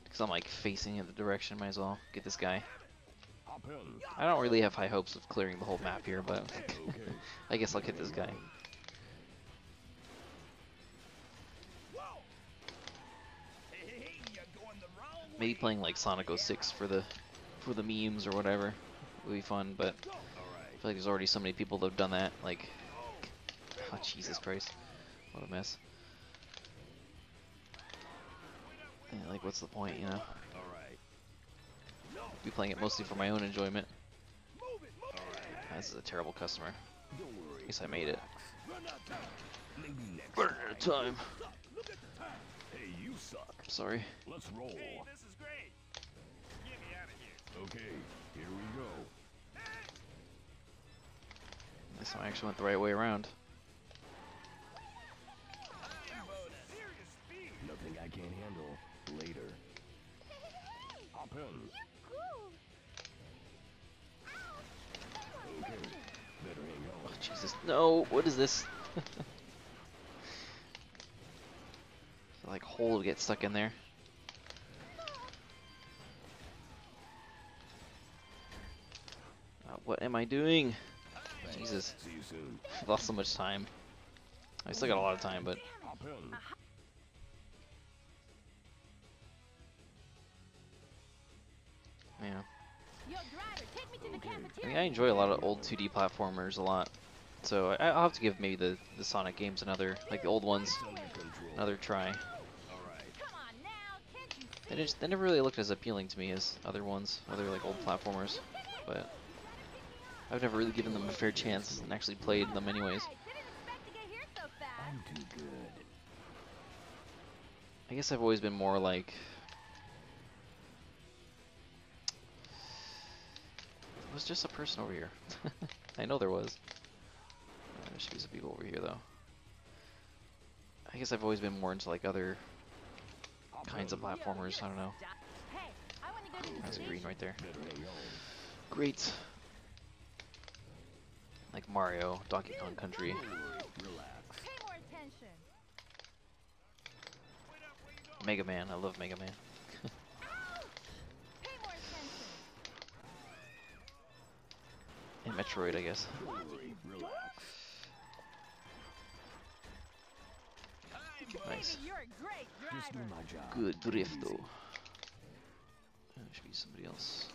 Because I'm like facing in the direction, might as well get this guy. Hop in. I don't really have high hopes of clearing the whole map here, but Okay. I guess I'll get this guy. Maybe playing like Sonic 06 for the memes or whatever would be fun, but I feel like there's already so many people that have done that. Like, oh Jesus Christ, what a mess. Yeah, like, what's the point, you know? Be playing it mostly for my own enjoyment. This is a terrible customer. At least I made it. Running out of time. Hey, you suck. Sorry. Let's roll. Hey, this is great. Get me out of here. Okay, here we go. This time I actually went the right way around. Serious speed. Nothing I can't handle. Later. Hop in. Okay, better hang on. Oh, Jesus. No, what is this? Like, hole to get stuck in there. What am I doing? Jesus. See you soon. I've lost so much time. I still got a lot of time, but Hop in. yeah. Yo, driver, take me to the Okay. I mean, cafeteria. I enjoy a lot of old 2D platformers a lot. So I'll have to give maybe the Sonic games another, like the old ones, It's under control. another try. Alright. Come on now, can't you see? They never really looked as appealing to me as other ones, other like old platformers. But I've never really given them a fair chance and actually played them anyways. I didn't expect to get here so fast. I'm too good. I guess I've always been more like... There was just a person over here. I know there was. There should be some people over here though. I guess I've always been more into like other Hop kinds of in. platformers, I don't know. Hey, I want to go to the That's a green right there. Better hang on. Great. Like Mario, Donkey Kong Country. Relax. Pay more attention. Mega Man, I love Mega Man. Pay more attention. And Metroid, I guess. Relax. Nice. Baby, you're a great Just do driver. my job. Good Take it drifto. easy. There should be somebody else.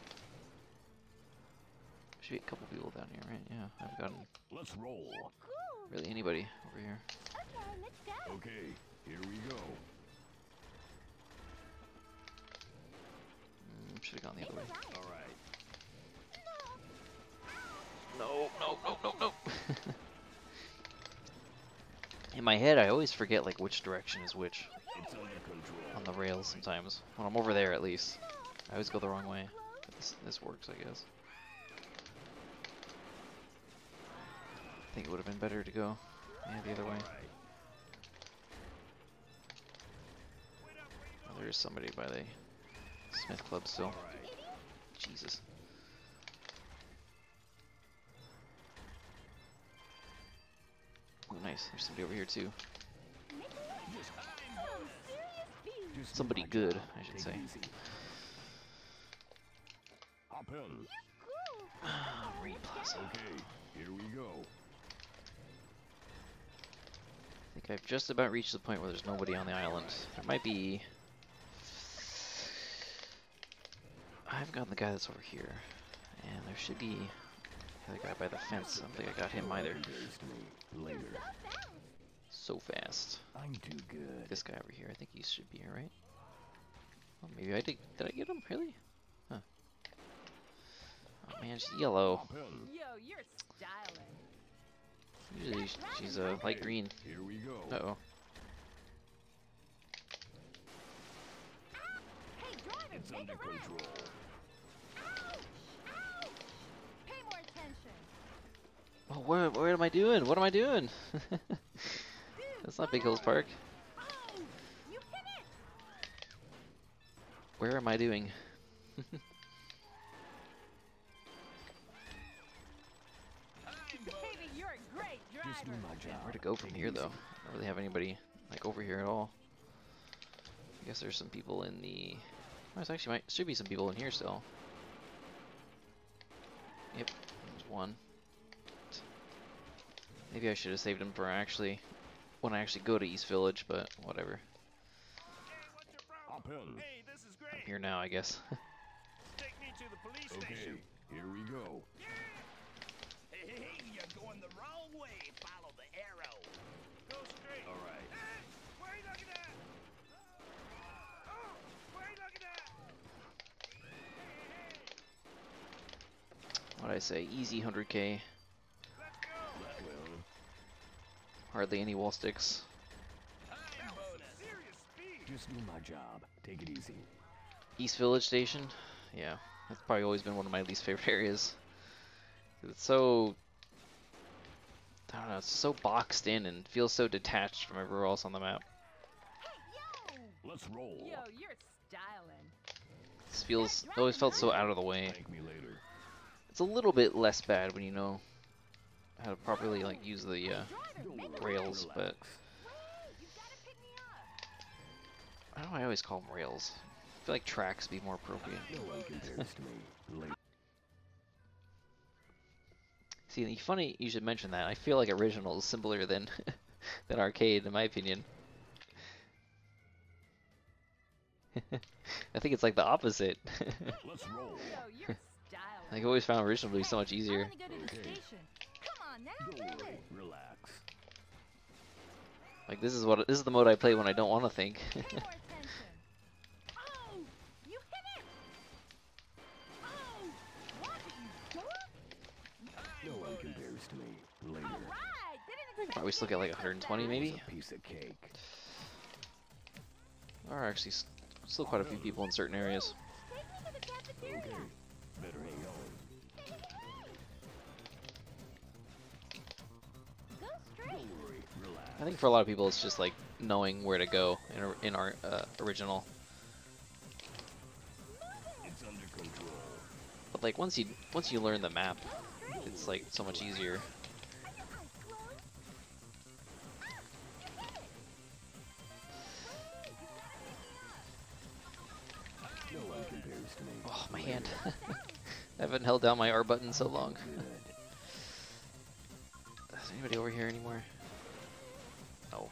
Should be a couple people down here, right? Yeah, I haven't gotten Let's roll. Cool. really anybody over here. Okay, let's go. Okay, here we go. Should have gone the other way. Alright. No, no, no, no, no. In my head, I always forget like which direction is which It's under control. on the rails sometimes. When I'm over there, at least, I always go the wrong way. But this works, I guess. I think it would have been better to go, yeah, the other way. Oh, there is somebody by the Smith Club still. Jesus. Oh, nice. There's somebody over here too. Just do Somebody my good, job. I should Take say. it easy. Hop in. Marine Plaza. Okay, here we go. I think I've just about reached the point where there's nobody on the island. There might be... I haven't gotten the guy that's over here. And there should be the other guy by the fence. I don't think I got him either. Embarrassed me. Later. So fast. I'm too good. This guy over here, I think he should be here, right? Oh, maybe I did. Did I get him? Really? Huh. Oh man, she's yellow. Hop in. Yo, you're styling. Usually she's light green. Here we go. Uh-oh. Hey, driver, It's make under a run. control. Pay more attention. Oh, what am I doing? What am I doing? That's not Big Hills Park. Oh, you hit it. Where am I doing? Baby, you're a great Just do driver. my job. Where to go from Take it here, easy. though? I don't really have anybody like over here at all. I guess there's some people in the. Oh, there's actually should be some people in here still. Yep, there's one. Maybe I should have saved him for actually when I actually go to East Village, but whatever. Hey, what's your problem? Hop in. Hey, this is great. I'm here now, I guess. Take me to the police Okay, station. here we go. Hey, you're going the wrong way. Follow the arrow. Go straight. All right. Hey, where are you looking at? Oh, where are you looking at? What'd I say? Easy 100K. Let's go. That will. Hardly any wall sticks. Time bonus. Serious speed. Just do my job. Take it easy. East Village Station? Yeah, that's probably always been one of my least favorite areas. It's so, I don't know, it's so boxed in and feels so detached from everywhere else on the map. Hey, Let's roll. yo, you're styling. This feels, it always felt so out of the way. Thank me later. It's a little bit less bad when you know how to properly like use the Driver, Don't make worry, a rails, relax. but Wait, you gotta pick me up. I don't know, I always call them rails. I feel like tracks would be more appropriate. No one compares to me. Later. See, funny you should mention that. I feel like original is simpler than than arcade, in my opinion. I think it's like the opposite. Let's roll. Yo, you're styling. I always found original to be so much I easier. wanna go to the Okay. station. Come on now, Don't move worry. it. Relax. Like this is the mode I play when I don't want to think. Pay more attention. Oh, you hit it. Oh, watch it, you jerk. No one compares to me. Later. All right, didn't expect Probably you still to get like pick up 120 that. maybe. It's a piece of cake. There are actually still quite a few people in certain areas. Take me to the cafeteria. Okay. Better hang on. Go straight. Don't worry. Relax. I think for a lot of people it's just like knowing where to go in our original. It's under control. But like once you learn the map, it's like so much easier. No one compares to me. Oh, my hand. I haven't held down my R button so long. Good. Is anybody over here anymore? No.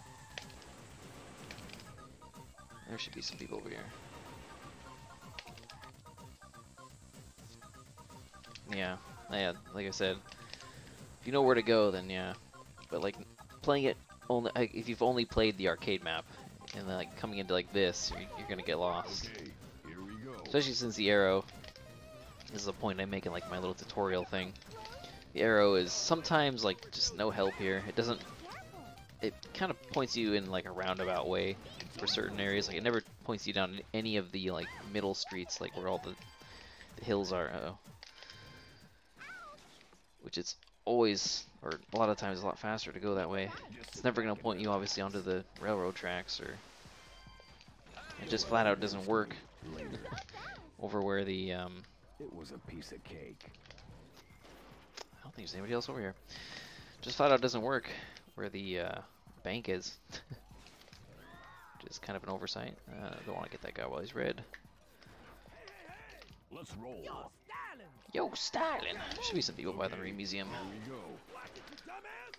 There should be some people over here. Yeah, like I said, if you know where to go, then yeah. But like playing it only, if you've only played the arcade map, and then like coming into like this, you're gonna get lost. Okay. Here we go. Especially since the arrow, this is a point I make in like my little tutorial thing. The arrow is sometimes like just no help here. It kind of points you in like a roundabout way for certain areas. Like it never points you down any of the like middle streets, like where all the hills are. Uh-oh. Which it's always, or a lot of times, a lot faster to go that way. It's never gonna point you obviously onto the railroad tracks, or it just flat out doesn't work Later. over where the It was a piece of cake. I don't think there's anybody else over here. Just flat out doesn't work where the bank is. Which is kind of an oversight. Don't want to get that guy while he's red. Let's roll. Styling. Yo, styling! There should be some people by the Marine Museum. Here we go. Watch it, you dumbass.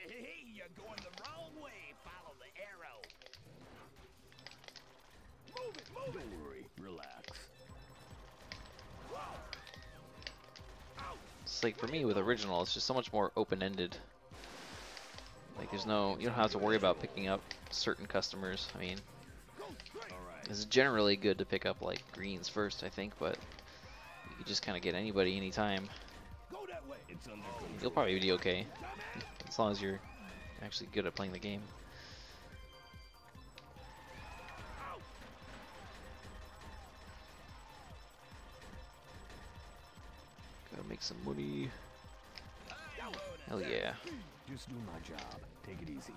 Hey, you're going the wrong way. Follow the arrow. Move it, move it. Don't worry. Relax. It's like for me with original, it's just so much more open-ended. Like there's no, you don't have to worry about picking up certain customers. I mean, All right. it's generally good to pick up like greens first, I think, but you can just kind of get anybody anytime. Go that way. It's under control. You'll probably be okay, as long as you're actually good at playing the game. Gotta make some money. Hell yeah. Just do my job. Take it easy.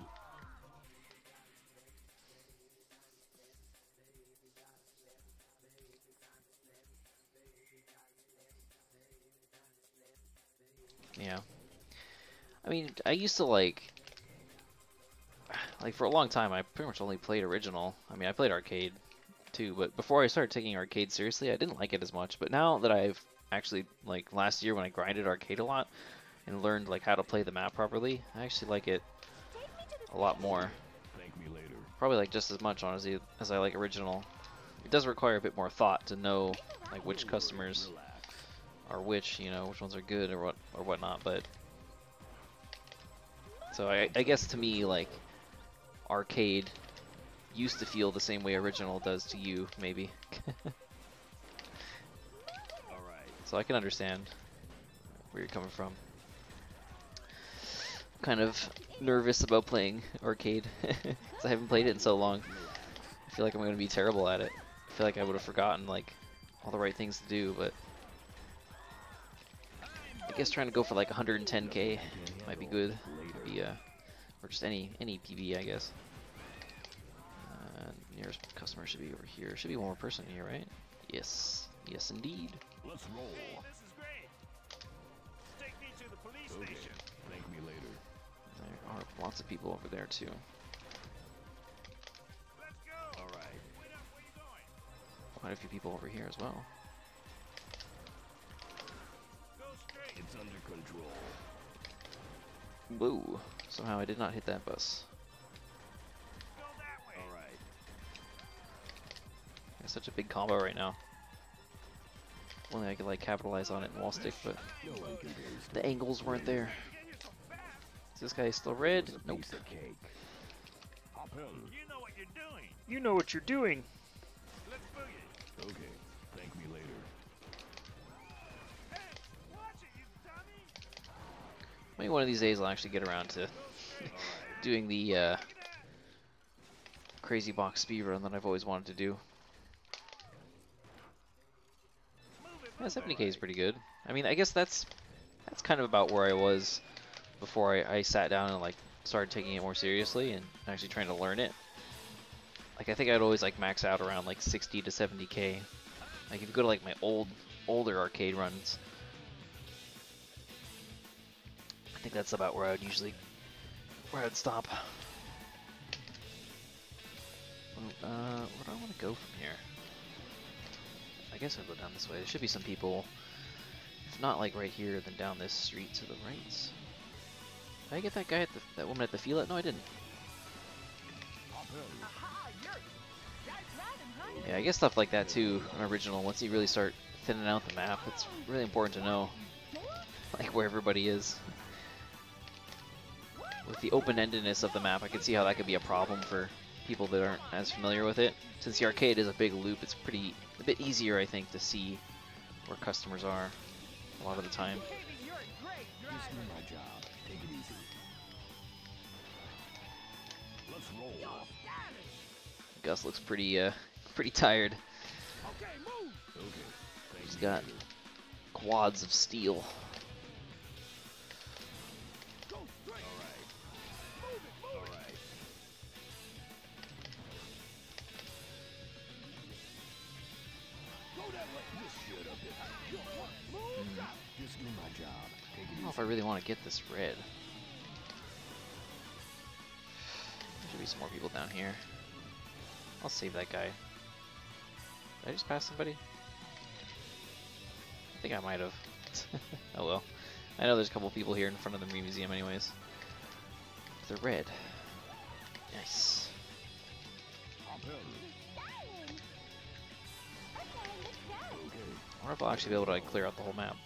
Yeah. I mean, I used to like for a long time, I pretty much only played original. I mean, I played arcade too, but before I started taking arcade seriously, I didn't like it as much. But now that I've actually, like last year when I grinded arcade a lot and learned like how to play the map properly, I actually like it a lot more. Thank me later. Probably like just as much honestly as I like original. It does require a bit more thought to know like which customers Relax. are which, you know, which ones are good or whatnot. But so I guess to me like arcade used to feel the same way original does to you, maybe. Alright. So I can understand where you're coming from. Kind of nervous about playing arcade because I haven't played it in so long. I feel like I'm going to be terrible at it. I feel like I would have forgotten like all the right things to do, but I guess trying to go for like 110k might be good. Maybe, or just any PB, I guess. Nearest customer should be over here. Should be one more person here, right? Yes. Yes, indeed. Let's roll. This is great. Take me to the police Okay. station. Thank me later. There are lots of people over there, too. Let's go. Alright. Wait up, where you going? Quite a few people over here as well. Go straight. It's under control. Whoa. Somehow I did not hit that bus. Go that way. Alright. It's such a big combo right now. Only I could like capitalize on it in wall stick, but No one can taste the angles weren't there. Get here so fast. Is this guy still red? a Nope. piece of cake. Hop in. You know what you're doing. You know what you're doing. Let's boogie. Okay. Thank me later. Hey, watch it, you dummy. Maybe one of these days I'll actually get around to doing the crazy box speedrun that I've always wanted to do. Yeah, 70k is pretty good. I mean, I guess that's kind of about where I was before I sat down and like started taking it more seriously and actually trying to learn it. Like I think I'd always like max out around like 60 to 70k. Like if you go to like my older arcade runs, I think that's about where I'd stop. Where do I want to go from here? I guess I'll go down this way. There should be some people. If not like right here, then down this street to the right. Did I get that guy that woman at the filet? No, I didn't. Hop in. Aha, you're right, honey. Yeah, I guess stuff like that too in original. Once you really start thinning out the map, it's really important to know like where everybody is. With the open-endedness of the map, I can see how that could be a problem for people that aren't as familiar with it. Since the arcade is a big loop, it's a bit easier, I think, to see where customers are a lot of the time. Baby, you're a great This driver. is my job. Take it easy. Let's roll. Gus looks pretty tired. Okay, move. Okay. Thank He's me got later. quads of steel. Go straight. Alright. Move it, move it. Alright. Go that way. This should have been. Move that. Just do my job. Take I it don't know if easy. I really want to get this red. There should be some more people down here. I'll save that guy. Did I just pass somebody? I think I might have. Oh well. I know there's a couple people here in front of the museum anyways. They're red. Nice. Hop in. Okay. I wonder if I'll actually be able to like, clear out the whole map.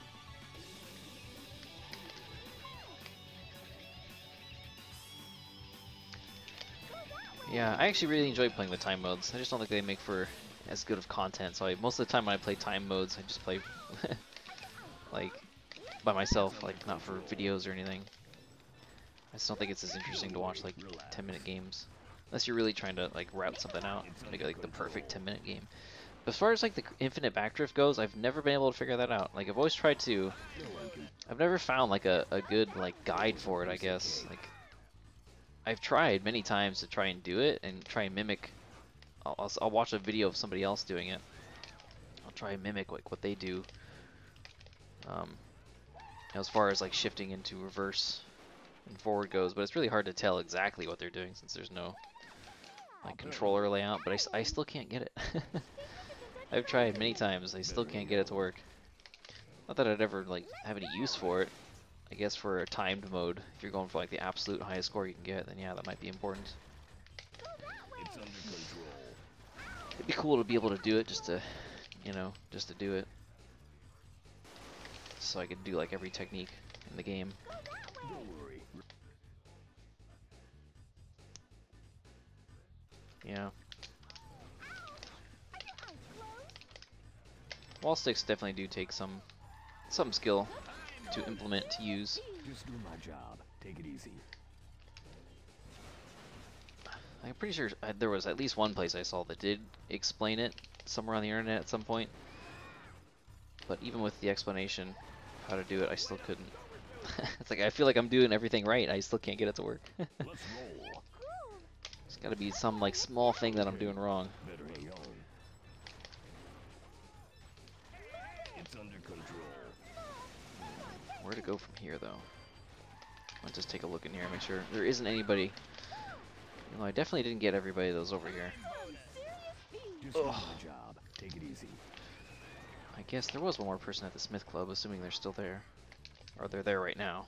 Yeah, I actually really enjoy playing the time modes. I just don't think they make for as good of content. So most of the time when I play time modes, I just play like by myself, like not for videos or anything. I just don't think it's as interesting to watch like 10-minute games, unless you're really trying to like route something out, make like the perfect 10-minute game. But as far as like the infinite backdrift goes, I've never been able to figure that out. Like I've always tried to. I've never found like a good like guide for it, I guess. Like I've tried many times to try and do it and try and mimic. I'll watch a video of somebody else doing it. I'll try and mimic like what they do. as far as like shifting into reverse and forward goes, but it's really hard to tell exactly what they're doing since there's no like controller layout, but I still can't get it. I've tried many times, I still can't get it to work. Not that I'd ever like have any use for it. I guess for a timed mode, if you're going for like the absolute highest score you can get, then yeah, that might be important. It's under control. It'd be cool to be able to do it just to, you know, just to do it. So I could do like every technique in the game. Don't worry. Yeah. Wall sticks definitely do take some skill to implement, to use. Just do my job. Take it easy. I'm pretty sure there was at least one place I saw that did explain it somewhere on the internet at some point. But even with the explanation how to do it, I still couldn't. It's like I feel like I'm doing everything right, I still can't get it to work. Let's roll. There's gotta be some like small thing that I'm doing wrong. Better hang on. It's under control. Where to go from here though? I'll just take a look in here, make sure there isn't anybody. You know, I definitely didn't get everybody that was over here. Just do my job. Take it easy. I guess there was one more person at the Smith Club, assuming they're still there. Or they're there right now.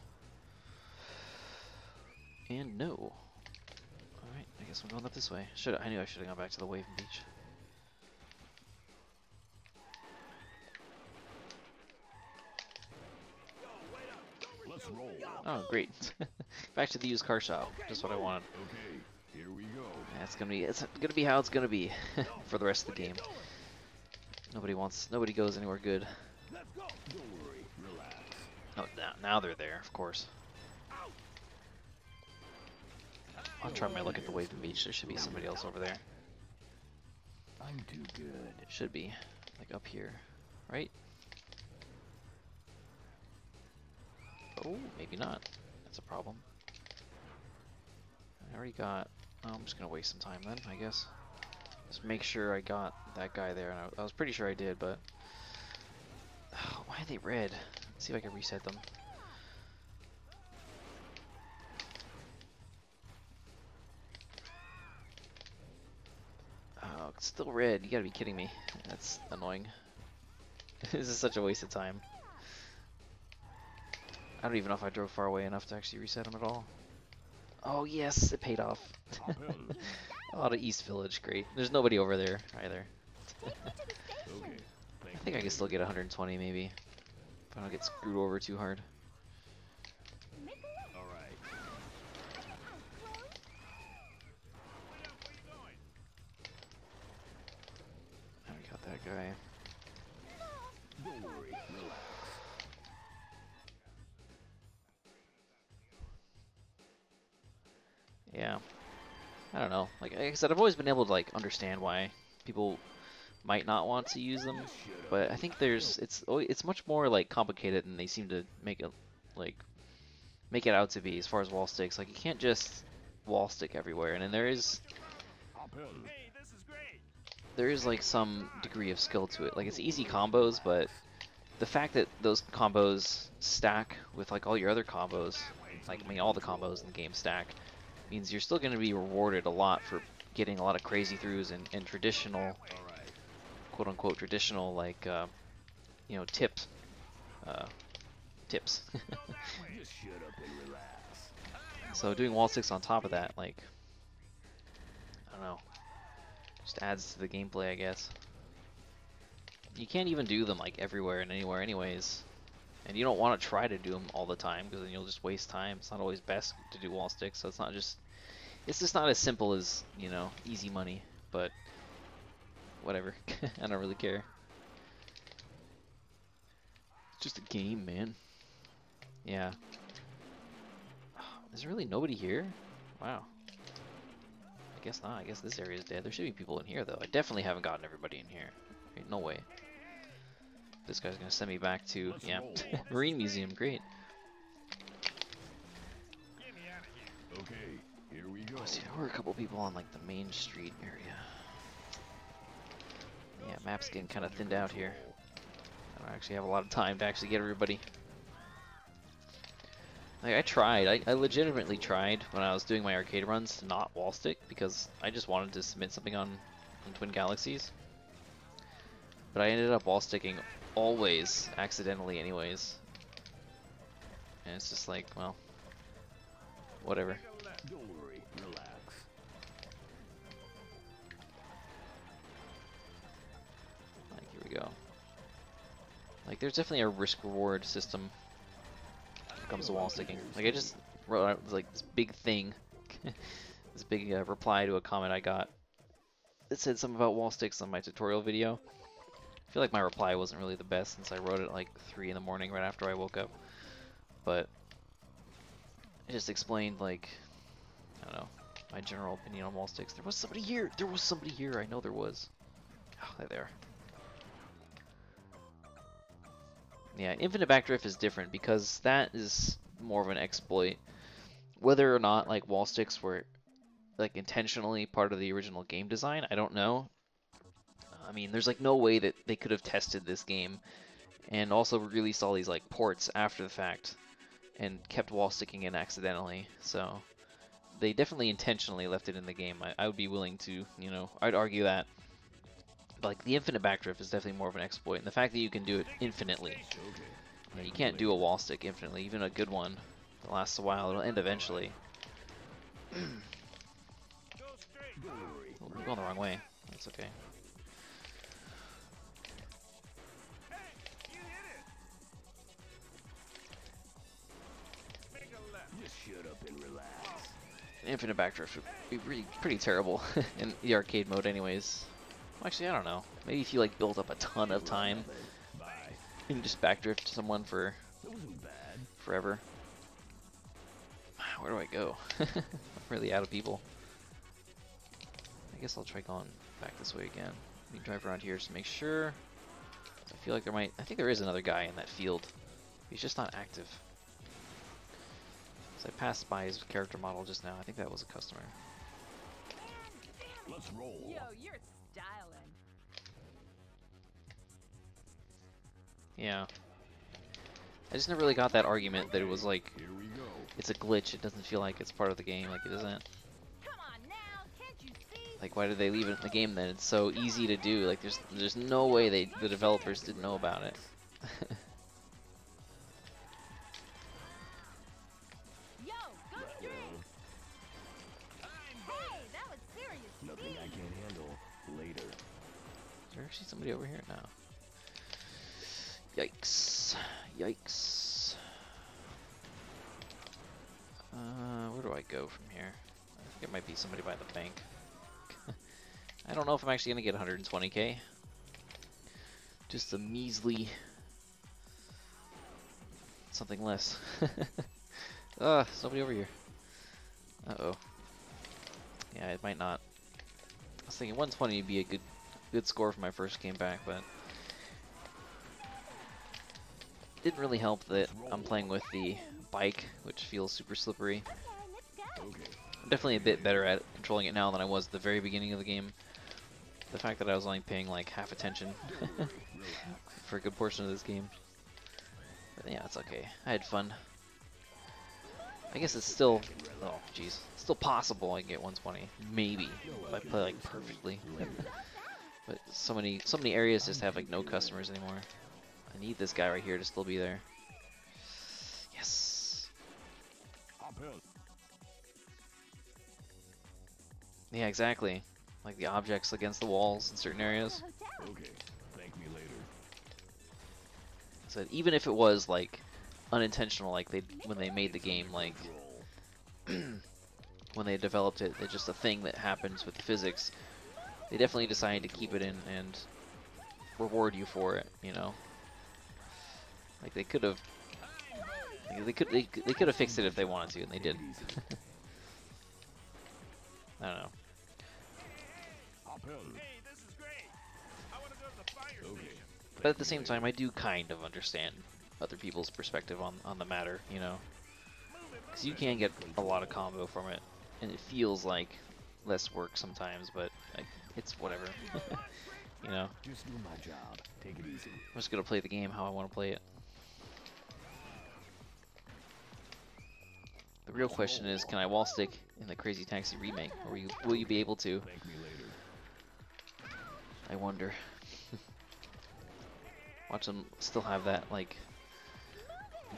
And no. Alright, I guess I'm going up this way. I knew I should have gone back to the Wave Beach. Let's roll. Oh, great. Back to the used car shop. Just what I wanted. Okay, here we go. It's gonna be how it's gonna be for the rest of the game. Nobody goes anywhere good. Let's go. Don't worry. Relax. Oh, now they're there, of course. I'll try my luck at the Wave Beach. There should be somebody else over there. I'm too good. It should be, like up here, right? Oh, maybe not. That's a problem. I already got... Oh, I'm just gonna waste some time then, I guess. Just make sure I got that guy there, and I was pretty sure I did, but... Oh, why are they red? Let's see if I can reset them. Oh, it's still red. You gotta be kidding me. That's annoying. This is such a waste of time. I don't even know if I drove far away enough to actually reset them at all. Oh yes, it paid off. Out of East Village, great. There's nobody over there either. Okay. I think I can still get 120 maybe, if I don't get screwed over too hard. All right. I got that guy. Don't worry. Relax. Yeah. I don't know. Like I said, I've always been able to like understand why people might not want to use them, but I think it's much more like complicated than they seem to make it out to be as far as wall sticks. Like you can't just wall stick everywhere, and then there is Hop in. Hey, this is great. there is like some degree of skill to it. Like it's easy combos, but the fact that those combos stack with like all your other combos, like I mean all the combos in the game stack, means you're still going to be rewarded a lot for getting a lot of crazy throughs and traditional, All right. quote unquote traditional like you know tips. Just shut up and relax. So doing wall sticks on top of that, like I don't know, just adds to the gameplay, I guess. You can't even do them like everywhere and anywhere anyways. And you don't want to try to do them all the time because then you'll just waste time. It's not always best to do wall sticks, so it's just not as simple as, you know, easy money, but whatever. I don't really care. It's just a game, man. Yeah. Is there really nobody here? Wow. I guess not. I guess this area is dead. There should be people in here, though. I definitely haven't gotten everybody in here. Ain't no way. This guy's gonna send me back to, yeah, Marine Museum. Great. Get me out of here. Okay, here we go. Oh, see, there were a couple people on like the main street area. Yeah, map's getting kind of thinned out here. I don't actually have a lot of time to actually get everybody. Like, I tried. I legitimately tried when I was doing my arcade runs to not wall stick because I just wanted to submit something on Twin Galaxies. But I ended up wall sticking always, accidentally anyways. And it's just like, well, whatever. Don't worry, relax. Like, here we go. Like, there's definitely a risk-reward system when it comes to wall sticking. Like, I just wrote out, like, this big thing. This big reply to a comment I got. It said something about wall sticks on my tutorial video. I feel like my reply wasn't really the best since I wrote it like 3 in the morning right after I woke up. But I just explained, like, I don't know, my general opinion on wall sticks. There was somebody here! There was somebody here! I know there was. Oh, they're there. Yeah, infinite backdrift is different because that is more of an exploit. Whether or not, like, wall sticks were, like, intentionally part of the original game design, I don't know. I mean, there's, like, no way that they could have tested this game and also released all these, like, ports after the fact and kept wall sticking in accidentally. So they definitely intentionally left it in the game. I would be willing to, you know, I'd argue that. But, like, the infinite backdrift is definitely more of an exploit, and the fact that you can do it infinitely. You know, you can't do a wall stick infinitely, even a good one that lasts a while. It'll end eventually. Go straight. Don't worry. Oh, we're going the wrong way. That's okay. Hey, you hit it. Make a left. Just shut up and relax. Infinite backdrift would be pretty terrible in the arcade mode anyways. Well, actually, I don't know. Maybe if you, like, built up a ton of time, Bye. you can just backdrift someone for That wasn't bad. forever. Where do I go? I'm really out of people. I guess I'll try going back this way again. Let me drive around here just to make sure. I feel like there might... I think there is another guy in that field. He's just not active. So I passed by his character model just now. I think that was a customer. Let's roll. Yo, you're styling. Yeah. I just never really got that argument that it was like, Here we go. it's a glitch. It doesn't feel like it's part of the game. Like, it isn't. Come on now, can't you see? Like, why did they leave it in the game then? It's so easy to do. Like, there's no way the developers didn't know about it. Yo, go straight. Hey, that was serious. Nothing I can't handle. Later. Is there actually somebody over here? No. Yikes. Yikes. Where do I go from here? I think it might be somebody by the bank. I don't know if I'm actually gonna get 120k. Just a measly something less. Somebody over here. Uh-oh. Yeah, it might not. I was thinking 120 would be a good score for my first game back, but didn't really help that I'm playing with the bike, which feels super slippery. Okay, let's go. Okay. I'm definitely a bit better at controlling it now than I was at the very beginning of the game. The fact that I was only paying like half attention for a good portion of this game. But yeah, it's okay. I had fun. I guess it's still, oh jeez, still possible I can get 120, maybe, if I play like perfectly. But so many areas just have like no customers anymore. I need this guy right here to still be there. Yes. Hop in. Yeah, exactly. Like the objects against the walls in certain areas. Hotel. Okay. Thank me later. So even if it was like unintentional, like when they made the game, like Roll. when they developed it, it's just a thing that happens with the physics. They definitely decided to keep it in and reward you for it, you know. Like they could have, they could have fixed it if they wanted to, and they did. I don't know. Hop in. Hey, this is great. I want to go to the fire Okay. station. But at the same time, I do kind of understand other people's perspective on the matter, you know. Because you can get a lot of combo from it, and it feels like less work sometimes, but like, it's whatever. You know, Just do my job. Take it easy. I'm just gonna play the game how I want to play it. The real question is, can I wall stick in the Crazy Taxi remake? Or will you be able to? Thank me later. I wonder. Watch them still have that, like,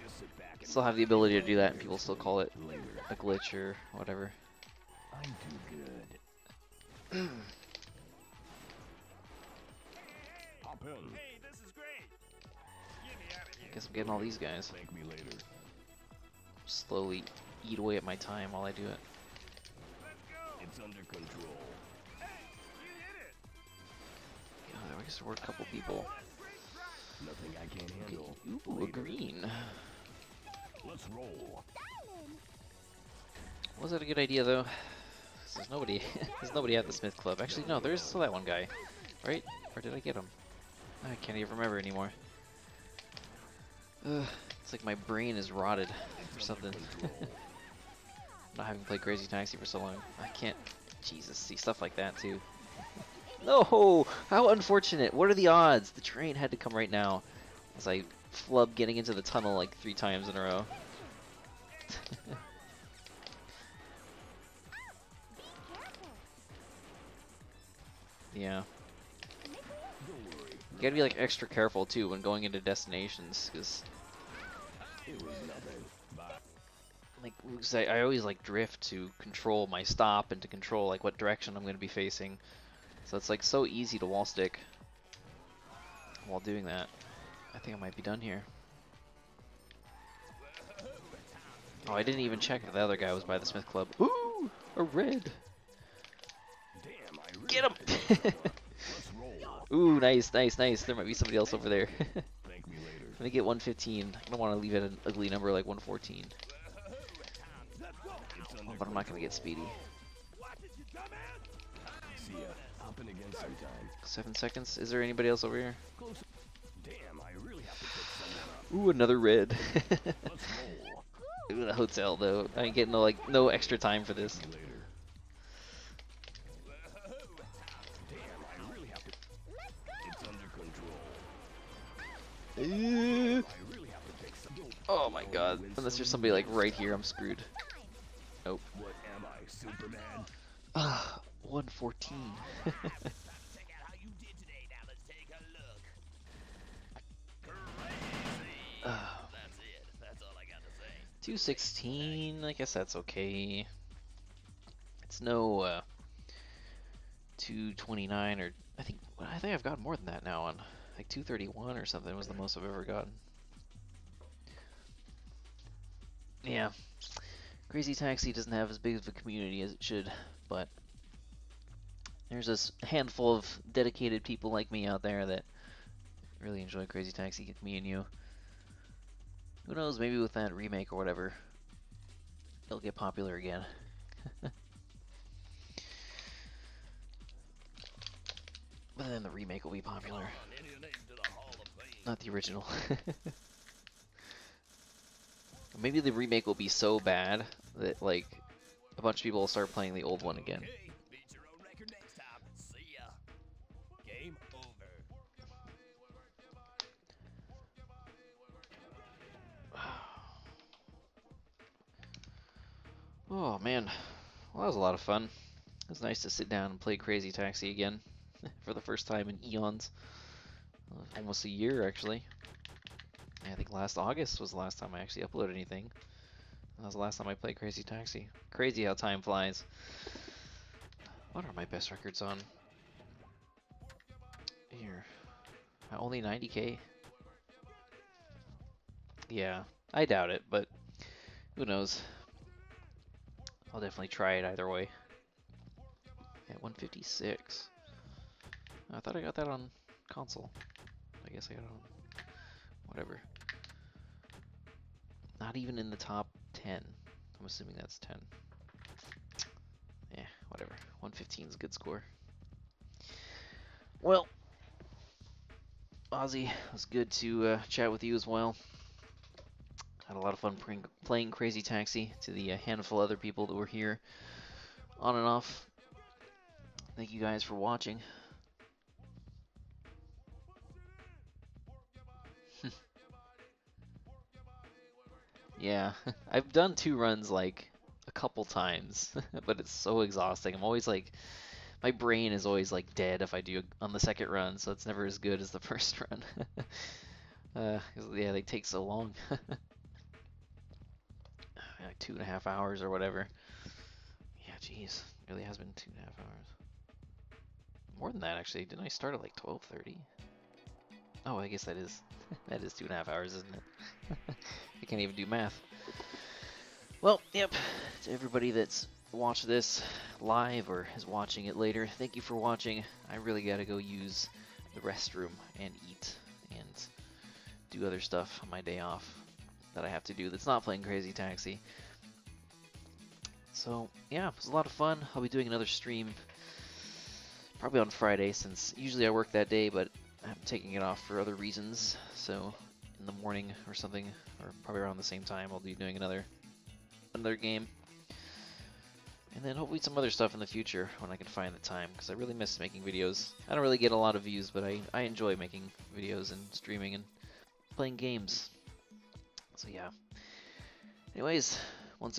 Just sit back and still have the ability to do that, and people still call it later. a glitch or whatever. I'm too good. Hop in. Hey, this is great. Get me out of here. I guess I'm getting all these guys. Thank me later. Slowly eat away at my time while I do it. Let's go. It's under control. Hey, you hit it. I guess there were a couple people. One great try. Nothing I can't handle. Ooh, a green. Let's roll. Was that a good idea though? 'Cause there's nobody. There's nobody at the Smith Club. Actually, no. There's still that one guy, right? Or did I get him? I can't even remember anymore. It's like my brain is rotted or something. Not having played Crazy Taxi for so long, I can't. Jesus, see stuff like that too. No! How unfortunate! What are the odds? The train had to come right now, as I flub getting into the tunnel like 3 times in a row. Yeah. You gotta be like extra careful too when going into destinations, because It was nothing. Bye. like 'cause I always like drift to control my stop and to control like what direction I'm gonna be facing. So it's like so easy to wall stick while doing that. I think I might be done here. Oh, I didn't even check if the other guy was by the Smith Club. Ooh, a red. Damn, I really Get him! Let's roll. Ooh, nice, nice, nice. There might be somebody else over there. Thank me later. Let me get 115. I don't want to leave it an ugly number like 114. It's under Oh, but I'm not gonna get speedy. Watch it, you dumbass. See ya. Hop in again sometime. 7 seconds. Is there anybody else over here? Close. Damn, I really have to pick someone up. Ooh, another red. Let's roll. Ooh, the hotel though. I ain't getting no extra time for this. See you later. Damn, I really have to. It's under control. I really have to pick some. Oh my god. Unless there's somebody like right here, I'm screwed. Nope. What am I, Superman? Ah, 114. Check out how you did today. Now let's take a look. Crazy. That's it. That's all I got to say. 216. I guess that's okay. It's no 229 or I think I've gotten more than that now on like 231 or something was the most I've ever gotten. Yeah. Crazy Taxi doesn't have as big of a community as it should, but there's this handful of dedicated people like me out there that really enjoy Crazy Taxi, me and you. Who knows, maybe with that remake or whatever, it'll get popular again. But then the remake will be popular, Enter your name to the Hall of Fame. not the original. Maybe the remake will be so bad that like a bunch of people will start playing the old one again. Okay, beat your own record next time. See ya. Game over. Oh man, well that was a lot of fun. It was nice to sit down and play Crazy Taxi again for the first time in eons. Almost a year actually. I think last August was the last time I actually uploaded anything. That was the last time I played Crazy Taxi. Crazy how time flies. What are my best records on? Here. Only 90k? Yeah, I doubt it, but who knows. I'll definitely try it either way. At 156. I thought I got that on console. I guess I got it on whatever. Not even in the top 10. I'm assuming that's 10. Yeah, whatever. 115 is a good score. Well, Ozzy, it was good to chat with you as well. Had a lot of fun playing Crazy Taxi to the handful of other people that were here on and off. Thank you guys for watching. Yeah, I've done 2 runs like a couple times, but it's so exhausting. I'm always like, my brain is always like dead if I do on the second run, so it's never as good as the first run. 'Cause, yeah, they take so long, like 2.5 hours or whatever. Yeah, jeez, it really has been 2.5 hours. More than that, actually. Didn't I start at like 12:30? Oh, I guess that is that is 2.5 hours, isn't it? I can't even do math. Well, yep. To everybody that's watched this live or is watching it later, thank you for watching. I really gotta go use the restroom and eat and do other stuff on my day off that I have to do that's not playing Crazy Taxi. So, yeah, it was a lot of fun. I'll be doing another stream probably on Friday, since usually I work that day, but I'm taking it off for other reasons. So, in the morning or something, or probably around the same time, I'll be doing another game. And then hopefully some other stuff in the future when I can find the time, because I really miss making videos. I don't really get a lot of views, but I enjoy making videos and streaming and playing games. So yeah. Anyways, once again,